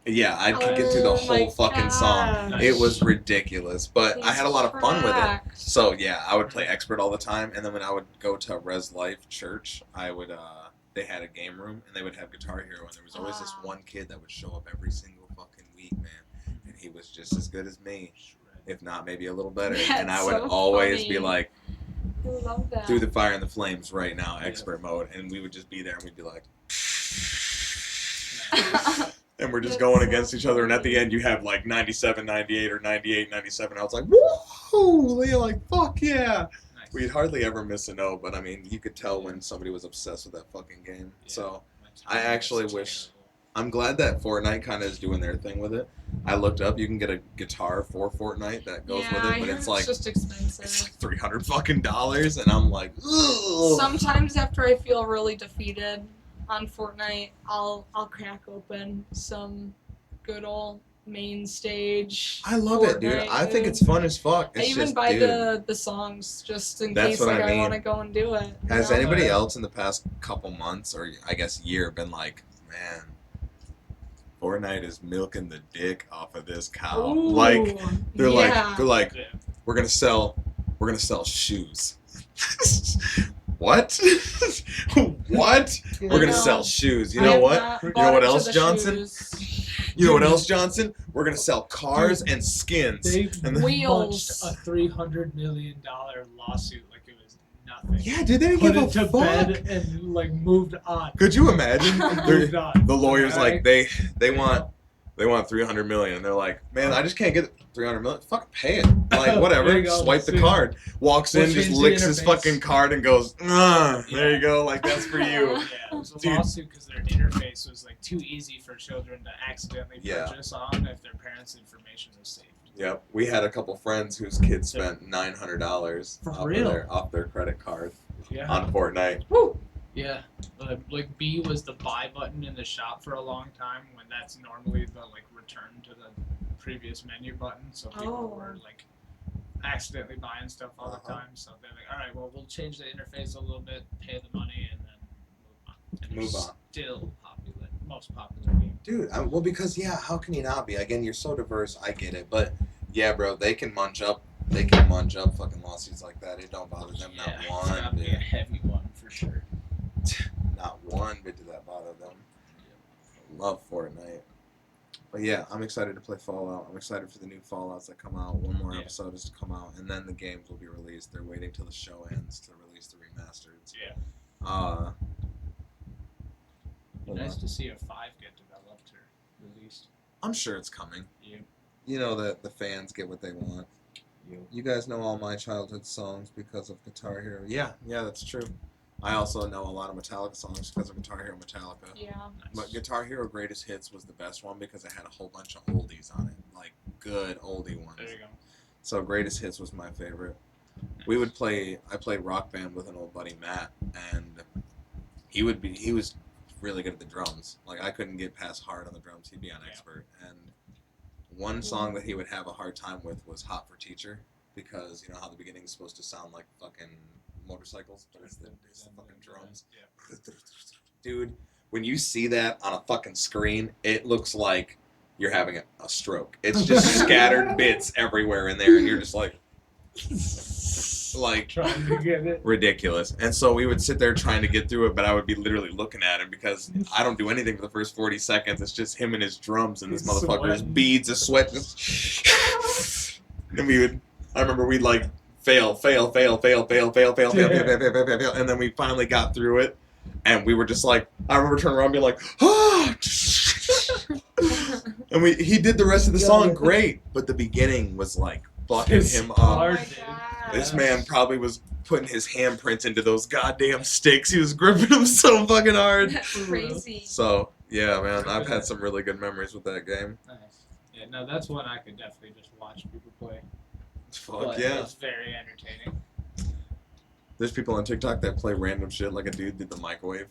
yeah, I could get through the whole fucking song. Nice. It was ridiculous, but I had a lot of fun with it. Correct. So yeah, I would play expert all the time, and then when I would go to Res Life Church, I would they had a game room and they would have Guitar Hero, and there was always this one kid that would show up every single fucking week, man, and he was just as good as me, if not maybe a little better. And I would That's so always funny. be like, I love that. through the fire and the flames right now, expert mode, and we would just be there and we'd be like. And we're just going against each other, and at the end you have like 97, 98, or 98, 97. I was like, woohoo! You're like, fuck yeah! Nice. We'd hardly ever miss a note, but I mean, you could tell when somebody was obsessed with that fucking game. Yeah. So I actually wish. I'm glad that Fortnite kind of is doing their thing with it. I looked up, you can get a guitar for Fortnite that goes with I it, but heard it's like just expensive. it's like $300 fucking dollars, and I'm like, ugh. Sometimes after I feel really defeated on Fortnite, I'll crack open some good old main stage. I love it, dude. I think it's fun as fuck. It's I even just, buy dude. the songs just in That's case what like I I mean. want to go and do it. you Has know? anybody else in the past couple months, or I guess year, been like, man, Fortnite is milking the dick off of this cow? Ooh, Like they're yeah. like we're gonna sell shoes. What? What? We're gonna sell shoes. You know what? You know what else, Johnson? You know what else, Johnson? We're gonna sell cars and skins. They And then- Wheels. munched a $300 million lawsuit like it was nothing. Yeah, dude, they didn't Put give it a to fuck. bed and like moved on. Could you imagine? Moved on. The lawyers Alright? like they want $300 million. And they're like, man, I just can't get $300 million. Fucking pay it. Like There whatever. you go. Swipe the See. card. Walks in, We'll just change the licks his interface. fucking card and goes, there you go. Like that's for you. Yeah, it was a Dude. lawsuit because their interface was like too easy for children to accidentally Yeah. purchase on if their parents' information was saved. Yep. We had a couple friends whose kids spent $900 For off, real? off their credit card Yeah. on Fortnite. Yeah. Like B was the buy button in the shop for a long time when that's normally the like return to the previous menu button. So people were like accidentally buying stuff all the time. So they're like, all right, well, we'll change the interface a little bit, pay the money, and then move on. And Move they're on. Still popular, most popular game. Dude, well, because yeah, how can you not be? Again, you're so diverse. I get it, but yeah, bro, they can munch up fucking lawsuits like that. It don't bother them Yeah, not it's one gotta be a bit. heavy one for sure. Not one bit did that bother them. Love Fortnite. But yeah, I'm excited to play Fallout. I'm excited for the new Fallouts that come out. One more episode is to come out, and then the games will be released. They're waiting till the show ends to release the remasters. Yeah. Nice to see a 5 get developed or released. I'm sure it's coming. Yeah. You know that the fans get what they want. You guys know all my childhood songs because of Guitar Hero. Yeah, that's true. I also know a lot of Metallica songs because of Guitar Hero Metallica. Yeah. But Guitar Hero Greatest Hits was the best one because it had a whole bunch of oldies on it. Like, good oldie ones. There you go. So Greatest Hits was my favorite. I played Rock Band with an old buddy, Matt, and he was really good at the drums. Like, I couldn't get past hard on the drums. He'd be on expert. And one song that he would have a hard time with was Hot for Teacher, because you know how the beginning is supposed to sound like fucking motorcycles, but it's the fucking drums. Dude, when you see that on a fucking screen, it looks like you're having a stroke. It's just scattered bits everywhere in there, and you're just like trying to get it. ridiculous. And so we would sit there trying to get through it, but I would be literally looking at him because I don't do anything for the first 40 seconds. It's just him and his drums and this He's motherfucker's sweating. beads of sweat. Just and we would. I remember we'd like fail, and then we finally got through it, and we were just like, I remember turning around and being like, ah. And he did the rest of the song great, but the beginning was like fucking him up. This man probably was putting his handprints into those goddamn sticks. He was gripping them so fucking hard. That's crazy. So yeah, man, I've had some really good memories with that game. Nice. Yeah, no, that's one I could definitely just watch people play. Fuck But yeah. It's very entertaining. There's people on TikTok that play random shit like a dude did the microwave.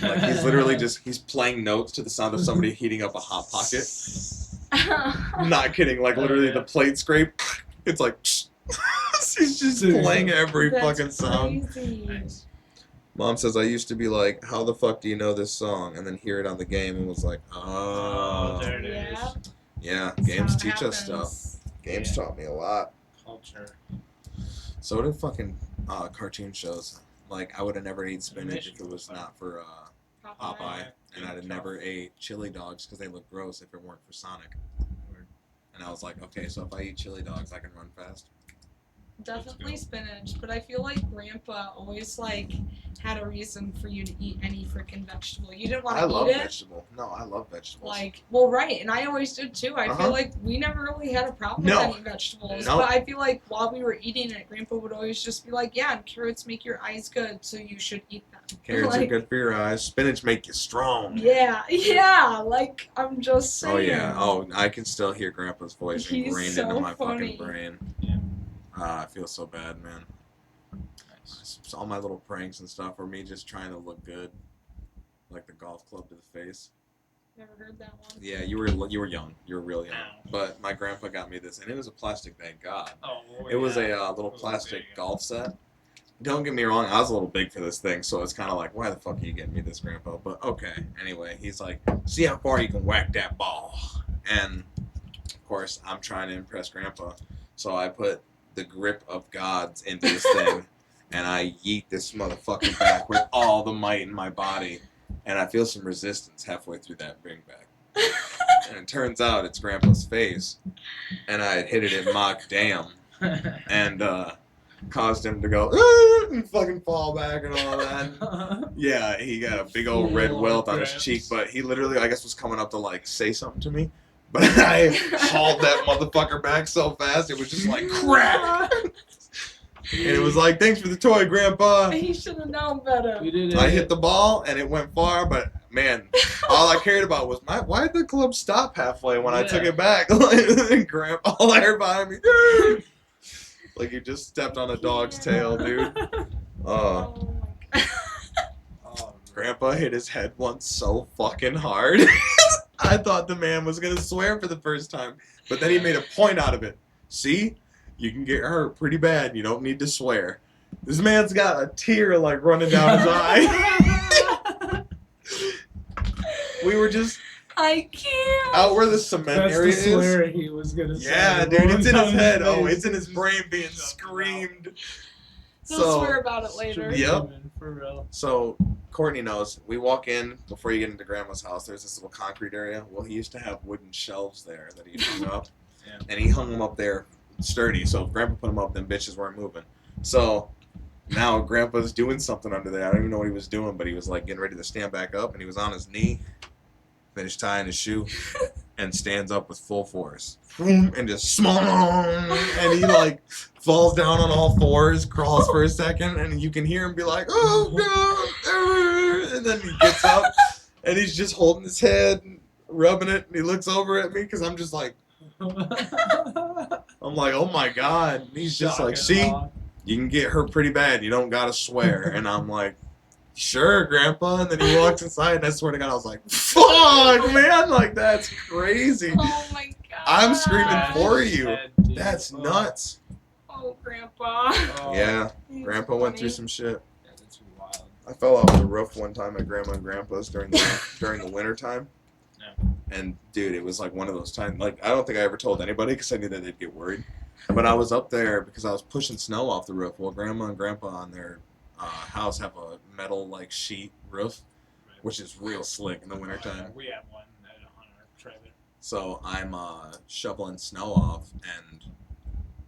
Like he's literally he's playing notes to the sound of somebody heating up a hot pocket. Not kidding, like literally the plate scrape. It's like he's just playing every fucking sound. Nice. Mom says I used to be like, how the fuck do you know this song? And then hear it on the game and was like, oh. There it is. Yeah, That's games how it teach us happens. stuff. Games taught me a lot. Culture. So did fucking cartoon shows. Like, I would have never ate spinach if it was not for Popeye. And I'd have never ate chili dogs because they look gross if it weren't for Sonic. And I was like, okay, so if I eat chili dogs, I can run fast. Definitely spinach, but I feel like Grandpa always like had a reason for you to eat any freaking vegetable. You didn't want I to love eat it. vegetable. No, I love vegetables. Like, well, right, and I always did too. I feel like we never really had a problem No. with any vegetables, No. but I feel like while we were eating it, Grandpa would always just be like, "Yeah, and carrots make your eyes good, so you should eat them." Carrots are Like, good for your eyes. Spinach make you strong. Yeah, like I'm just saying. Oh yeah. Oh, I can still hear Grandpa's voice He's ingrained so into my funny. fucking brain. Yeah. I feel so bad, man. So all my little pranks and stuff were me just trying to look good, like the golf club to the face. Never heard that one. Yeah, you were young. You were real young. But my grandpa got me this, and it was a plastic. Thank God. Oh, It was a little It was plastic big. golf set. Don't get me wrong, I was a little big for this thing, so it's kind of like, why the fuck are you getting me this, Grandpa? But okay. Anyway, he's like, see how far you can whack that ball. And of course, I'm trying to impress Grandpa, so I put the grip of gods into this thing, and I yeet this motherfucker back with all the might in my body, and I feel some resistance halfway through that bring back. And it turns out it's Grandpa's face, and I had hit it at Mach damn, and caused him to go and fucking fall back and all that. Yeah, he got a big old red welt on his cheek, but he literally, I guess, was coming up to like say something to me. But I hauled that motherfucker back so fast, it was just like crack. And it was like, thanks for the toy, Grandpa. He should have known better. I hit the ball and it went far, but man, all I cared about was why did the club stop halfway when I took it back? Grandpa, all I heard behind me, like you just stepped on a dog's tail, dude. Grandpa hit his head once so fucking hard. I thought the man was gonna swear for the first time, but then he made a point out of it. See, you can get hurt pretty bad. You don't need to swear. This man's got a tear like running down his eye. We were just I can't. out where the cement That's area the swear is. he was gonna say. Yeah, dude, it's in his Rolling head. down Oh, his it's in his brain being screamed. He'll swear about it later. Yep. For real. So Courtney knows. We walk in before you get into Grandma's house. There's this little concrete area. Well, he used to have wooden shelves there that he hung up, and he hung them up there sturdy. So if Grandpa put them up, then bitches weren't moving. So now Grandpa's doing something under there. I don't even know what he was doing, but he was like getting ready to stand back up, and he was on his knee, finished tying his shoe, and stands up with full force, and just and he like falls down on all fours, crawls for a second, and you can hear him be like, "Oh God!" And then he gets up, and he's just holding his head, and rubbing it, and he looks over at me because I'm just like, I'm like, oh my God. And he's just like, see, you can get hurt pretty bad. You don't gotta swear. And I'm like, sure, Grandpa. And then he walks inside, and I swear to God, I was like, fuck, man, like that's crazy. Oh my God. I'm screaming for you. That's nuts. Oh, Grandpa. Yeah, He's Grandpa went through funny. some shit. I fell off the roof one time at Grandma and Grandpa's during the winter time. Yeah. And dude, it was like one of those times. Like I don't think I ever told anybody because I knew that they'd get worried. But I was up there because I was pushing snow off the roof. Well, Grandma and Grandpa on their house have a metal like sheet roof, which is real slick in the wintertime. We have one on our trailer. So I'm shoveling snow off, and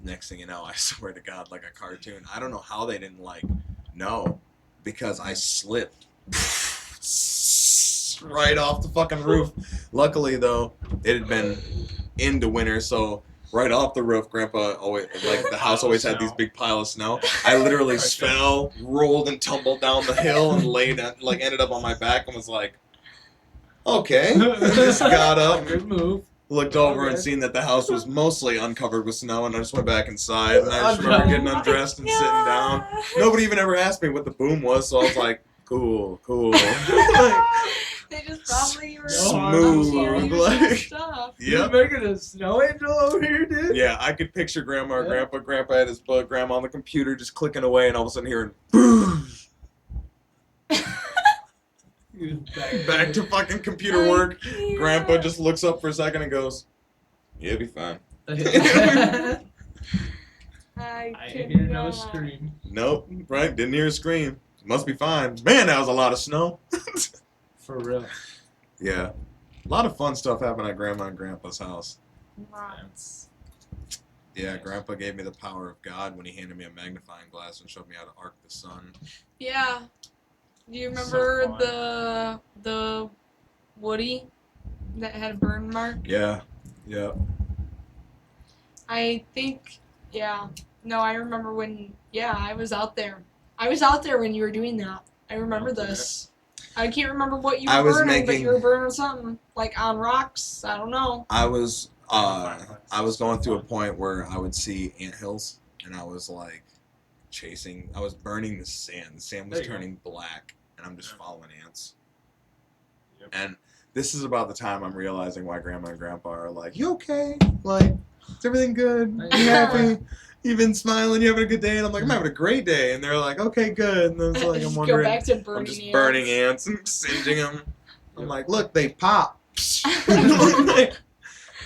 next thing you know, I swear to God, like a cartoon. I don't know how they didn't know, because I slipped right off the fucking roof. Luckily though, it had been into winter, so right off the roof, Grandpa always the house always had these big pile of snow. I literally fell, rolled, and tumbled down the hill and ended up on my back and was like, okay. And just got up. Good move. Looked over and seen that the house was mostly uncovered with snow, and I just went back inside, and I just remember getting undressed and sitting down. Nobody even ever asked me what the boom was, so I was like, cool. They just probably were Smooth, like, stuff. yep. You're making a snow angel over here, dude? Yeah, I could picture Grandma or Grandpa. Grandpa had his butt, Grandma on the computer just clicking away, and all of a sudden hearing, boom. Back to fucking computer work. Grandpa just looks up for a second and goes, yeah, it'll be fine. I didn't hear no scream. Nope, right? Didn't hear a scream. Must be fine. Man, that was a lot of snow. For real. Yeah. A lot of fun stuff happened at Grandma and Grandpa's house. Lots. Yeah, Grandpa gave me the power of God when he handed me a magnifying glass and showed me how to arc the sun. Yeah. Do you remember the Woody that had a burn mark? Yeah. Yeah. I think, yeah. No, I remember when, I was out there. I was out there when you were doing that. I remember this. I can't remember what you were burning, but you were burning something, like on rocks. I don't know. I was going through a point where I would see anthills, and I was like I was burning the sand. The sand was turning black, and I'm just following ants. Yep. And this is about the time I'm realizing why Grandma and Grandpa are like, you okay? Like, is everything good? You happy? You've been smiling, you having a good day? And I'm like, I'm having a great day. And they're like, okay, good. And then it's like, I'm wondering, go back to burning I'm just ants. burning ants and singeing them. I'm like, look, they pop.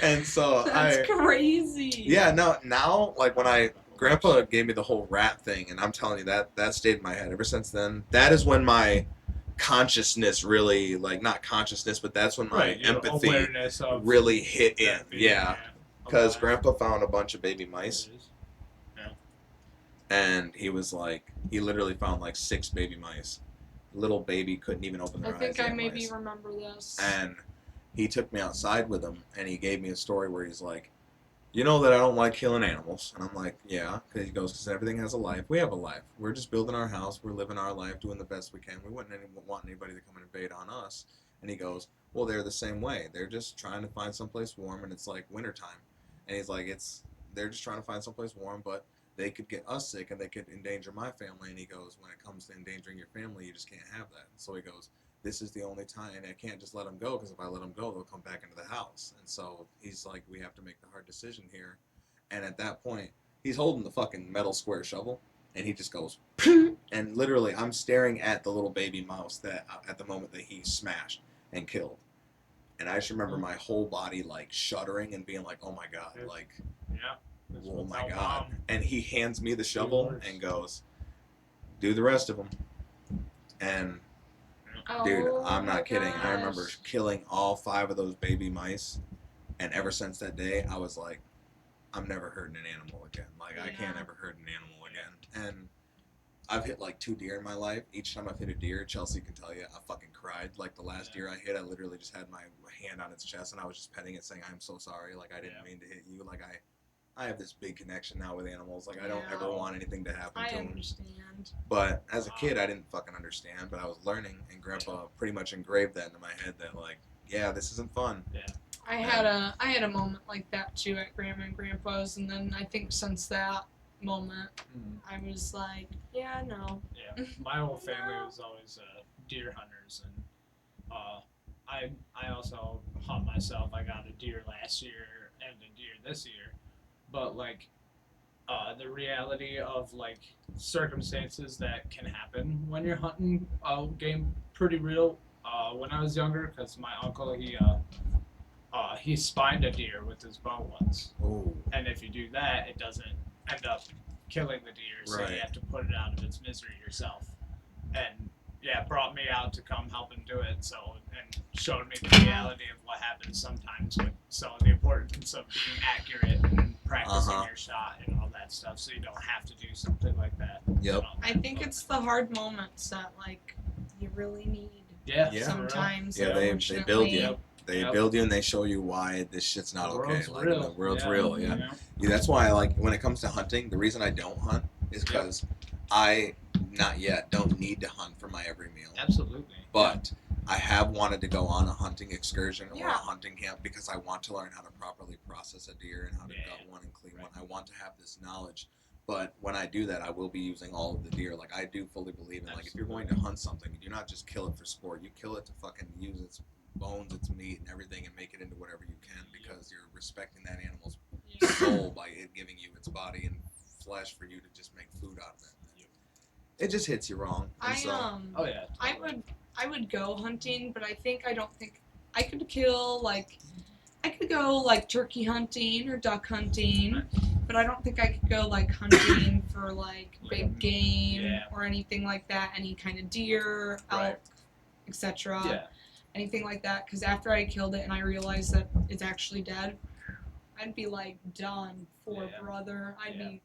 And so That's crazy. Yeah, no, now, like when Grandpa gave me the whole rat thing, and I'm telling you that stayed in my head ever since then. That is when my consciousness really, like, not consciousness, but that's when my empathy really hit in. Yeah. Because Grandpa found a bunch of baby mice. And he was like, he literally found like 6 baby mice. Little baby couldn't even open their eyes. I think I maybe remember this. And he took me outside with him, and he gave me a story where he's like, you know that I don't like killing animals. And I'm like, yeah. Because he goes, because everything has a life. We have a life. We're just building our house. We're living our life, doing the best we can. We wouldn't want anybody to come and invade on us. And he goes, well, they're the same way. They're just trying to find someplace warm, and it's like wintertime. And he's like, they're just trying to find someplace warm, but they could get us sick, and they could endanger my family. And he goes, when it comes to endangering your family, you just can't have that. So he goes, this is the only time, and I can't just let them go, because if I let them go, they'll come back into the house. And so he's like, we have to make the hard decision here. And at that point, he's holding the fucking metal square shovel, and he just goes, and literally, I'm staring at the little baby mouse that at the moment that he smashed and killed. And I just remember my whole body like shuddering and being like, oh my God, like, oh my God. And he hands me the shovel and goes, do the rest of them. And dude, I'm not kidding. I remember killing all 5 of those baby mice. And ever since that day, I was like, I'm never hurting an animal again. Like, I can't ever hurt an animal again. And I've hit like 2 deer in my life. Each time I've hit a deer, Chelsea can tell you, I fucking cried. Like the last deer I hit, I literally just had my hand on its chest, and I was just petting it, saying, I'm so sorry. Like, I didn't mean to hit you. Like, I have this big connection now with animals. Like, I don't ever want anything to happen to them. I understand. But as a kid, I didn't fucking understand, but I was learning, and Grandpa pretty much engraved that into my head that, like, yeah, this isn't fun. Yeah. I had a moment like that too at Grandma and Grandpa's, and then I think since that moment, I was like, yeah, no. Yeah, my whole family was always deer hunters, and I also hunt myself. I got a deer last year and a deer this year, but like the reality of like circumstances that can happen when you're hunting game pretty real. When I was younger, because my uncle he spined a deer with his bow once, and if you do that, it doesn't end up killing the deer, so Right. you have to put it out of its misery yourself. And yeah, brought me out to come help him do it. So and showed me the reality of what happens sometimes. So the importance of being accurate and practicing your shot and all that stuff, so you don't have to do something like that. Yep. I think it's the hard moments that like you really need. Yeah. Sometimes. Yeah, they build you. unfortunately. They build you and they show you why this shit's not The okay. world's Like real. the world's Yeah. real. Yeah. You know? Yeah. That's why I like when it comes to hunting. The reason I don't hunt is because I not yet don't need to hunt for my every meal. Absolutely. But I have wanted to go on a hunting excursion or a Yeah. hunting camp because I want to learn how to properly process a deer and how to gut one and clean one. I want to have this knowledge. But when I do that, I will be using all of the deer. Like, I do fully believe in, like, if you're going to hunt something, you do not just kill it for sport. You kill it to fucking use its bones, its meat, and everything, and make it into whatever you can because you're respecting that animal's soul by it giving you its body and flesh for you to just make food out of it. It just hits you wrong. And Oh yeah. I would go hunting, but I don't think I could kill like I could go like turkey hunting or duck hunting, but I don't think I could go like hunting for like big game or anything like that, any kind of deer, elk, etc. Yeah. Anything like that, because after I killed it and I realized that it's actually dead, I'd be like done for brother. I'd be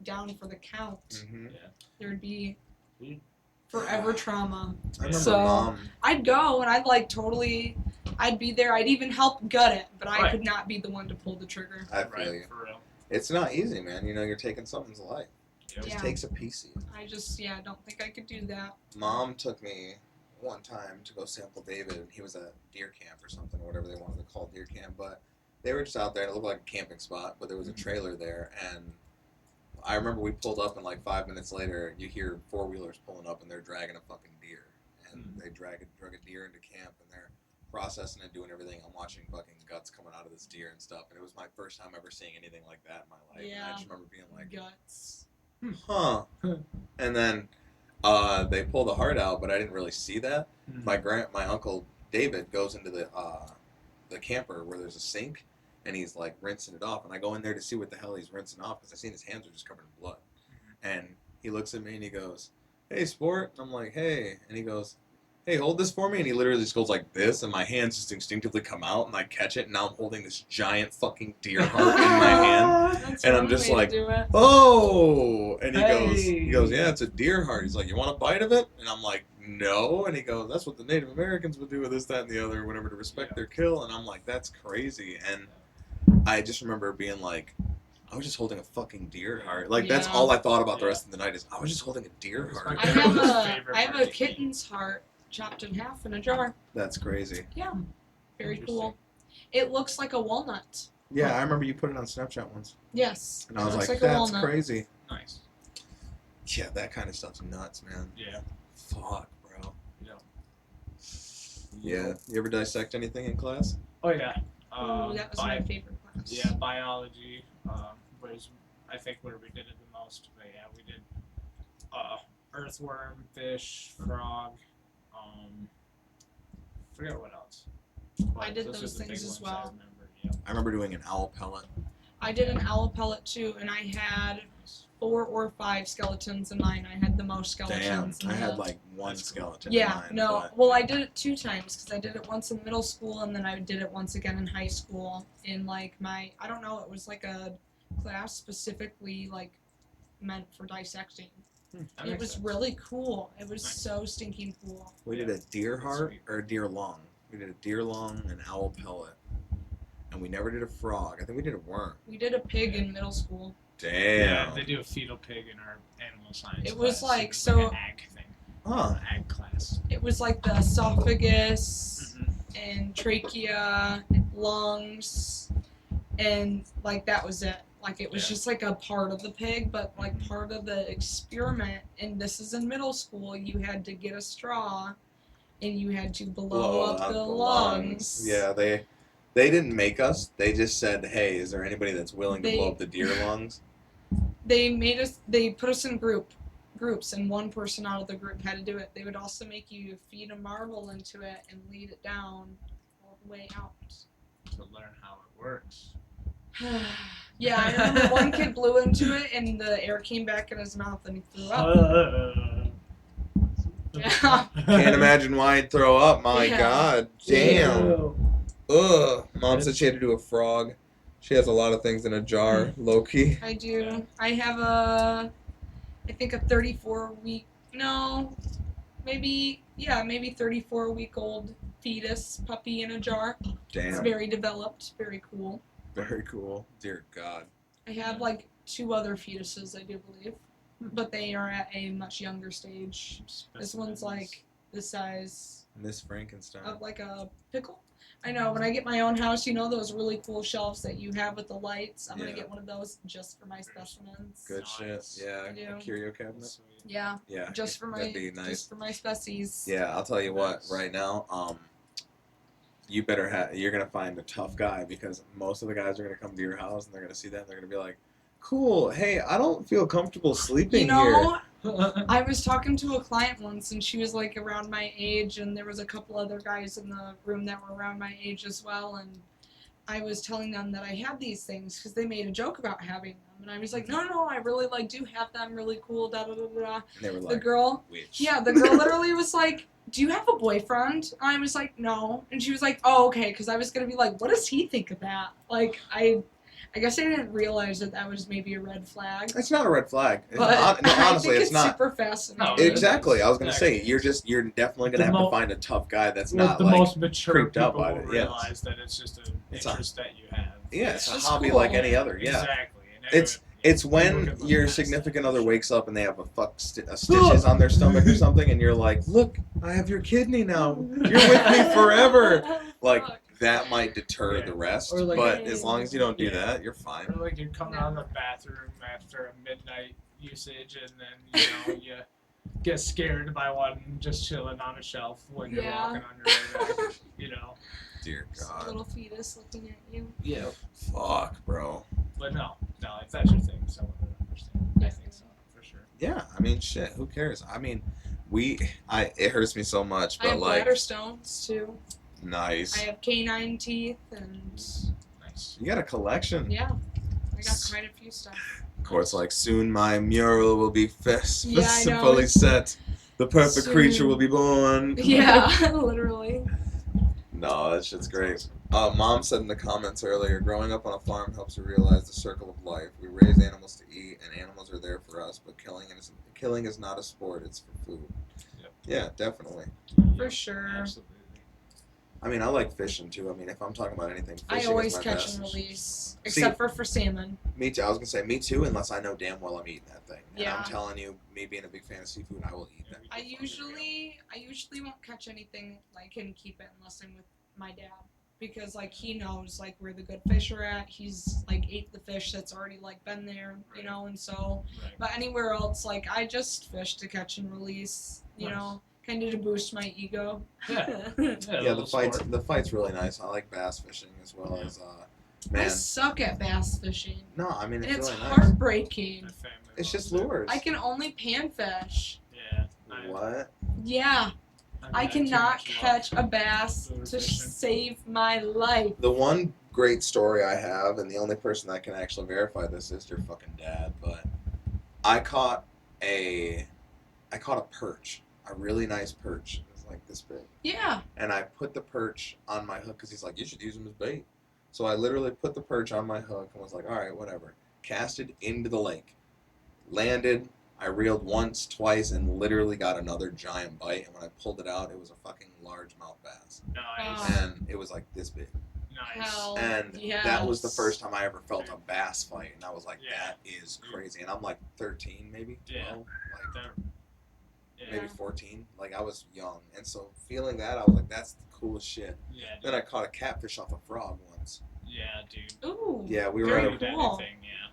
down for the count. Mm-hmm. There'd be forever trauma. I remember so Mom. I'd go and I'd like totally, I'd be there. I'd even help gut it, but I Right. could not be the one to pull the trigger. I feel you. For real. It's not easy, man. You know, you're taking something's life. It just Yeah. takes a piece of you. I just, don't think I could do that. Mom took me one time to go sample David, and he was at deer camp or something, or whatever they wanted to call deer camp. But they were just out there, and it looked like a camping spot, but there was a trailer there. And I remember we pulled up, and like 5 minutes later, you hear four-wheelers pulling up, and they're dragging a fucking deer. And they drug a deer into camp, and they're processing and doing everything. I'm watching fucking guts coming out of this deer and stuff. And it was my first time ever seeing anything like that in my life. And I just remember being like, guts. Huh. And then they pull the heart out, but I didn't really see that. My uncle David goes into the camper where there's a sink, and he's like rinsing it off. And I go in there to see what the hell he's rinsing off because I seen his hands are just covered in blood. And he looks at me and he goes, "Hey, sport." And I'm like, "Hey," and he goes, "Hey, hold this for me." And he literally just goes like this, and my hands just instinctively come out, and I catch it, and now I'm holding this giant fucking deer heart in my hand, That's and I'm one just way to like, do it. "Oh!" And he Hey. goes, "Yeah, it's a deer heart." He's like, "You want a bite of it?" And I'm like, "No." And he goes, "That's what the Native Americans would do with this, that, and the other, whatever, to respect their kill." And I'm like, "That's crazy." And I just remember being like, I was just holding a fucking deer heart. Like, that's Yeah. all I thought about the rest of the night is I was just holding a deer heart. I have a kitten's heart chopped in half in a jar. That's crazy. Yeah. Very cool. It looks like a walnut. Yeah, I remember you put it on Snapchat once. Yes. And I was looks like, a that's walnut. crazy. Nice. Yeah, that kind of stuff's nuts, man. Yeah. Fuck, bro. Yeah. Yeah. You ever dissect anything in class? Oh yeah. Ooh, that was my favorite class. Yeah, biology was I think where we did it the most. But yeah, we did earthworm, fish, frog. Forget what else. I did are those the big things as ones I well. remember, yeah. I remember doing an owl pellet. I did an owl pellet too, and I had 4 or 5 skeletons in mine. I had the most Damn, skeletons. I in had the- like one skeleton Yeah, in mine. no. But Well, I did it 2 times because I did it once in middle school and then I did it once again in high school. In like my, I don't know, it was like a class specifically like meant for dissecting. That It makes was sense. really cool. It was so stinking cool. we did a deer heart or a deer lung. We did a deer lung, an owl pellet. And we never did a frog. I think we did a worm. We did a pig in middle school. Damn. Yeah, they do a fetal pig in our animal science. It was class. like It was so. like an ag thing. Huh. An ag class. It was like the esophagus and trachea, and lungs, and like that was it. Like it was just like a part of the pig, but like part of the experiment. And this is in middle school. You had to get a straw, and you had to blow up out the lungs. Yeah, they didn't make us. They just said, "Hey, is there anybody that's willing to They- blow up the deer lungs?" They put us in groups, and one person out of the group had to do it. They would also make you feed a marble into it and lead it down all the way out. To learn how it works. Yeah, I remember one kid blew into it, and the air came back in his mouth, and he threw up. Yeah. Can't imagine why I'd throw up. My Yeah. God, damn. Ugh. Mom said she had to do a frog. She has a lot of things in a jar, low key. I do. I have I think a 34-week, no, maybe 34-week-old fetus puppy in a jar. Damn. It's very developed, very cool. Very cool. Dear God. I have like 2 other fetuses, I do believe, but they are at a much younger stage. This one's like the size Miss Frankenstein. of like a pickle. I know, when I get my own house, you know those really cool shelves that you have with the lights? I'm going to get one of those just for my specimens. Good shit. Yeah, I do. a curio cabinet. Yeah. Yeah. Just for my that'd be nice. just for my species. Yeah, I'll tell you what. Right now, you better you're gonna find a tough guy, because most of the guys are gonna come to your house and they're gonna see that and they're gonna be like, "Cool. Hey, I don't feel comfortable sleeping You know, here." I was talking to a client once, and she was like around my age, and there was a couple other guys in the room that were around my age as well, and I was telling them that I had these things because they made a joke about having them, and I was like, no, I really do have them, really cool, da da da da. And they were The like, girl, "Witch." yeah, the girl literally was like, "Do you have a boyfriend?" And I was like, "No," and she was like, "Oh, okay," because I was gonna be like, "What does he think of that?" Like, I guess I didn't realize that was maybe a red flag. It's not a red flag. But No, I honestly, think it's not. super fascinating. Exactly. I was gonna say you're definitely gonna have to find a tough guy that's not the like most mature creeped up people by will it. realize that it's just an interest that you have. Yeah, it's a just hobby cool. like any other. Yeah. Exactly. And It's when your significant other wakes up and they have a stitches on their stomach or something, and you're like, "Look, I have your kidney now. You're with me forever." Like that might deter the rest, Or like- but as long as you don't do that, you're fine. Or like you're coming out of the bathroom after a midnight usage, and then you get scared by one just chilling on a shelf when you're walking on your way back. Dear God. Little fetus looking at you. Yeah. Fuck, bro. But no, if that's your thing, someone would understand. I think so, for sure. Yeah, I mean, shit. Who cares? I mean, it hurts me so much, I but have like, bladder stones too. nice. I have canine teeth and. Nice. You got a collection. Yeah, I got quite a few stuff. Of course, like soon my mural will be Yeah, I know. fully set. The perfect Soon. creature will be born. Yeah, literally. No, that shit's great. Mom said in the comments earlier, growing up on a farm helps you realize the circle of life. We raise animals to eat, and animals are there for us, but killing is not a sport, it's for food. Yep. Yeah, definitely. For sure. Absolutely. I mean, I like fishing too. I mean, if I'm talking about anything, fishing I always is my catch best. and release, except for salmon. Me too. I was gonna say me too, unless I know damn well I'm eating that thing. And Yeah. I'm telling you, me being a big fan of seafood, I will eat that. I usually won't catch anything like and keep it unless I'm with my dad, because like he knows like where the good fish are at. He's like ate the fish that's already like been there, you know, and so. Right. But anywhere else, like I just fish to catch and release, you know, kind of to boost my ego. Yeah. Yeah, the fight's really nice. I like bass fishing as well as I man. suck at bass fishing. No, I mean And it's it's really nice. heartbreaking. It's just lures. I can only panfish. Yeah. What? Yeah. I had too cannot much catch a bass lure to fishing. save my life. The one great story I have, and the only person that can actually verify this is your fucking dad, but I caught a perch, a really nice perch. It was like this big. Yeah. And I put the perch on my hook because he's like, you should use him as bait. So I literally put the perch on my hook and was like, all right, whatever. Casted into the lake. Landed. I reeled once, twice, and literally got another giant bite. And when I pulled it out, it was a fucking largemouth bass. Nice. And it was like this big. Nice. Hell And yes. that was the first time I ever felt a bass fight. And I was like, that is crazy. And I'm like 13, maybe 12, Yeah. like Yeah. maybe 14. Like I was young. And so feeling that, I was like, that's the coolest shit. Yeah. Then I caught a catfish off a frog once. Yeah, dude. Ooh. Yeah, we were very at a cool.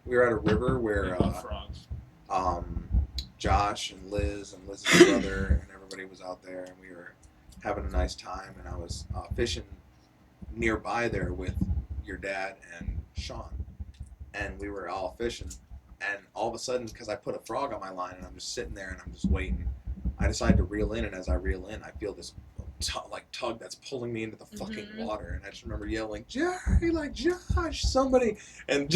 we were at a river where I love frogs. Josh and Liz's brother and everybody was out there, and we were having a nice time, and I was fishing nearby there with your dad and Sean, and we were all fishing, and all of a sudden, because I put a frog on my line and I'm just sitting there and I'm just waiting, I decide to reel in, and as I reel in, I feel this tug that's pulling me into the fucking water, and I just remember yelling, Jerry, like, Josh, somebody, and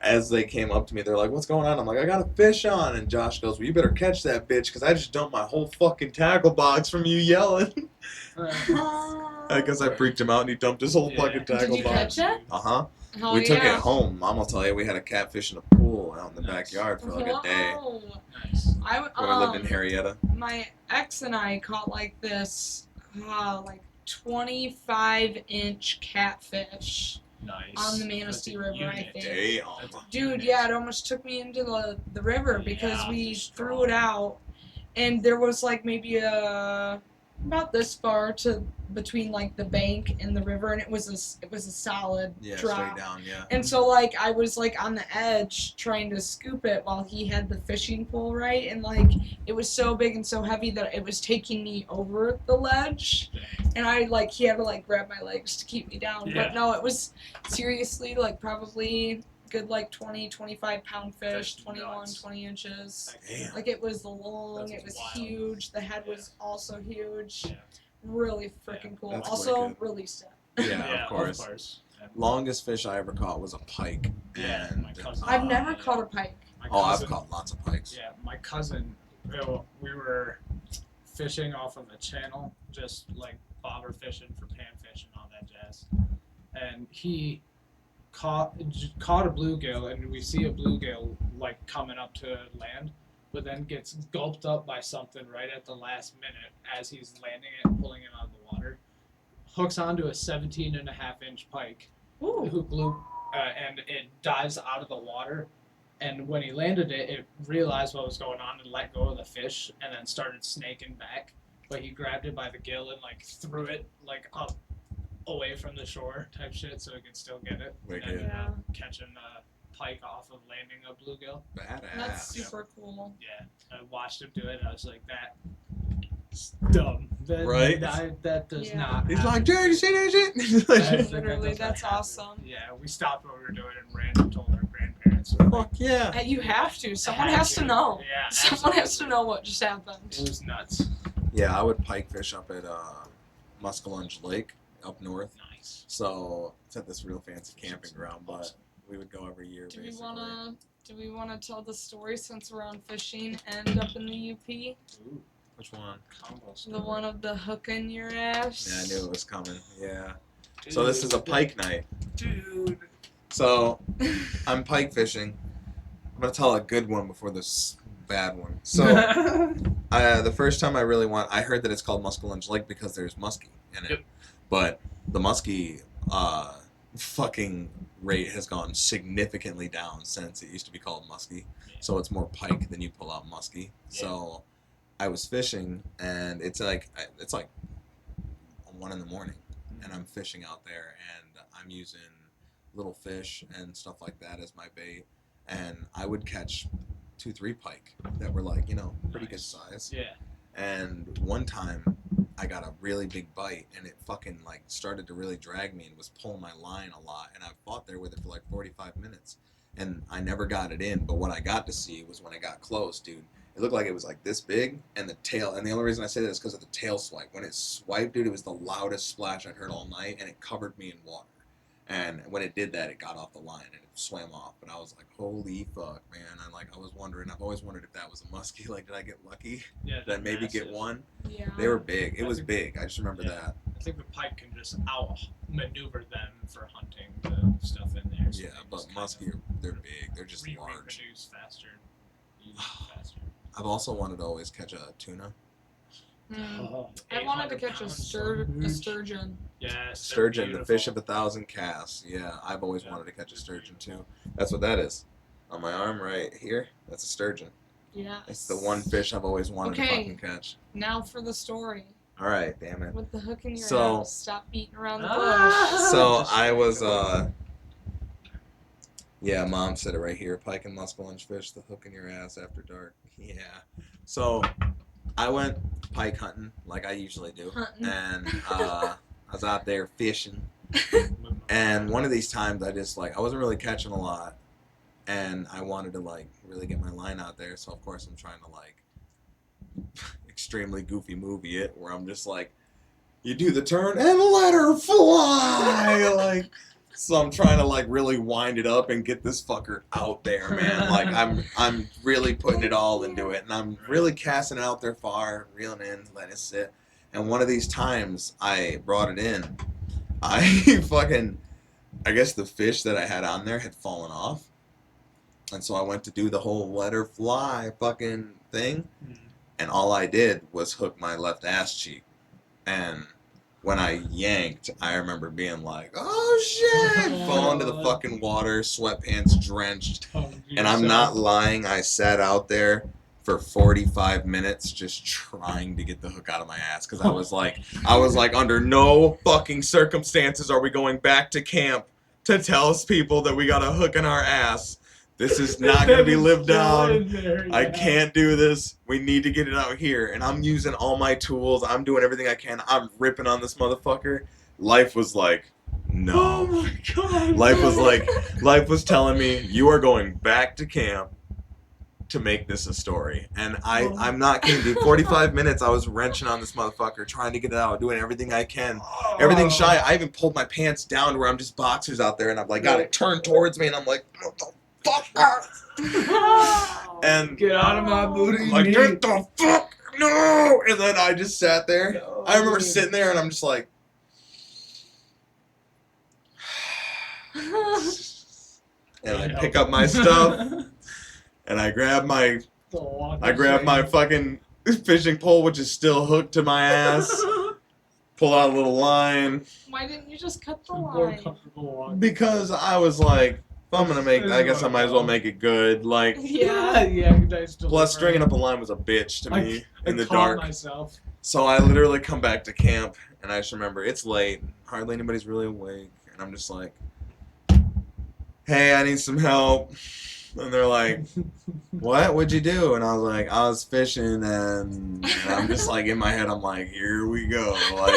as they came up to me, they're like, what's going on? I'm like, I got a fish on, and Josh goes, well, you better catch that bitch, because I just dumped my whole fucking tackle box from you yelling. I guess I freaked him out, and he dumped his whole fucking tackle box. Did you catch it? Uh-huh. Hell We took yeah. it home. Mom will tell you, we had a catfish in a pool out in the backyard for like a day. Nice. When we lived in Harrietta. My ex and I caught like this, like 25-inch catfish. Nice. On the Manistee River, I think. Damn. Dude, yeah, it almost took me into the river because we threw it out, and there was like maybe about this far to between like the bank and the river, and it was a solid drop. Straight down, yeah. And so like I was like on the edge trying to scoop it while he had the fishing pole right, and like it was so big and so heavy that it was taking me over the ledge, and I like he had to like grab my legs to keep me down. Yeah. But no, it was seriously like probably good like 25 pound fish, 20 inches. Damn. Like it was long, it was huge, the head was also huge. Really freaking cool. That's also wicked. released it. Yeah, of course. Longest fish I ever caught was a pike. And my cousin. I've never caught a pike. I've caught lots of pikes. Yeah, my cousin, we were fishing off of a channel, just like bobber fishing for panfish and all that jazz. And he caught a bluegill, and we see a bluegill like coming up to land, but then gets gulped up by something right at the last minute as he's landing it and pulling it out of the water. Hooks onto a 17.5-inch pike, hook loop, and it dives out of the water. And when he landed it, it realized what was going on and let go of the fish, and then started snaking back. But he grabbed it by the gill and like threw it like up away from the shore type shit, so he could still get it. Wicked. And ended up catching a pike off of landing a bluegill. Badass. That's super cool. Yeah, I watched him do it. And I was like, that's dumb. Right? That does not. He's happen. like, Jared, you see that shit? Literally, that's awesome. Yeah, we stopped what we were doing and ran and told our grandparents. Fuck yeah. You have to. Someone has to know. Yeah, Someone has to know what just happened. It was nuts. Yeah, I would pike fish up at Muskellunge Lake up north. Nice. So it's at this real fancy camping ground, but we would go every year. Do we basically. wanna tell the story since we're on fishing and up in the UP? Ooh. Which one? The one of the hook in your ass. Yeah, I knew it was coming. Yeah. Dude, So this is a pike night. Dude. So I'm pike fishing. I'm gonna tell a good one before this bad one. So the first time I heard that it's called Muskellunge Lake because there's muskie in it. Yep. But the muskie fucking rate has gone significantly down since it used to be called muskie. Yeah. So it's more pike than you pull out muskie. Yeah. So I was fishing, and it's like 1 a.m, and I'm fishing out there, and I'm using little fish and stuff like that as my bait, and I would catch 2-3 pike that were like, pretty good size. Yeah. And one time I got a really big bite, and it fucking like started to really drag me and was pulling my line a lot, and I fought there with it for like 45 minutes, and I never got it in. But what I got to see was when it got close, dude, it looked like it was like this big, and the tail, and the only reason I say that is because of the tail swipe. When it swiped, dude, it was the loudest splash I'd heard all night, and it covered me in water. And when it did that, it got off the line and it swam off. And I was like, holy fuck, man. I was wondering, I've always wondered if that was a muskie. Like, did I get lucky? Yeah. Did I maybe massive. get one? Yeah. They were big. It was big. I just remember that. I think the pike can just outmaneuver them for hunting the stuff in there. So Yeah, but muskie, they're big. They're just large. Reproduce faster. Eat faster. I've also wanted to always catch a tuna. I wanted to catch a sturgeon. Yeah, Sturgeon, the fish of 1,000 casts. Yeah, I've always wanted to catch a sturgeon too. That's what that is. On my arm right here, that's a sturgeon. Yeah. It's the one fish I've always wanted to fucking catch. Now for the story. All right, damn it. With the hook in your So- ass. Stop beating around the bush. So I was, yeah, Mom said it right here. Pike and muskellunge fish, the hook in your ass after dark. Yeah. So I went pike hunting like I usually do. Hunting. And I was out there fishing. And one of these times I wasn't really catching a lot. and I wanted to like really get my line out there. So of course I'm trying to like extremely goofy movie it, where I'm just like, you do the turn and let her fly, like. So I'm trying to like really wind it up and get this fucker out there, man. Like I'm really putting it all into it, and I'm really casting it out there far, reeling in, letting it sit. And one of these times I brought it in, I I guess the fish that I had on there had fallen off, and so I went to do the whole let her fly fucking thing, and all I did was hook my left ass cheek, and when I yanked, I remember being like, oh shit! Fall into the fucking water, sweatpants drenched. And I'm not lying, I sat out there for 45 minutes just trying to get the hook out of my ass. Because I was like, under no fucking circumstances are we going back to camp to tell people that we got a hook in our ass. This is not going to be lived down. I can't do this. We need to get it out here. And I'm using all my tools. I'm doing everything I can. I'm ripping on this motherfucker. Life was like, no. Oh my god. Life was telling me, you are going back to camp to make this a story. And I'm not kidding, dude. 45 minutes I was wrenching on this motherfucker, trying to get it out, doing everything I can. Everything shy. I even pulled my pants down to where I'm just boxers out there, and I'm like, got it turned towards me, and I'm like, what the fuck? And get out of my booty. I'm like, get the fuck no! And then I just sat there. I remember sitting there, and I'm just like, and I pick up my stuff, and I grab my fucking fishing pole, which is still hooked to my ass. Pull out a little line. Why didn't you just cut the line? Because I was like, if I'm gonna make, I guess I might as well make it good. Like, yeah. Plus, stringing up a line was a bitch to me in the caught dark. Myself. So I literally come back to camp, and I just remember it's late, hardly anybody's really awake, and I'm just like, hey, I need some help. And they're like, what? What'd you do? And I was like, I was fishing, and I'm just like, in my head, I'm like, here we go. Like,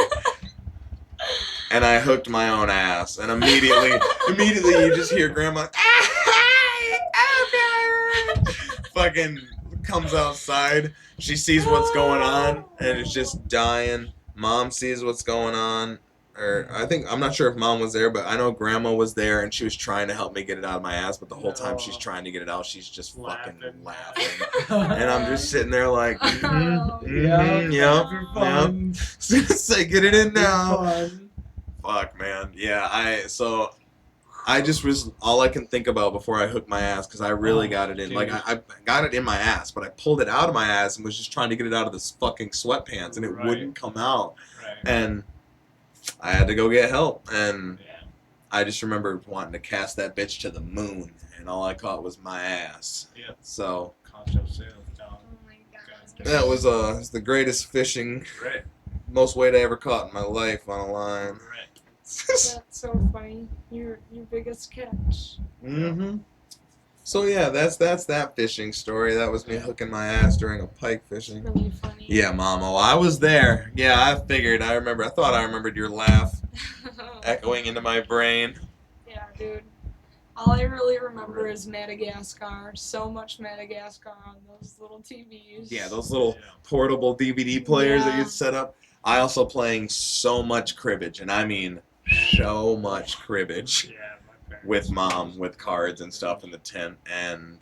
and I hooked my own ass, and immediately you just hear grandma, fucking comes outside. She sees what's going on, and it's just dying. Mom sees what's going on. Or I'm not sure if mom was there, but I know grandma was there, and she was trying to help me get it out of my ass, but the whole time she's trying to get it out, she's just fucking laughing. And I'm just sitting there like, yep. Say, get it in now. Fuck, man. Yeah, I just was, all I can think about before I hooked my ass, because I really got it in. Like, I got it in my ass, but I pulled it out of my ass and was just trying to get it out of this fucking sweatpants, and it wouldn't come out. And I had to go get help, and I just remember wanting to cast that bitch to the moon, and all I caught was my ass. Yeah. So Caught yourself, dog. that was the greatest fishing, most weight I ever caught in my life on a line. That's so funny. Your biggest catch. Mm-hmm. So yeah, that's that fishing story. That was me hooking my ass during a pike fishing. Really funny. Yeah, Mama, I was there. Yeah, I figured. I thought I remembered your laugh echoing into my brain. Yeah, dude. All I really remember is Madagascar. So much Madagascar on those little TVs. Yeah, those little portable DVD players that you'd set up. I also playing so much cribbage, and I mean so much cribbage with Mom, with cards and stuff in the tent, and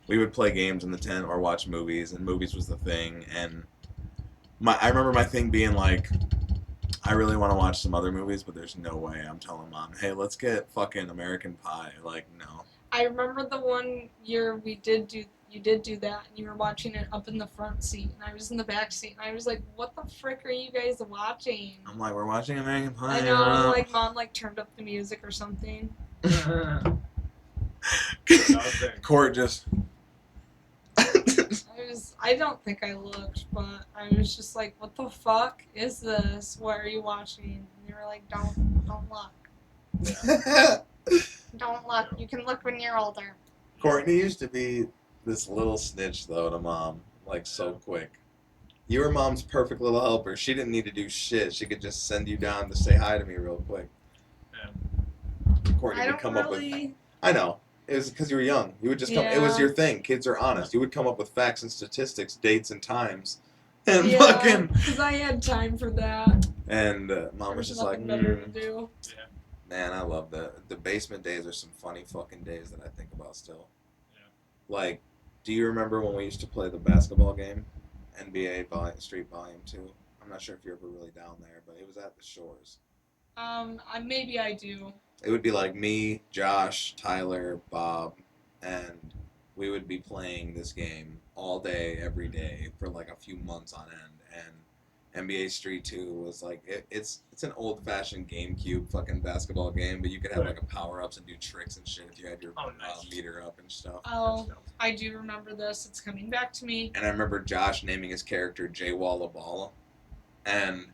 we would play games in the tent or watch movies, and movies was the thing. And I remember my thing being like, I really want to watch some other movies, but there's no way. I'm telling Mom, hey, let's get fucking American Pie. Like, no. I remember the one year you did do that, and you were watching it up in the front seat, and I was in the back seat, and I was like, what the frick are you guys watching? I'm like, we're watching American Pie. I know, and like Mom turned up the music or something. Court just I don't think I looked, but I was just like, what the fuck is this? What are you watching? And they were like, don't look. Don't look. You can look when you're older. Courtney used to be this little snitch, though, to Mom. Like, so quick. You were Mom's perfect little helper. She didn't need to do shit. She could just send you down to say hi to me real quick. Courtney would come up with... I know. It was because you were young. You would just come. It was Yeah. your thing. Kids are honest. You would come up with facts and statistics, dates and times, and Yeah, fucking. because I had time for that. And mom was There's just like, nothing better to do. Yeah. man, I love that. The basement days are some funny fucking days that I think about still. Yeah. Like, do you remember when we used to play the basketball game, NBA Street Volume 2? I'm not sure if you're ever really down there, but it was at the Shores. Maybe I do. It would be like me, Josh, Tyler, Bob, and we would be playing this game all day, every day for like a few months on end. And NBA Street 2 was like it's an old fashioned GameCube fucking basketball game, but you could have like a power ups and do tricks and shit if you had your meter up and stuff. Oh, I do remember this. It's coming back to me. And I remember Josh naming his character J Walla Balla, and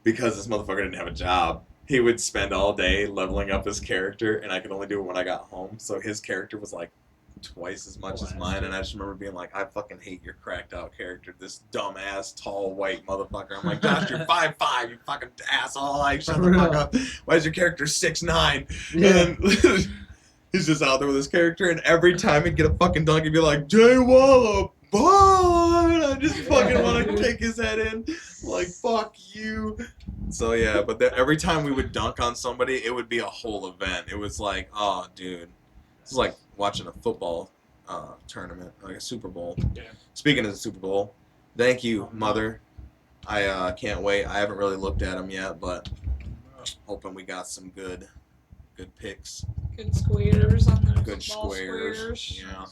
because this motherfucker didn't have a job, he would spend all day leveling up his character, and I could only do it when I got home. So his character was like twice as much as mine, and I just remember being like, I fucking hate your cracked out character, this dumbass tall white motherfucker. I'm like, Josh, you're 5'5", you fucking asshole. Like, shut the fuck up. Why is your character 6'9"? Yeah. And he's just out there with his character, and every time he'd get a fucking dunk, he'd be like, J Walla Ball! And I just fucking want to kick his head in. Like, fuck you. So yeah, but every time we would dunk on somebody, it would be a whole event. It was like, oh, dude. This is like watching a football tournament, like a Super Bowl. Yeah. Speaking of the Super Bowl, thank you, Mother. I can't wait. I haven't really looked at them yet, but hoping we got some good picks. Good squares on the Good football squares. Yeah.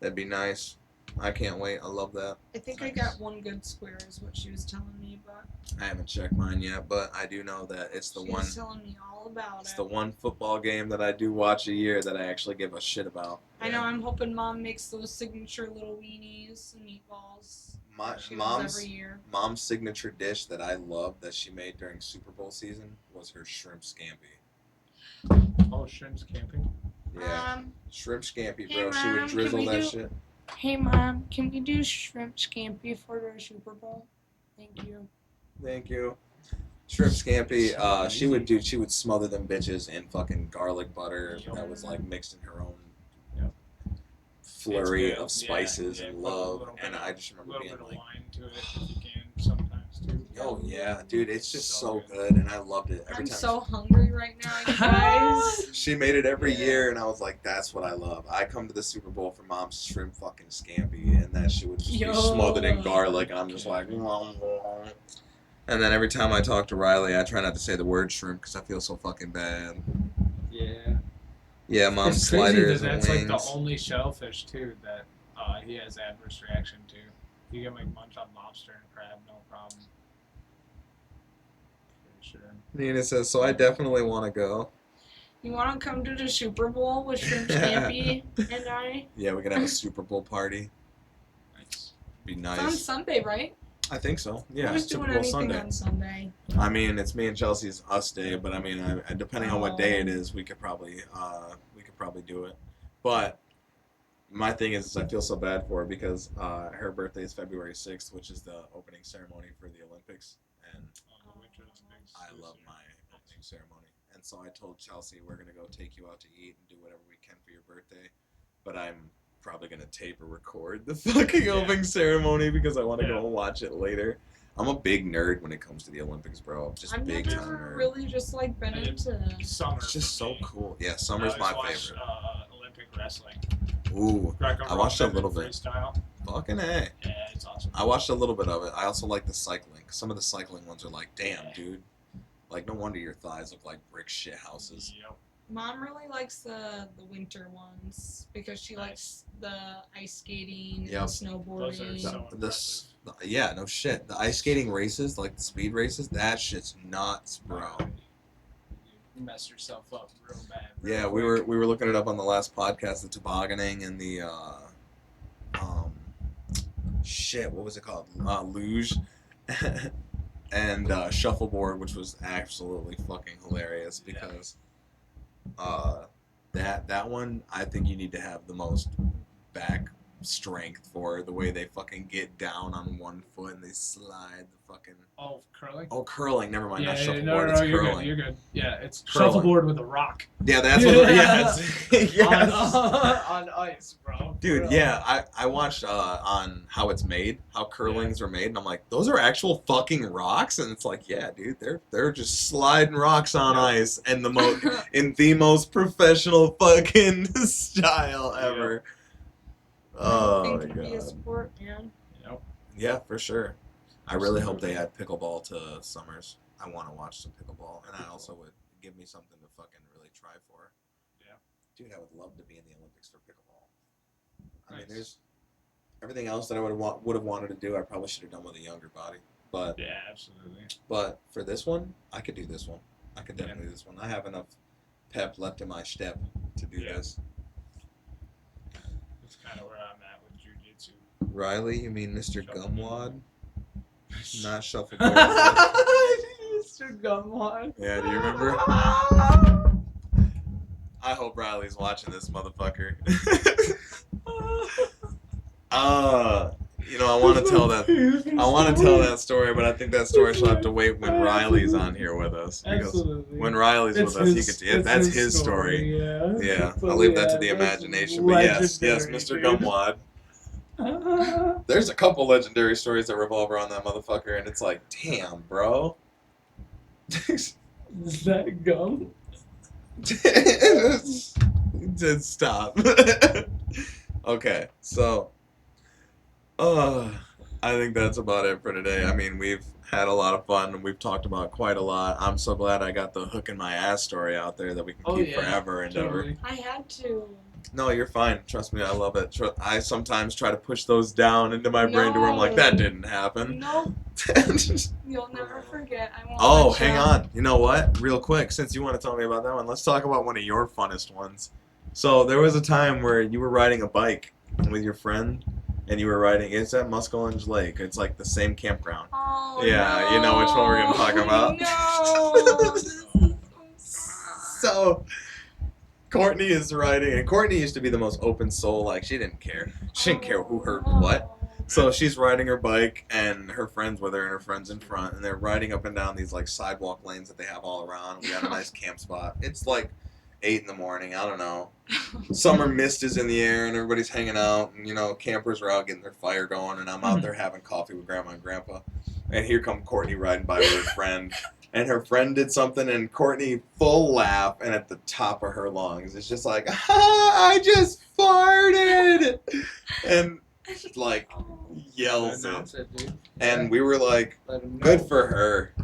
That'd be nice. I can't wait. I love that. I think I got one good square is what she was telling me, but I haven't checked mine yet, but I do know that it's the she one. was telling me all about It's it. the one football game that I do watch a year that I actually give a shit about. I know. I'm hoping Mom makes those signature little weenies and meatballs. She does every year. Mom's signature dish that I love that she made during Super Bowl season was her shrimp scampi. Oh, shrimps camping. Yeah, shrimp scampi, hey, bro. She would Mom, drizzle can we that do- shit. Hey Mom, can we do shrimp scampi for the Super Bowl? Thank you. Thank you. Shrimp scampi. She would smother them bitches in fucking garlic butter that was like mixed in her own flurry of spices and love. And I just remember being like, wine to it if you can sometimes too. oh yeah, dude, it's just so good, and I loved it every I'm time. so hungry right now, you guys. She made it every year, and I was like, that's what I love. I come to the Super Bowl for Mom's shrimp fucking scampi, and that shit would just be smothered in garlic, and I'm just like, and then every time I talk to Riley, I try not to say the word shrimp because I feel so fucking bad. Yeah. Yeah, Mom's It's crazy sliders that and that's wings. like the only shellfish too that he has adverse reaction to. You can like munch on lobster and crab, no problem. Pretty sure. Nina says, so I definitely want to go. You want to come to the Super Bowl with shrimp scampi and I? Yeah, we can have a Super Bowl party. Nice. Be It's on nice. Sunday, right? I think so. Yeah, Who's Super doing Bowl anything Sunday. on Sunday? I mean, it's me and Chelsea's us day, but I mean, depending on what day it is, we could probably do it. But my thing is I feel so bad for her because her birthday is February 6th, which is the opening ceremony for the Olympics, and I love my opening ceremony. And so I told Chelsea we're gonna go take you out to eat and do whatever we can for your birthday, but I'm probably gonna tape or record the fucking opening ceremony because I want to go and watch it later. I'm a big nerd when it comes to the Olympics, bro. Just I've big time never nerd. really just like been into Summer. It's just so cool. Yeah, I summer's always my watch, favorite. Olympic wrestling. Ooh, I watched a little bit. Freestyle. Fucking A. Yeah, it's awesome. I watched a little bit of it. I also like the cycling. Some of the cycling ones are like, damn, dude. Like, no wonder your thighs look like brick shit houses. Yep. Mom really likes the winter ones because she likes the ice skating and Yep. snowboarding. Yeah, no shit. The ice skating races, like the speed races, that shit's nuts, bro. You messed yourself up real bad. Yeah, we were looking it up on the last podcast, the tobogganing and the shit, what was it called? Luge and shuffleboard, which was absolutely fucking hilarious because that one I think you need to have the most back strength for the way they fucking get down on one foot and they slide the fucking. Oh, curling. Oh, curling. Never mind. Yeah, Not yeah, shuffleboard. no, It's you're curling. good. You're good. Yeah, it's Curling. shuffleboard with a rock. Yeah, that's what. Yeah, it's, yes. On ice, bro. Dude, yeah, I watched on how it's made, how curlings are made, and I'm like, those are actual fucking rocks, and it's like, yeah, dude, they're just sliding rocks on ice, and in the most professional fucking style ever. Oh I my think it'd be a god. sport, man. Yep. Yeah, for sure. I really hope they add pickleball to summers. I want to watch some pickleball, and I also would give me something to fucking really try for. Yeah. Dude, I would love to be in the Olympics for pickleball. I mean, there's everything else that I would have wanted to do. I probably should have done with a younger body, but Yeah, absolutely. But for this one, I could do this one. I could definitely do this one. I have enough pep left in my step to do this. That's kind of where I'm at with jiu-jitsu. Riley, you mean Mr. Gumwad? Not shuffleboard. Mr. Gumwad. Yeah, do you remember? I hope Riley's watching this motherfucker. You know, I want to tell that story, but I think that story shall have to wait when Riley's on here with us. Because Absolutely. when Riley's with us, he could. That's his story. Yeah, I'll leave that to the imagination. But yes, Mr. Gumwad. There's a couple legendary stories that revolve around that motherfucker, and it's like, damn, bro. Is that gum? Just stop. Okay, so I think that's about it for today. I mean, we've had a lot of fun and we've talked about quite a lot. I'm so glad I got the hook in my ass story out there that we can keep forever and ever. I had to. No, you're fine. Trust me, I love it. I sometimes try to push those down into my brain to where I'm like, that didn't happen. No. You'll never forget. I won't. Oh, let you. hang on. You know what? Real quick, since you want to tell me about that one, let's talk about one of your funnest ones. So there was a time where you were riding a bike with your friend, and you were riding. It's at Muskellunge Lake. It's like the same campground. Oh, yeah, no. you know which one we're gonna talk about. No. So Courtney is riding, and Courtney used to be the most open soul. Like she didn't care. She didn't care who heard what. So she's riding her bike, and her friend's with her, and her friend's in front, and they're riding up and down these like sidewalk lanes that they have all around. We got a nice camp spot. It's like 8 in the morning. I don't know. Summer mist is in the air, and everybody's hanging out, and you know campers are out getting their fire going, and I'm out there having coffee with Grandma and Grandpa, and here come Courtney riding by with her friend. And her friend did something, and Courtney full laugh, and at the top of her lungs, it's just like, I just farted, and like yells it. And we were like, good for her.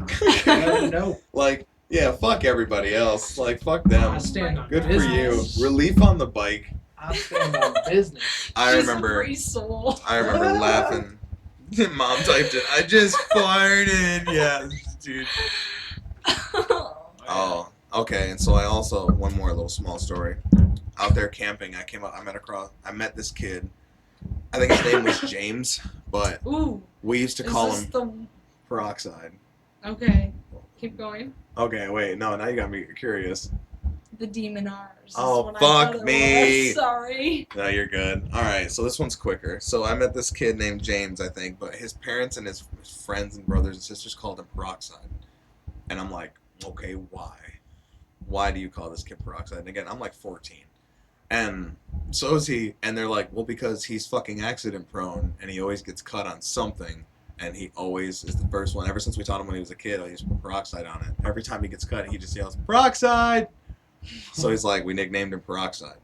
Like, yeah, fuck everybody else. Like, fuck them. Good for you. Relief on the bike. I stand on business. I remember laughing. Mom typed it. I just farted. Yeah, dude. Oh, okay. And so I also one more little small story. Out there camping, I met this kid. I think his name was James, but we used to call him Peroxide. Okay, keep going. Okay, wait, no, now you got me curious. The Demon R's. Oh, fuck me. Sorry. No, you're good. All right, so this one's quicker. So I met this kid named James, I think, but his parents and his friends and brothers and sisters called him Peroxide. And I'm like, okay, why? Why do you call this kid Peroxide? And again, I'm like 14. And so is he. And they're like, well, because he's fucking accident prone and he always gets cut on something. And he always is the first one. Ever since we taught him when he was a kid, I used to put Peroxide on it. Every time he gets cut, he just yells, Peroxide! So he's like, we nicknamed him Peroxide.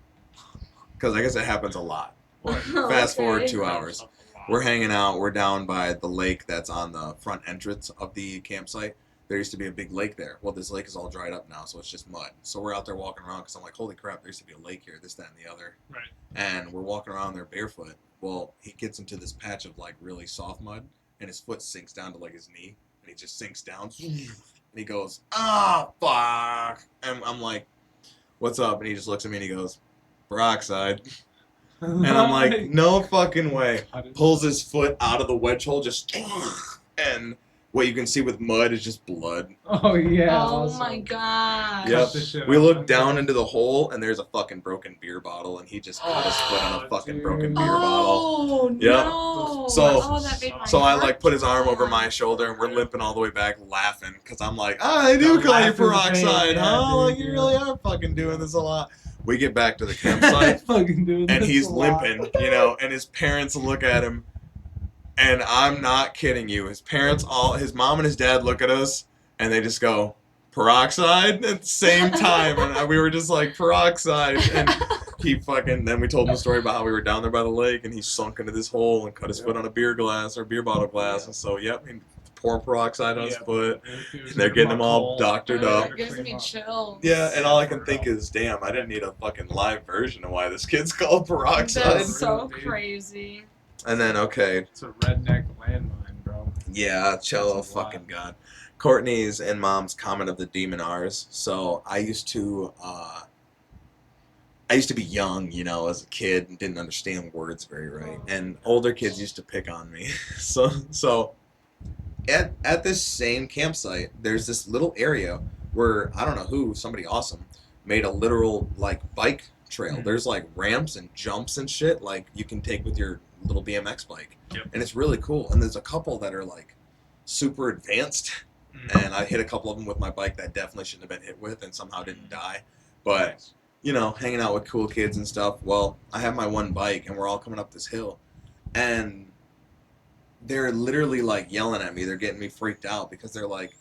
Because I guess it happens a lot. Fast forward 2 hours. We're hanging out. We're down by the lake that's on the front entrance of the campsite. There used to be a big lake there. Well, this lake is all dried up now, so it's just mud. So we're out there walking around because I'm like, holy crap, there used to be a lake here, this, that, and the other. Right. And we're walking around there barefoot. Well, he gets into this patch of like really soft mud, and his foot sinks down to like his knee, and he just sinks down. And he goes, fuck. And I'm like, what's up? And he just looks at me and he goes, Peroxide. And I'm like, no fucking way. Pulls his foot out of the wedge hole, just, and what you can see with mud is just blood. Oh yeah. Oh also. my god. Yep. the shit We out look of down him. into the hole and there's a fucking broken beer bottle and he just cut his foot on a fucking dude. broken beer bottle. Oh Yep. no. So- oh, that made my So I heart like put his arm over drop. my shoulder and we're limping all the way back laughing because I'm like, they do The call you laugh is the peroxide, pain, yeah, huh? dude, Like you yeah. really are fucking doing this a lot. We get back to the campsite Fucking doing and this he's a lot. limping, you know, and his parents look at him and I'm not kidding you. His mom and his dad look at us and they just go, peroxide at the same time. And we were just like, peroxide. And then we told him the story about how we were down there by the lake and he sunk into this hole and cut his foot on a beer bottle glass. And so, he pouring peroxide on his foot. And they're getting him all doctored up. That gives me chills. Yeah, and all I can think is, damn, I didn't need a fucking live version of why this kid's called peroxide. That's so crazy. And then, okay. It's a redneck landmine, bro. Yeah, Cello, fucking god. Courtney's and Mom's comment of the demon R's. So I used to be young, you know, as a kid and didn't understand words very right. And older kids used to pick on me. So at this same campsite, there's this little area where I don't know who, somebody awesome, made a literal like bike trail. Mhm. There's like ramps and jumps and shit like you can take with your little BMX bike. Yep. And it's really cool. And there's a couple that are like super advanced. And I hit a couple of them with my bike that definitely shouldn't have been hit with and somehow didn't die. But, you know, hanging out with cool kids and stuff. Well, I have my one bike and we're all coming up this hill. And they're literally like yelling at me. They're getting me freaked out because they're like,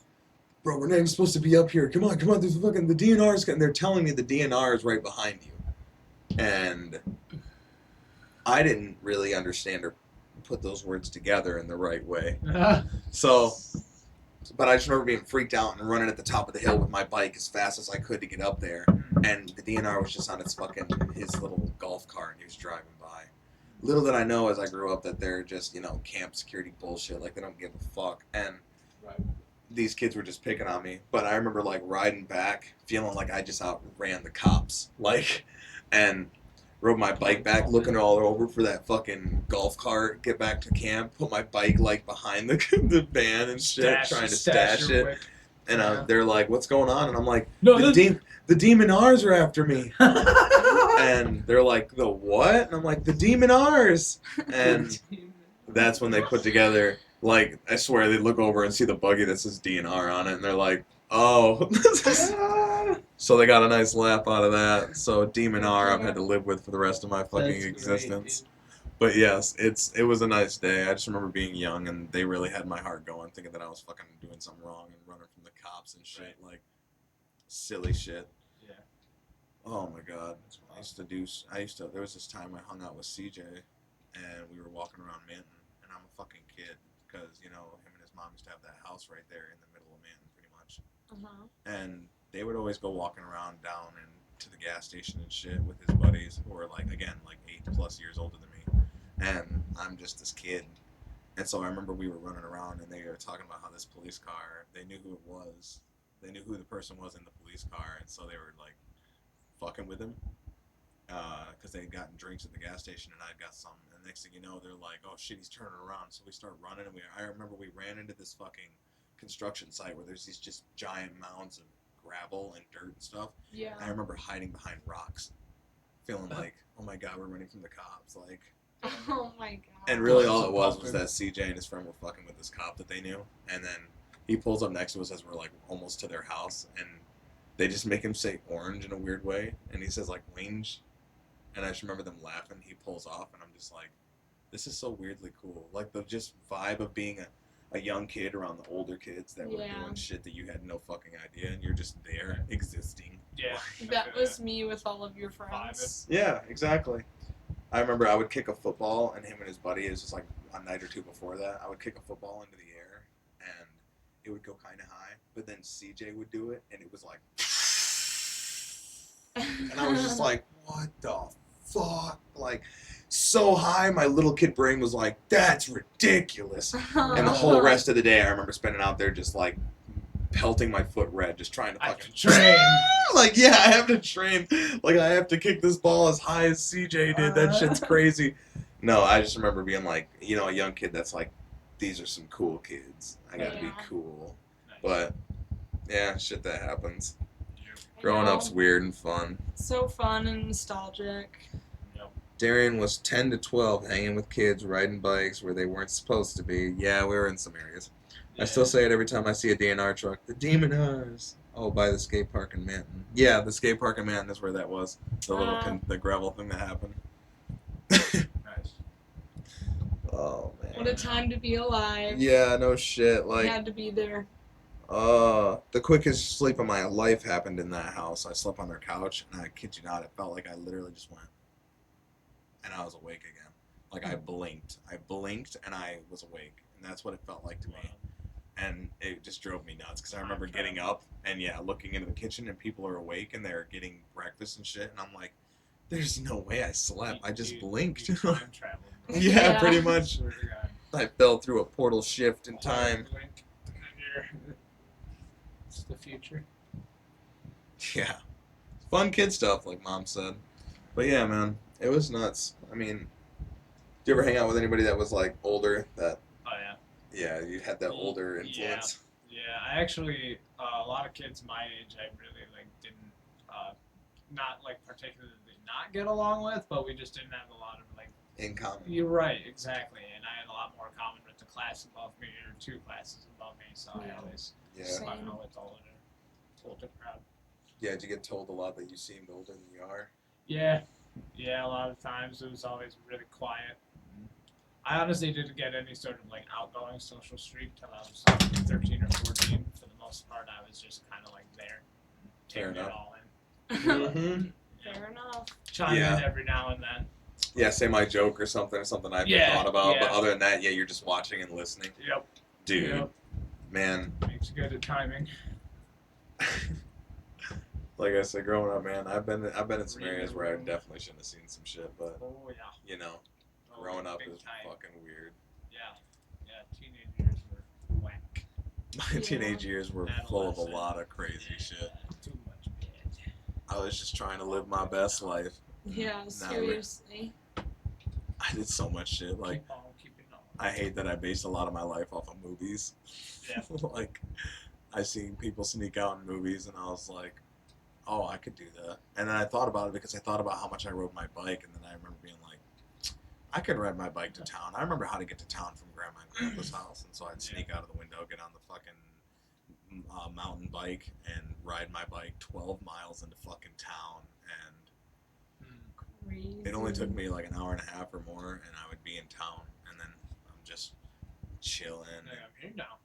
bro, we're not even supposed to be up here. Come on, there's fucking the DNR's. And they're telling me the DNR is right behind you. And I didn't really understand or put those words together in the right way. So, but I just remember being freaked out and running at the top of the hill with my bike as fast as I could to get up there. And the DNR was just on his little golf cart and he was driving by. Little did I know as I grew up that they're just, you know, camp security bullshit. Like, they don't give a fuck. And these kids were just picking on me. But I remember, like, riding back, feeling like I just outran the cops. Like, and rode my bike back, looking all over for that fucking golf cart, get back to camp, put my bike, like, behind the van and shit, trying to stash it. And they're like, what's going on? And I'm like, the demon R's are after me. And they're like, the what? And I'm like, the demon R's. And that's when they put together, like, I swear, they look over and see the buggy that says DNR on it, and they're like, oh. So they got a nice laugh out of that. So demon R I've had to live with for the rest of my fucking existence. But yes, it was a nice day. I just remember being young, and they really had my heart going, thinking that I was fucking doing something wrong and running from the cops and shit, like silly shit. Yeah. Oh my god. There was this time I hung out with CJ, and we were walking around Manton, and I'm a fucking kid, because, you know, him and his mom used to have that house right there in the middle of Manton, pretty much. And they would always go walking around down and to the gas station and shit with his buddies, who are like 8+ years older than me. And I'm just this kid. And so I remember we were running around and they were talking about how this police car, they knew who it was. They knew who the person was in the police car, and so they were like fucking with him. Because they had gotten drinks at the gas station and I'd got some. And next thing you know, they're like, oh shit, he's turning around. So we start running, and I remember we ran into this fucking construction site where there's these just giant mounds of gravel and dirt and stuff. Yeah. I remember hiding behind rocks, feeling like, oh my god, we're running from the cops. Like, oh my god. and really all it was that CJ and his friend were fucking with this cop that they knew. And then he pulls up next to us as we're like almost to their house, and they just make him say orange in a weird way, and he says like wange. And I just remember them laughing. He pulls off, and I'm just like, this is so weirdly cool. Like, the just vibe of being a young kid around the older kids that were doing shit that you had no fucking idea, and you're just there existing. Yeah. That was me with all of your friends. Yeah, exactly. I remember I would kick a football, and him and his buddy, it was just like a night or two before that, I would kick a football into the air, and it would go kind of high, but then CJ would do it, and it was like, and I was just like, what the fuck? Like, so high, my little kid brain was like, that's ridiculous. And the whole rest of the day, I remember spending out there just like pelting my foot red, just trying to fucking train. Like, yeah, I have to train. Like, I have to kick this ball as high as CJ did. That shit's crazy. No, I just remember being like, you know, a young kid that's like these are some cool kids. I gotta be Yeah. cool. Nice. But yeah, shit that happens. I Growing know. up's weird and fun. So fun and nostalgic. Yep. Darian was 10 to 12 hanging with kids riding bikes where they weren't supposed to be. Yeah, we were in some areas. I still say it every time I see a DNR truck. The DNRs. Oh, by the skate park in Manton. Yeah, the skate park in Manton is where that was. The little the gravel thing that happened. Nice. Oh man. What a time to be alive. Yeah, no shit. Like, Had to be there. the quickest sleep of my life happened in that house. I slept on their couch, and I kid you not, it felt like I literally just went, and I was awake again. Like I blinked, and I was awake, and that's what it felt like to me. And it just drove me nuts because I remember getting up and looking into the kitchen and people are awake and they're getting breakfast and shit, and I'm like, there's no way I slept. I just blinked. Time travel. Yeah, pretty much. I fell through a portal shift in time. Blink, and it's the future. Yeah. Fun kid stuff, like Mom said. But yeah, man, it was nuts. I mean, do you ever hang out with anybody that was like older that... Oh yeah. Yeah, you had that older influence. Yeah, I actually a lot of kids my age I really didn't not particularly not get along with, but we just didn't have a lot of in common. You're right, exactly, and I had a lot more common with the class above me or 2 classes above me, so I always hung out with the older crowd. Yeah, did you get told a lot that you seemed older than you are? Yeah, a lot of times it was always really quiet. I honestly didn't get any sort of outgoing social streak till I was 13 or 14. For the most part, I was just kind of there, taking it all in. Mm-hmm. Fair enough. Chime in every now and then. Yeah, say my joke or something I've thought about. But other than that, you're just watching and listening. Yep. Dude, Yep. Man. Makes good at timing. Like I said, growing up, man, I've been in some areas where I definitely shouldn't have seen some shit, but you know, growing up is fucking weird. Yeah, teenage years were whack. My teenage years were full of a lot of crazy shit. Too much bad. I was just trying to live my best life. Yeah, seriously. I did so much shit. Like, I hate that I based a lot of my life off of movies. Yeah. Like, I seen people sneak out in movies, and I was like, oh, I could do that. And then I thought about it because I thought about how much I rode my bike, and then I remember being like, I could ride my bike to town. I remember how to get to town from Grandma and Grandpa's house, and so I'd sneak out of the window, get on the fucking mountain bike, and ride my bike 12 miles into fucking town, and Crazy. it only took me like an hour and a half or more, and I would be in town, and then I'm just chilling. I'm here now.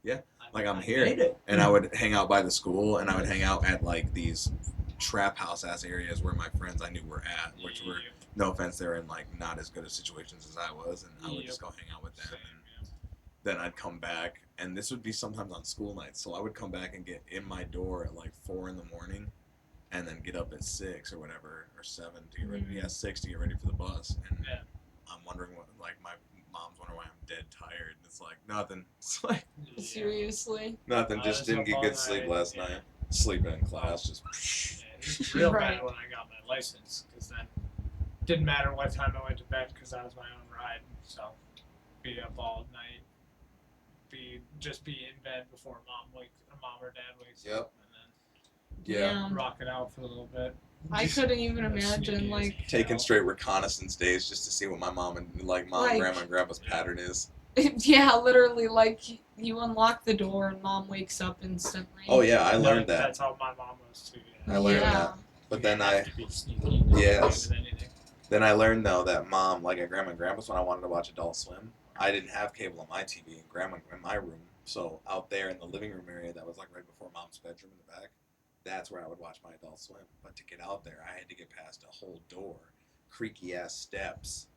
Yeah, like I'm here, and I would hang out by the school, and I would hang out at like these trap house ass areas where my friends I knew were at, which were, no offense, they're in like not as good of situations as I was, and I would just go hang out with them, and then I'd come back, and this would be sometimes on school nights, so I would come back and get in my door at like 4 in the morning, and then get up at 6 or whatever, or 7 to get ready. Yeah, 6 to get ready for the bus, and I'm wondering what, like, my mom's wondering why I'm dead tired. It's like nothing. It's like Seriously. nothing. Just didn't get good sleep last night. Sleeping in class, just. It was real bad when I got my license, because then it didn't matter what time I went to bed because I was my own ride. So be up all night, just be in bed before mom or dad wakes up, and then rock it out for a little bit. I couldn't even imagine taking straight reconnaissance days just to see what my mom and grandma and grandpa's pattern is. Yeah, literally, you unlock the door and mom wakes up instantly. Oh yeah, I learned that. That's how my mom was too. I learned that, but then then I learned though that mom, like at grandma and grandpa's, when I wanted to watch Adult Swim, I didn't have cable on my TV, and grandma in my room. So out there in the living room area, that was like right before mom's bedroom in the back. That's where I would watch my Adult Swim. But to get out there, I had to get past a whole door, creaky ass steps,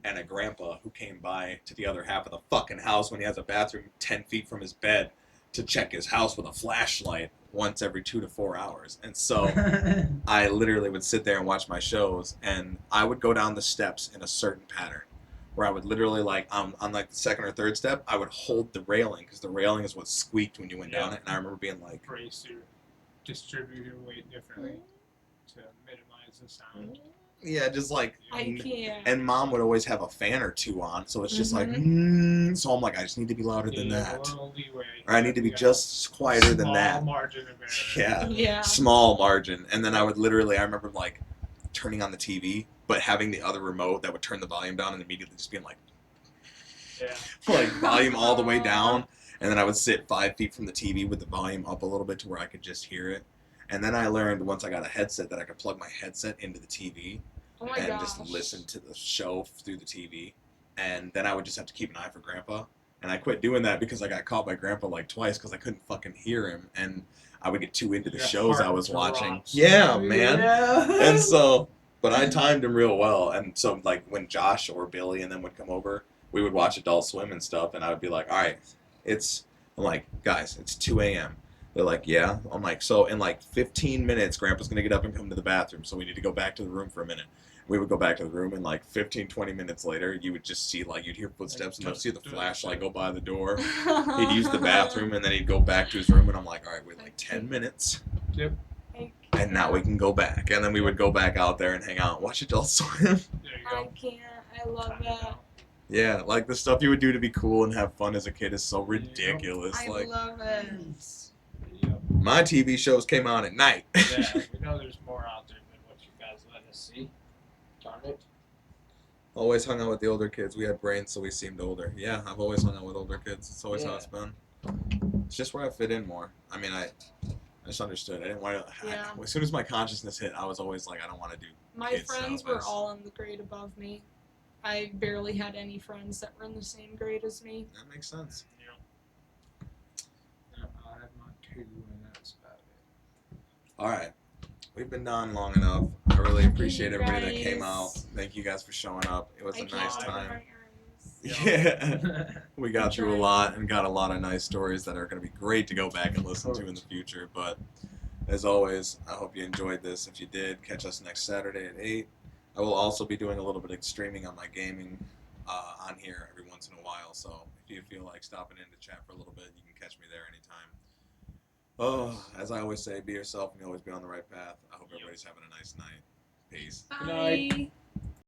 and a grandpa who came by to the other half of the fucking house when he has a bathroom 10 feet from his bed to check his house with a flashlight once every 2 to 4 hours. And so I literally would sit there and watch my shows, and I would go down the steps in a certain pattern where I would literally, like, on like the second or third step, I would hold the railing because the railing is what squeaked when you went down it. And I remember being like, brace your distribute your weight differently to minimize the sound. Yeah, just like. I can't. And Mom would always have a fan or two on, so it's just like. So I'm like, I just need to be louder than that. Or I need to be just quieter than that. Small margin of error. Yeah. Yeah. Small margin. And then I would literally, I remember like turning on the TV, but having the other remote that would turn the volume down and immediately just being like, like volume all the way down. And then I would sit 5 feet from the TV with the volume up a little bit to where I could just hear it. And then I learned once I got a headset that I could plug my headset into the TV and just listen to the show through the TV. And then I would just have to keep an eye for Grandpa. And I quit doing that because I got caught by Grandpa like twice because I couldn't fucking hear him. And I would get too into the shows I was watching. Yeah, man. Yeah. And so, but I timed him real well. And so, like, when Josh or Billy and them would come over, we would watch Adult Swim and stuff. And I would be like, all right, I'm like, guys, it's 2 a.m. They're like, yeah. I'm like, so in like 15 minutes, Grandpa's going to get up and come to the bathroom. So we need to go back to the room for a minute. We would go back to the room, and like 15, 20 minutes later, you would just see, like, you'd hear footsteps, and you'd see the flashlight go by the door. He'd use the bathroom, and then he'd go back to his room, and I'm like, all right, wait, like 10 minutes. Yep. And now we can go back. And then we would go back out there and hang out and watch Adult Swim. I can't. I love it. Yeah, like the stuff you would do to be cool and have fun as a kid is so ridiculous. I Like, love it. my TV shows came on at night. Yeah, we know there's more out there than what you guys let us see. Darn it. Always hung out with the older kids. We had brains, so we seemed older. Yeah, I've always hung out with older kids. It's always how it's been. It's just where I fit in more. I mean, I just understood. I didn't want to. Yeah. As soon as my consciousness hit, I was always like, I don't want to do. My kid friends stuff. were all in the grade above me. I barely had any friends that were in the same grade as me. That makes sense. Yeah, I have my 2, and that's about it. All right. We've been on long enough. I really appreciate everybody that came out. Thank you guys for showing up. It was a nice time. Yeah. We got through a lot and got a lot of nice stories that are going to be great to go back and listen to in the future. But as always, I hope you enjoyed this. If you did, catch us next Saturday at 8. I will also be doing a little bit of streaming on my gaming on here every once in a while. So if you feel like stopping in to chat for a little bit, you can catch me there anytime. Oh, as I always say, be yourself and you'll always be on the right path. I hope everybody's having a nice night. Peace. Bye.